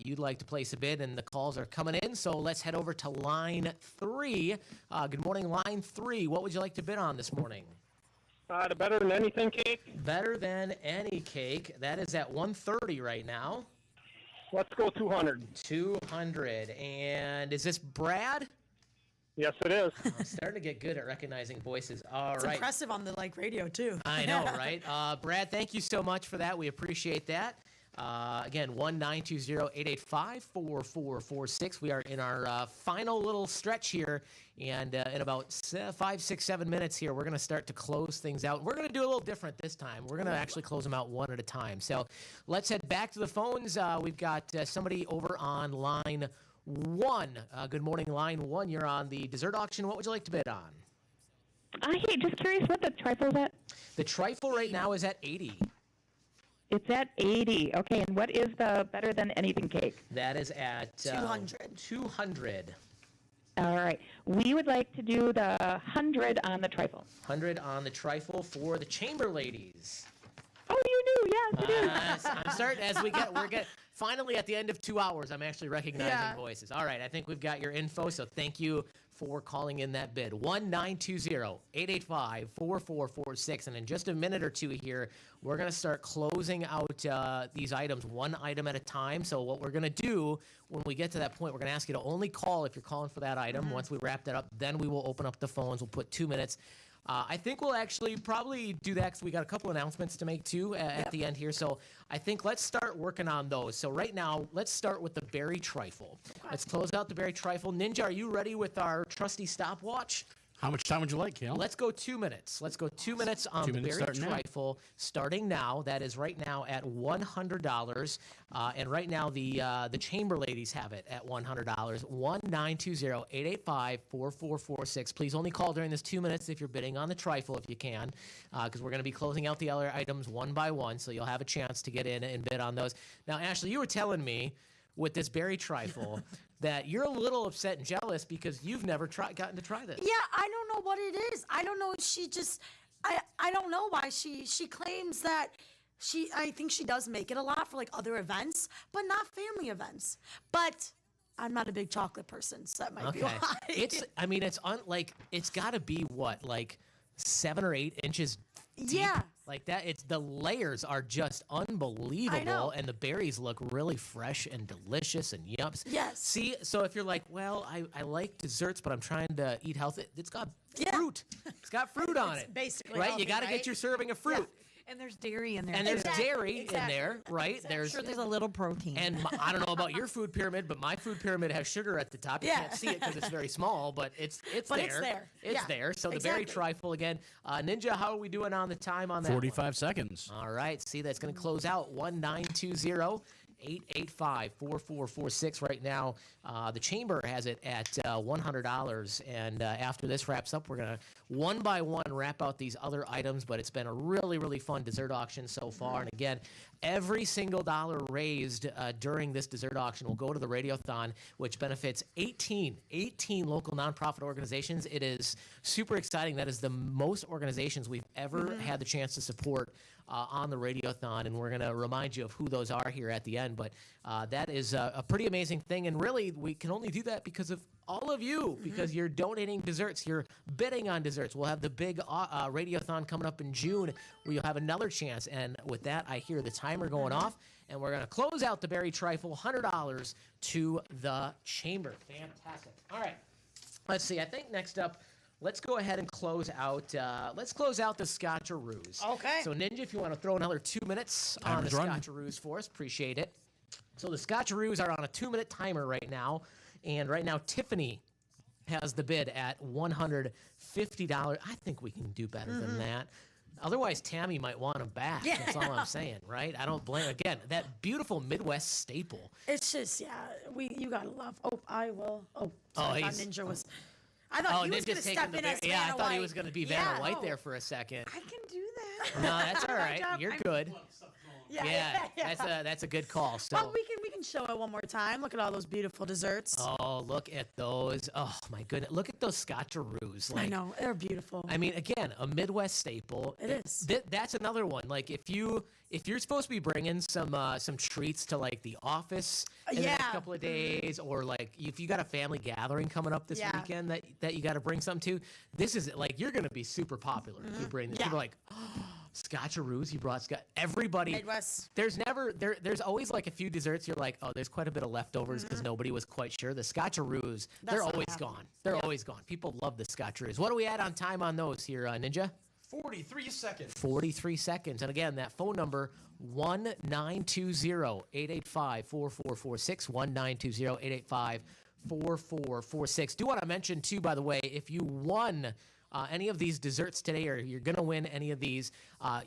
you'd like to place a bid, and the calls are coming in. So let's head over to line 3. Good morning, line 3. What would you like to bid on this morning? The better than anything cake. Better than any cake. That is at 130 right now. Let's go 200. 200. And is this Brad? Yes, it is. I'm starting to get good at recognizing voices. All It's right. impressive on the radio too. I know, right? Brad, thank you so much for that. We appreciate that. Again, 1-920-885-4446. We are in our final little stretch here, and in about 5, 6, 7 minutes here, we're going to start to close things out. We're going to do a little different this time. We're going to actually close them out one at a time. So let's head back to the phones. We've got somebody over on line 1. Good morning, line 1. You're on the dessert auction. What would you like to bid on? Hey, just curious what the trifle's at. The trifle right now is at 80. It's at 80. Okay, and what is the better than anything cake? That is at 200. 200. All right. We would like to do the 100 on the trifle. 100 on the trifle for the chamber ladies. Oh, you knew. Yes, it is. I'm starting as we're getting finally at the end of 2 hours. I'm actually recognizing voices. All right, I think we've got your info. So thank you for calling in that bid. 1-920-885-4446. And in just a minute or two here, we're going to start closing out these items one item at a time. So what we're going to do when we get to that point, we're going to ask you to only call if you're calling for that item. Once we wrap that up, then we will open up the phones. We'll put 2 minutes. I think we'll actually probably do that because we got a couple announcements to make too at the end here. So I think let's start working on those. So right now, let's start with the berry trifle. Let's close out the berry trifle. Ninja, are you ready with our trusty stopwatch? How much time would you like, Kale? Let's go 2 minutes. Let's go 2 minutes on the berry trifle starting now. That is right now at $100. And right now the chamber ladies have it at $100. 1-920-885-4446. Please only call during this 2 minutes if you're bidding on the trifle if you can, because we're going to be closing out the other items one by one, so you'll have a chance to get in and bid on those. Now, Ashley, you were telling me with this berry trifle that you're a little upset and jealous because you've never gotten to try this. Yeah, I don't know what it is. I don't know. She just, I don't know why she claims that I think she does make it a lot for like other events, but not family events. But I'm not a big chocolate person, so that might be why. It's got to be what, like 7 or 8 inches deep? Yeah. Like that, the layers are just unbelievable, and the berries look really fresh and delicious and yums. Yes. See, so if you're like, well, I like desserts, but I'm trying to eat healthy, it's got fruit. It's got fruit on it. Basically, right? healthy, You got to get your serving of fruit. Yeah. And there's dairy in there. And there's dairy in there, right? There's a little protein. And I don't know about your food pyramid, but my food pyramid has sugar at the top. You can't see it because it's very small, but it's there. It's there. It's there. So the berry trifle again. Ninja, how are we doing on the time on that? 45 seconds. All right. See, that's going to close out 1-920-885-4446 right now. The chamber has it at $100. And after this wraps up, we're going to one by one wrap out these other items. But it's been a really, really fun dessert auction so far. And again, every single dollar raised during this dessert auction will go to the Radiothon, which benefits 18 local nonprofit organizations. It is super exciting. That is the most organizations we've ever had the chance to support on the Radiothon, and we're going to remind you of who those are here at the end. But that is a pretty amazing thing, and really we can only do that because of all of you, because you're donating desserts, you're bidding on desserts. We'll have the big Radiothon coming up in June where you'll have another chance. And with that, I hear the timer going off, and we're going to close out the berry trifle, $100 to the chamber. Fantastic. All right. Let's see. I think next up, let's go ahead and close out. Let's close out the Scotcheroos. Okay. So Ninja, if you want to throw another 2 minutes on the Scotcheroos for us, appreciate it. So the Scotcheroos are on a 2-minute timer right now, and right now Tiffany has the bid at $150. I think we can do better than that. Otherwise, Tammy might want them back. Yeah. That's all I'm saying, right? I don't blame. Again, that beautiful Midwest staple. It's just, you gotta love. Oh, I will. Oh, sorry, I thought Ninja was. I thought he was gonna step in as Vanna I thought he White. was gonna be Vanna White there for a second. I can do that. No, that's all right. You're good. Yeah. That's a good call. So Well, we can show it one more time. Look at all those beautiful desserts. Oh, look at those. Oh, my goodness. Look at those Scotcheroos. I know. They're beautiful. I mean, again, a Midwest staple. It is. That's another one. Like, if you're supposed to be bringing some treats to, like, the office in the next couple of days, or, like, if you got a family gathering coming up this weekend that you got to bring something to, this is, like, you're going to be super popular if you bring this. People are like, oh, Scotcheroos, you brought everybody. Midwest. There's always like a few desserts you're like, oh, there's quite a bit of leftovers because nobody was quite sure. The Scotcheroos, they're always gone. They're always gone. People love the Scotcheroos. What do we add on time on those here, Ninja? 43 seconds. 43 seconds. And again, that phone number, 1-920-885-4446, 1-920-885-4446. Do want to mention, too, by the way, if you won any of these desserts today, or you're going to win any of these,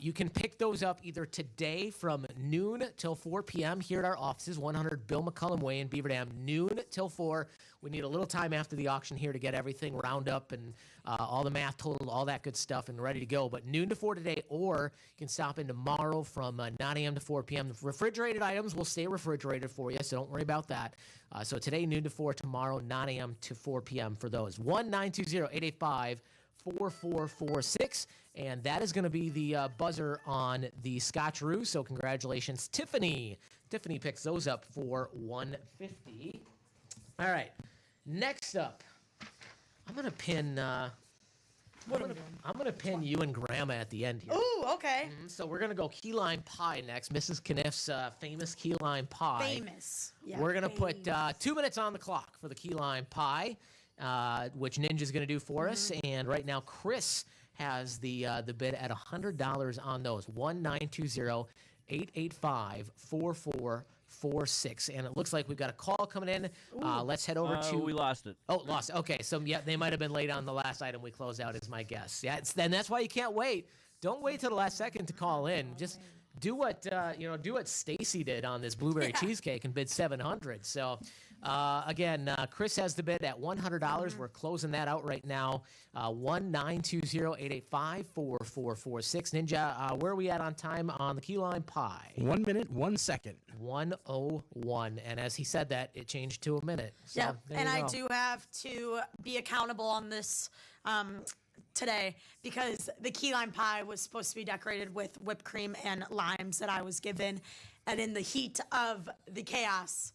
you can pick those up either today from noon till 4 p.m. here at our offices, 100 Bill McCullum Way in Beaver Dam, noon till 4. We need a little time after the auction here to get everything round up and all the math totaled, all that good stuff, and ready to go. But noon to 4 today, or you can stop in tomorrow from 9 a.m. to 4 p.m. The refrigerated items will stay refrigerated for you, so don't worry about that. So today, noon to 4, tomorrow, 9 a.m. to 4 p.m. for those. 1-920-885-4446, and that is going to be the buzzer on the Scotcheroo. So congratulations, Tiffany. Tiffany picks those up for $150. All right, next up, I'm gonna pin. I'm gonna pin you and Grandma at the end here. Ooh, okay. So we're gonna go key lime pie next. Mrs. Kniff's famous key lime pie. Famous. Yeah, we're gonna put 2 minutes on the clock for the key lime pie, which Ninja's gonna do for us. And right now, Chris has the bid at $100 on those. 1-920-885-4446. And it looks like we've got a call coming in. Let's head over to. We lost it. Oh, lost. Okay, so yeah, they might have been late on the last item we closed out, is my guess. Yeah, then that's why you can't wait. Don't wait till the last second to call in. Just do what do what Stacy did on this blueberry cheesecake and bid $700. So again, Chris has the bid at $100. We're closing that out right now. 1-920-885-4446. Ninja, where are we at on time on the key lime pie? 1 minute, 1 second. 1:01. And as he said that, it changed to a minute. So Yeah, there and you I go. do have to be accountable on this today, because the key lime pie was supposed to be decorated with whipped cream and limes that I was given, and in the heat of the chaos,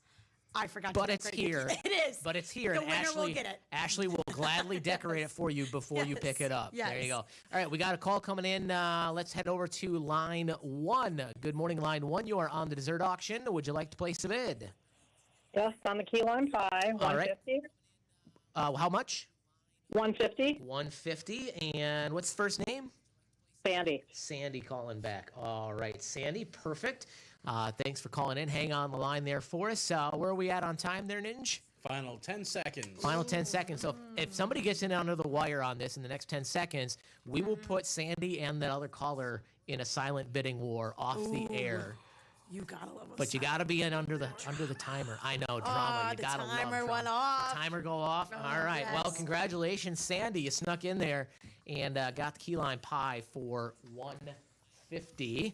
I forgot But to it's decorate here. It is. But it's here. The and winner Ashley, will get it. Ashley will gladly decorate it for you before you pick it up. Yes. There you go. All right, we got a call coming in. Let's head over to line 1. Good morning, line 1. You are on the dessert auction. Would you like to place a bid? Yes, on the key lime pie, All right. 150. How much? 150. 150. And what's the first name? Sandy. Sandy calling back. All right, Sandy, perfect. Thanks for calling in. Hang on the line there for us. Where are we at on time there, Ninja? Final 10 seconds. Final 10 seconds. So if somebody gets in under the wire on this in the next 10 seconds, we will put Sandy and that other caller in a silent bidding war off the air. You gotta love us. But you gotta be in under the timer. I know, drama. You the gotta love timer drama. went off. The timer go off. All right. Well, yes. congratulations, Sandy. You snuck in there and got the key lime pie for $150.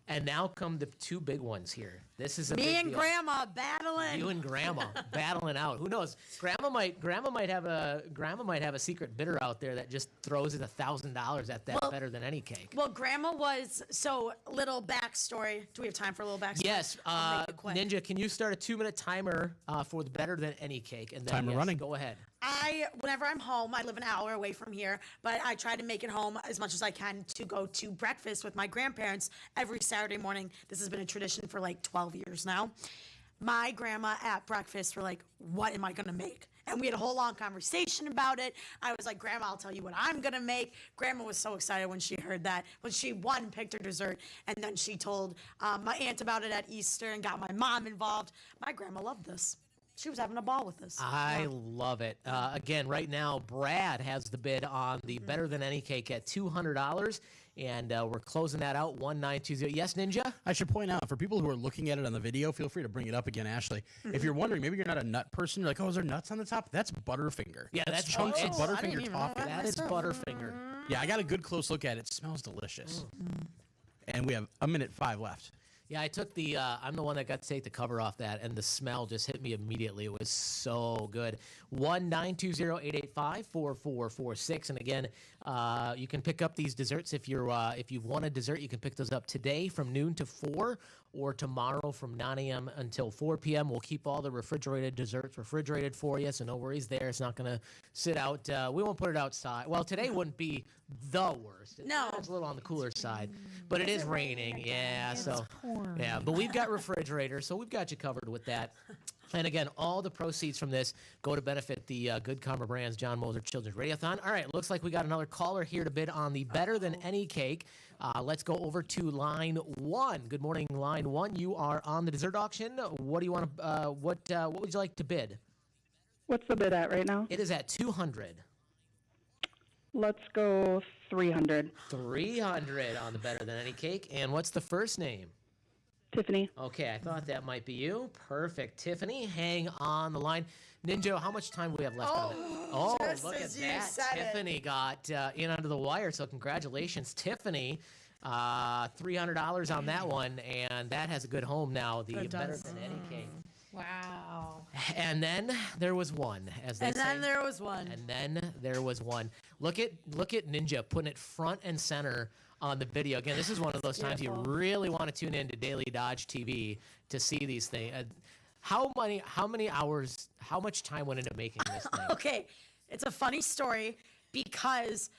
And now come the two big ones here. This is a Me big and deal. Grandma battling. You and Grandma battling out. Who knows? Grandma might have a secret bidder out there that just throws in $1,000 at that better than any cake. Well, Grandma was, so little backstory. Do we have time for a little backstory? Yes, I'll make it quick. Ninja, can you start a 2-minute timer for the better than any cake? And then Timer running. Go ahead. Whenever I'm home, I live an hour away from here, but I try to make it home as much as I can to go to breakfast with my grandparents every Saturday morning. This has been a tradition for like 12 years now. My grandma at breakfast were like, what am I going to make? And we had a whole long conversation about it. I was like, Grandma, I'll tell you what I'm going to make. Grandma was so excited when she heard that, when she picked her dessert, and then she told my aunt about it at Easter and got my mom involved. My grandma loved this. She was having a ball with this. I love it. Again, right now, Brad has the bid on the Better Than Any Cake at $200, and we're closing that out, 1920. Yes, Ninja? I should point out, for people who are looking at it on the video, feel free to bring it up again, Ashley. If you're wondering, maybe you're not a nut person, you're like, oh, is there nuts on the top? That's Butterfinger. Yeah, that's chunks of I didn't Butterfinger even know toffee. that is Butterfinger. Yeah, I got a good close look at it. It smells delicious. And we have 1:05 left. Yeah, I took the, I'm the one that got to take the cover off that, and the smell just hit me immediately. It was so good. 1-920-885-4446. And again, you can pick up these desserts. If you want a dessert, you can pick those up today from noon to 4 or tomorrow from 9 a.m. until 4 p.m. We'll keep all the refrigerated desserts refrigerated for you, so no worries there. It's not going to sit out. We won't put it outside. Well, today wouldn't be the worst. No. It's a little on the cooler side, but it is raining. Yeah, so. Yeah, but we've got refrigerators, so we've got you covered with that. And again, all the proceeds from this go to benefit the Good Karma Brands John Moser Children's Radiothon. All right, looks like we got another caller here to bid on the Better Than Any cake. Let's go over to line 1. Good morning, line 1. You are on the dessert auction. What do you want to? What would you like to bid? What's the bid at right now? It is at 200. Let's go 300. 300 on the Better Than Any cake. And what's the first name? Tiffany. Okay, I thought that might be you. Perfect. Tiffany, hang on the line. Ninja, how much time do we have left on it? Oh, just look at as you that. said it. Tiffany got in under the wire, so congratulations, Tiffany. $300 on that one, and that has a good home now, the Better Than Any cake. Wow. And then there was one, as they And say. then there was one. And then there was one. Look at Ninja putting it front and center on the video. Again, this is one of those times you really want to tune in to Daily Dodge TV to see these things. How many hours, how much time went into making this thing? Okay, it's a funny story because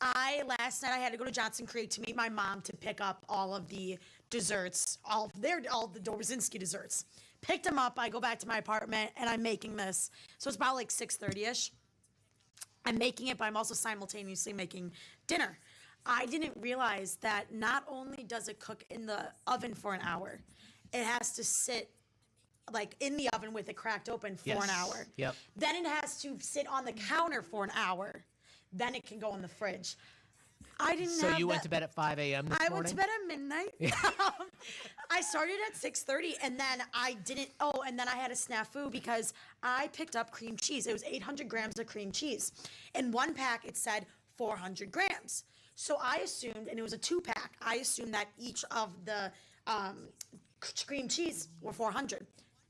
last night I had to go to Johnson Creek to meet my mom to pick up all of the desserts, all the Dobrzinski desserts. Picked them up, I go back to my apartment, and I'm making this. So it's about like 6:30ish. I'm making it, but I'm also simultaneously making dinner. I didn't realize that not only does it cook in the oven for an hour, it has to sit like in the oven with it cracked open for an hour. Yep. Then it has to sit on the counter for an hour. Then it can go in the fridge. I didn't So have you that. went to bed at 5 a.m. this I morning? went to bed at midnight. I started at 6:30, and then I didn't. Oh, and then I had a snafu because I picked up cream cheese. It was 800 grams of cream cheese. In one pack, it said 400 grams. So I assumed, and it was a 2-pack. I assumed that each of the cream cheese were 400.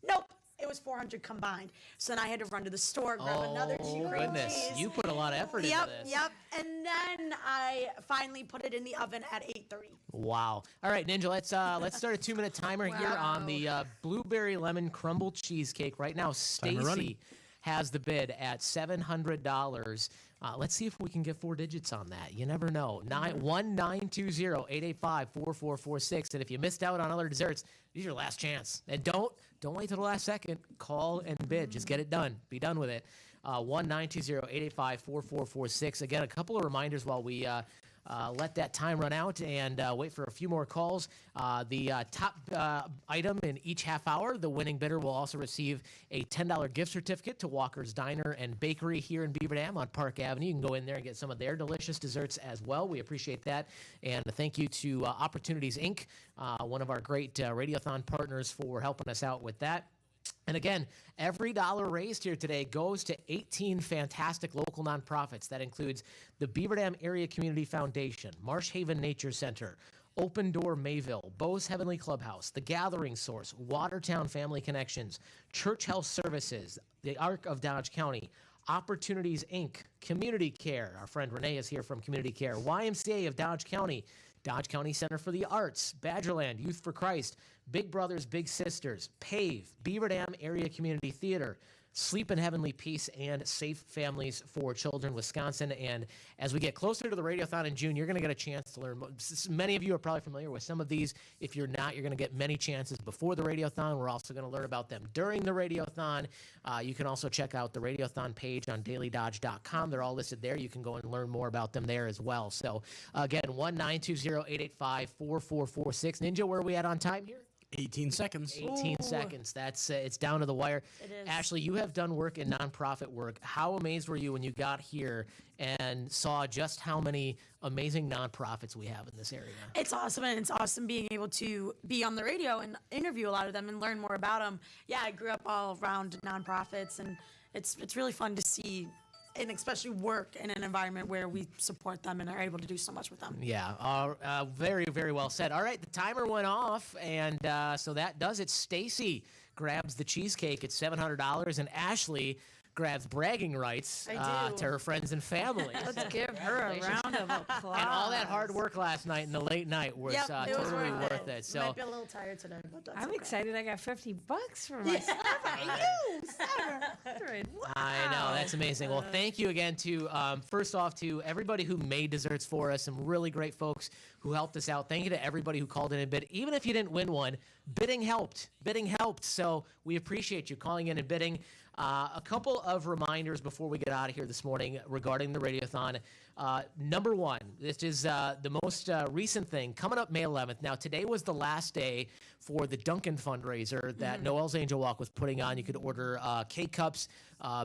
Nope. It was 400 combined. So then I had to run to the store, grab another cream goodness. cheese. You put a lot of effort into this. Yep. And then I finally put it in the oven at 8:30. Wow. All right, Ninja, let's start a 2-minute timer here on the blueberry lemon crumble cheesecake. Right now, running. Stacy has the bid at $700. Let's see if we can get 4 digits on that. You never know. 1-920-885-4446. And if you missed out on other desserts, this is your last chance. And don't wait till the last second. Call and bid. Just get it done. Be done with it. 1-920-885-4446. Again, a couple of reminders while we let that time run out and wait for a few more calls. The top item in each half hour, the winning bidder will also receive a $10 gift certificate to Walker's Diner and Bakery here in Beaver Dam on Park Avenue. You can go in there and get some of their delicious desserts as well. We appreciate that. And thank you to Opportunities, Inc., one of our great Radiothon partners, for helping us out with that. And again, every dollar raised here today goes to 18 fantastic local nonprofits. That includes the Beaver Dam Area Community Foundation, Marsh Haven Nature Center, Open Door Mayville, Bo's Heavenly Clubhouse, The Gathering Source, Watertown Family Connections, Church Health Services, the Arc of Dodge County, Opportunities, Inc., Community Care. Our friend Renee is here from Community Care, YMCA of Dodge County, Dodge County Center for the Arts, Badgerland, Youth for Christ, Big Brothers Big Sisters, PAVE, Beaver Dam Area Community Theater, Sleep in Heavenly Peace, and Safe Families for Children, Wisconsin. And as we get closer to the Radiothon in June, you're going to get a chance to learn. Many of you are probably familiar with some of these. If you're not, you're going to get many chances before the Radiothon. We're also going to learn about them during the Radiothon. You can also check out the Radiothon page on DailyDodge.com. They're all listed there. You can go and learn more about them there as well. So, again, 1-920-885-4446. Ninja, where are we at on time here? 18 seconds. 18 seconds. That's it's down to the wire. It is. Ashley, you have done work in nonprofit work. How amazed were you when you got here and saw just how many amazing nonprofits we have in this area? It's awesome, and it's awesome being able to be on the radio and interview a lot of them and learn more about them. Yeah, I grew up all around nonprofits, and it's really fun to see, and especially work in an environment where we support them and are able to do so much with them. Yeah, very, very well said. All right, the timer went off, and so that does it. Stacy grabs the cheesecake at $700, and Ashley grabs bragging rights I do. to her friends and family. Let's give her a round of applause. And all that hard work last night and the late night was Yep, it was totally worth worth it. So Might be a little tired today, but that's I'm okay. excited I got $50 for myself. You, Sarah. I know That's amazing. Well, thank you again to, first off, to everybody who made desserts for us, some really great folks who helped us out. Thank you to everybody who called in and bid. Even if you didn't win one, bidding helped. Bidding helped. So we appreciate you calling in and bidding. A couple of reminders before we get out of here this morning regarding the Radiothon. Number one, this is the most recent thing coming up May 11th. Now, today was the last day for the Dunkin' fundraiser that Noel's Angel Walk was putting on. You could order K-Cups,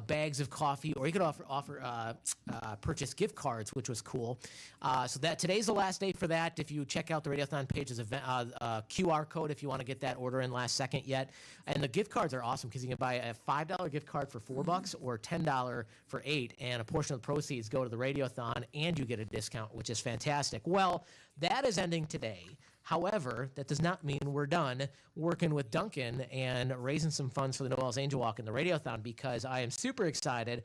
bags of coffee, or you could purchase gift cards, which was cool. So that today's the last day for that. If you check out the Radiothon page, there's a QR code if you want to get that order in last second yet. And the gift cards are awesome because you can buy a $5 gift card for $4 or $10 for $8, and a portion of the proceeds go to the Radiothon, and you get a discount, which is fantastic. Well, that is ending today. However, that does not mean we're done working with Duncan and raising some funds for the Noel's Angel Walk and the Radiothon, because I am super excited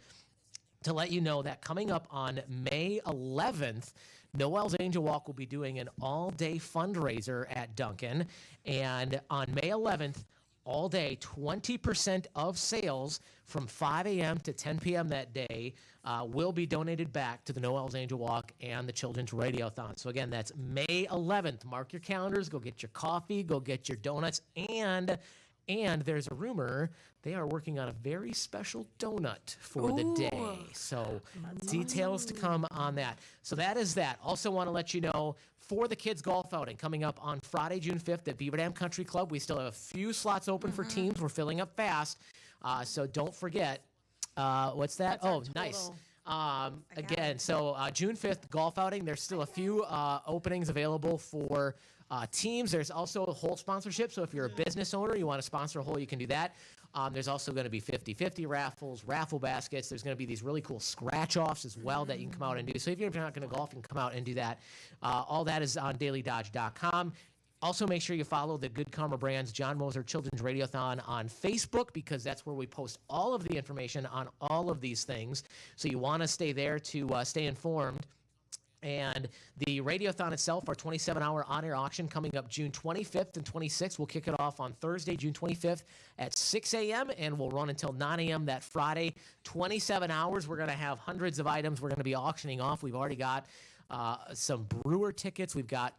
to let you know that coming up on May 11th, Noel's Angel Walk will be doing an all-day fundraiser at Duncan. And on May 11th, all day, 20% of sales from 5 a.m. to 10 p.m. that day will be donated back to the Noel's Angel Walk and the Children's Radiothon. So again, that's May 11th. Mark your calendars. Go get your coffee. Go get your donuts. And there's a rumor they are working on a very special donut for the day. So details to come on that. So that is that. Also want to let you know, for the kids golf outing coming up on Friday, June 5th at Beaver Dam Country Club, we still have a few slots open for teams. We're filling up fast. So don't forget, what's that? Nice. Again, so June 5th golf outing, there's still a few openings available for teams. There's also a hole sponsorship. So if you're a business owner, you want to sponsor a hole, you can do that. There's also going to be 50-50 raffles, raffle baskets. There's going to be these really cool scratch-offs as well that you can come out and do. So if you're not going to golf, you can come out and do that. All that is on DailyDodge.com. Also, make sure you follow the Good Karma Brands John Moser Children's Radiothon on Facebook, because that's where we post all of the information on all of these things. So you want to stay there to stay informed. And the Radiothon itself, our 27-hour on-air auction coming up June 25th and 26th. We'll kick it off on Thursday, June 25th at 6 a.m. and we'll run until 9 a.m. that Friday. 27 hours. We're going to have hundreds of items we're going to be auctioning off. We've already got some brewer tickets. We've got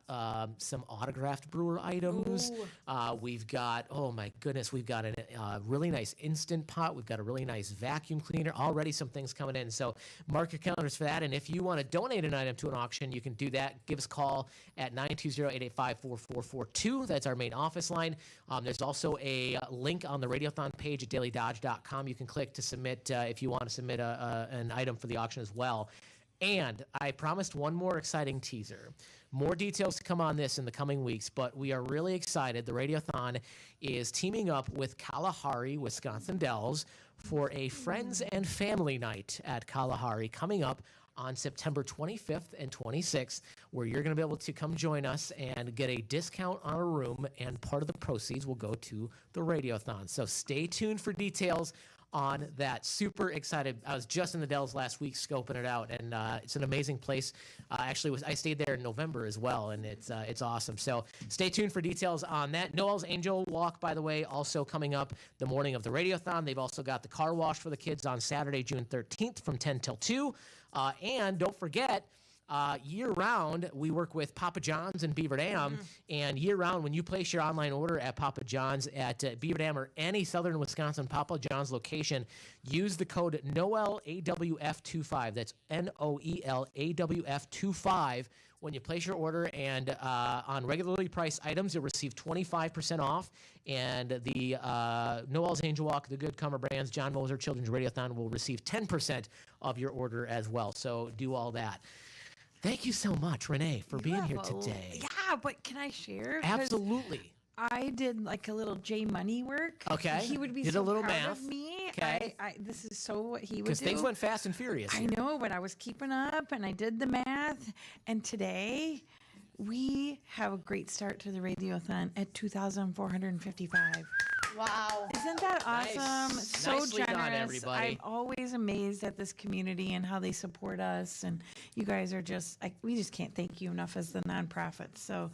some autographed brewer items. We've got, oh my goodness, we've got a really nice Instant Pot. We've got a really nice vacuum cleaner. Already some things coming in. So mark your calendars for that. And if you want to donate an item to an auction, you can do that. Give us a call at 920-885-4442. That's our main office line. There's also a link on the Radiothon page at DailyDodge.com. You can click to submit if you want to submit an item for the auction as well. And I promised one more exciting teaser. More details to come on this in the coming weeks, but we are really excited. The Radiothon is teaming up with Kalahari, Wisconsin Dells for a Friends and Family Night at Kalahari coming up on September 25th and 26th, where you're going to be able to come join us and get a discount on a room, and part of the proceeds will go to the Radiothon. So stay tuned for details on that. Super excited. I was just in the Dells last week scoping it out, and it's an amazing place. Actually, I stayed there in November as well, and it's awesome. So stay tuned for details on that. Noel's Angel Walk, by the way, also coming up the morning of the Radiothon. They've also got the car wash for the kids on Saturday, June 13th from 10 till 2. And don't forget, year-round, we work with Papa John's in Beaver Dam, and year-round, when you place your online order at Papa John's at Beaver Dam or any southern Wisconsin Papa John's location, use the code NOELAWF25. That's NOELAWF25 when you place your order, and on regularly priced items, you'll receive 25% off, and the Noel's Angel Walk, the Good Karma Brands, John Moser Children's Radiothon will receive 10% of your order as well. So do all that. Thank you so much, Renee, for being here today. Yeah, but can I share? 'Cause Absolutely. I did like a little J Money work. Okay. He would be Did so a little proud math. of me. Okay. This is so what he would do. Because things went fast and furious. I know, but I was keeping up and I did the math. And today we have a great start to the Radiothon at 2,455. Wow. Isn't that awesome? Nice. So Nicely generous. done, everybody. I'm always amazed at this community and how they support us. And you guys are just, we just can't thank you enough as the nonprofit. So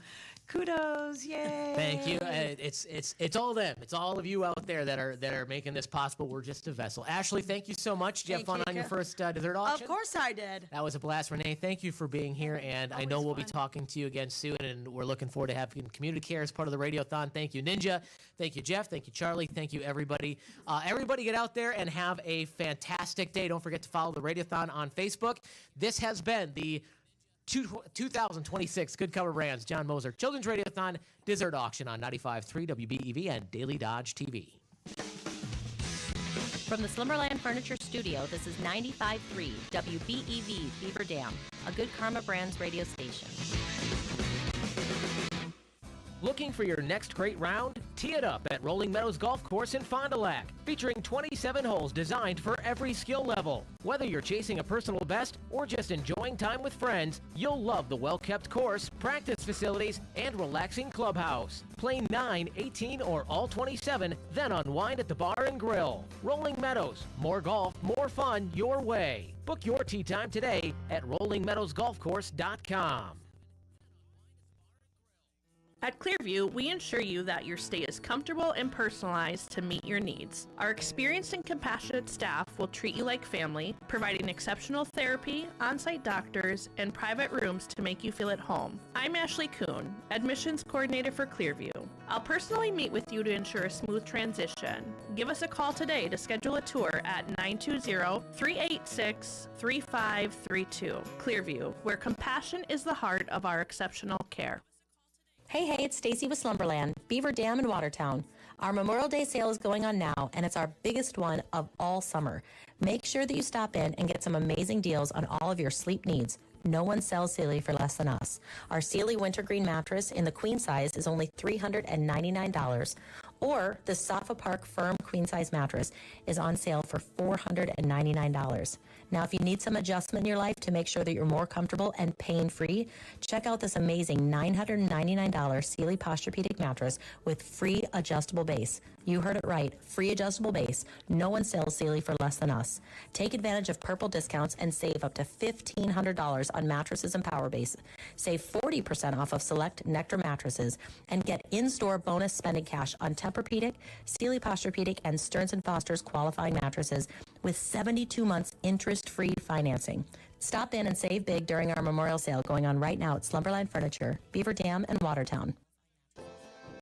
Kudos, yay! Thank you. It's all them. It's all of you out there that are making this possible. We're just a vessel. Ashley, thank you so much. Did you have fun on your first dessert auction? Of course I did. That was a blast. Renee, thank you for being here, and I know we'll be talking to you again soon, and we're looking forward to having community care as part of the Radiothon. Thank you, Ninja. Thank you, Jeff. Thank you, Charlie. Thank you, everybody. Everybody get out there and have a fantastic day. Don't forget to follow the Radiothon on Facebook. This has been the 2026 Good Cover Brands John Moser Children's Radiothon Dessert Auction on 95.3 WBEV and Daily Dodge TV. From the Slumberland Furniture Studio, this is 95.3 WBEV Beaver Dam, a Good Karma Brands radio station. Looking for your next great round? Tee it up at Rolling Meadows Golf Course in Fond du Lac, featuring 27 holes designed for every skill level. Whether you're chasing a personal best or just enjoying time with friends, you'll love the well-kept course, practice facilities, and relaxing clubhouse. Play 9, 18, or all 27, then unwind at the bar and grill. Rolling Meadows, more golf, more fun your way. Book your tee time today at rollingmeadowsgolfcourse.com. At Clearview, we ensure you that your stay is comfortable and personalized to meet your needs. Our experienced and compassionate staff will treat you like family, providing exceptional therapy, on-site doctors, and private rooms to make you feel at home. I'm Ashley Kuhn, admissions coordinator for Clearview. I'll personally meet with you to ensure a smooth transition. Give us a call today to schedule a tour at 920-386-3532. Clearview, where compassion is the heart of our exceptional care. Hey, it's Stacy with Slumberland, Beaver Dam in Watertown. Our Memorial Day sale is going on now, and it's our biggest one of all summer. Make sure that you stop in and get some amazing deals on all of your sleep needs. No one sells Sealy for less than us. Our Sealy Wintergreen mattress in the queen size is only $399, or the Safa Park Firm queen size mattress is on sale for $499. Now, if you need some adjustment in your life to make sure that you're more comfortable and pain-free, check out this amazing $999 Sealy Posturepedic mattress with free adjustable base. You heard it right, free adjustable base. No one sells Sealy for less than us. Take advantage of Purple discounts and save up to $1,500 on mattresses and power base. Save 40% off of select Nectar mattresses and get in-store bonus spending cash on Tempur-Pedic, Sealy Posturepedic, and Stearns & Foster's qualifying mattresses with 72 months interest-free financing. Stop in and save big during our Memorial Sale going on right now at Slumberland Furniture, Beaver Dam, and Watertown.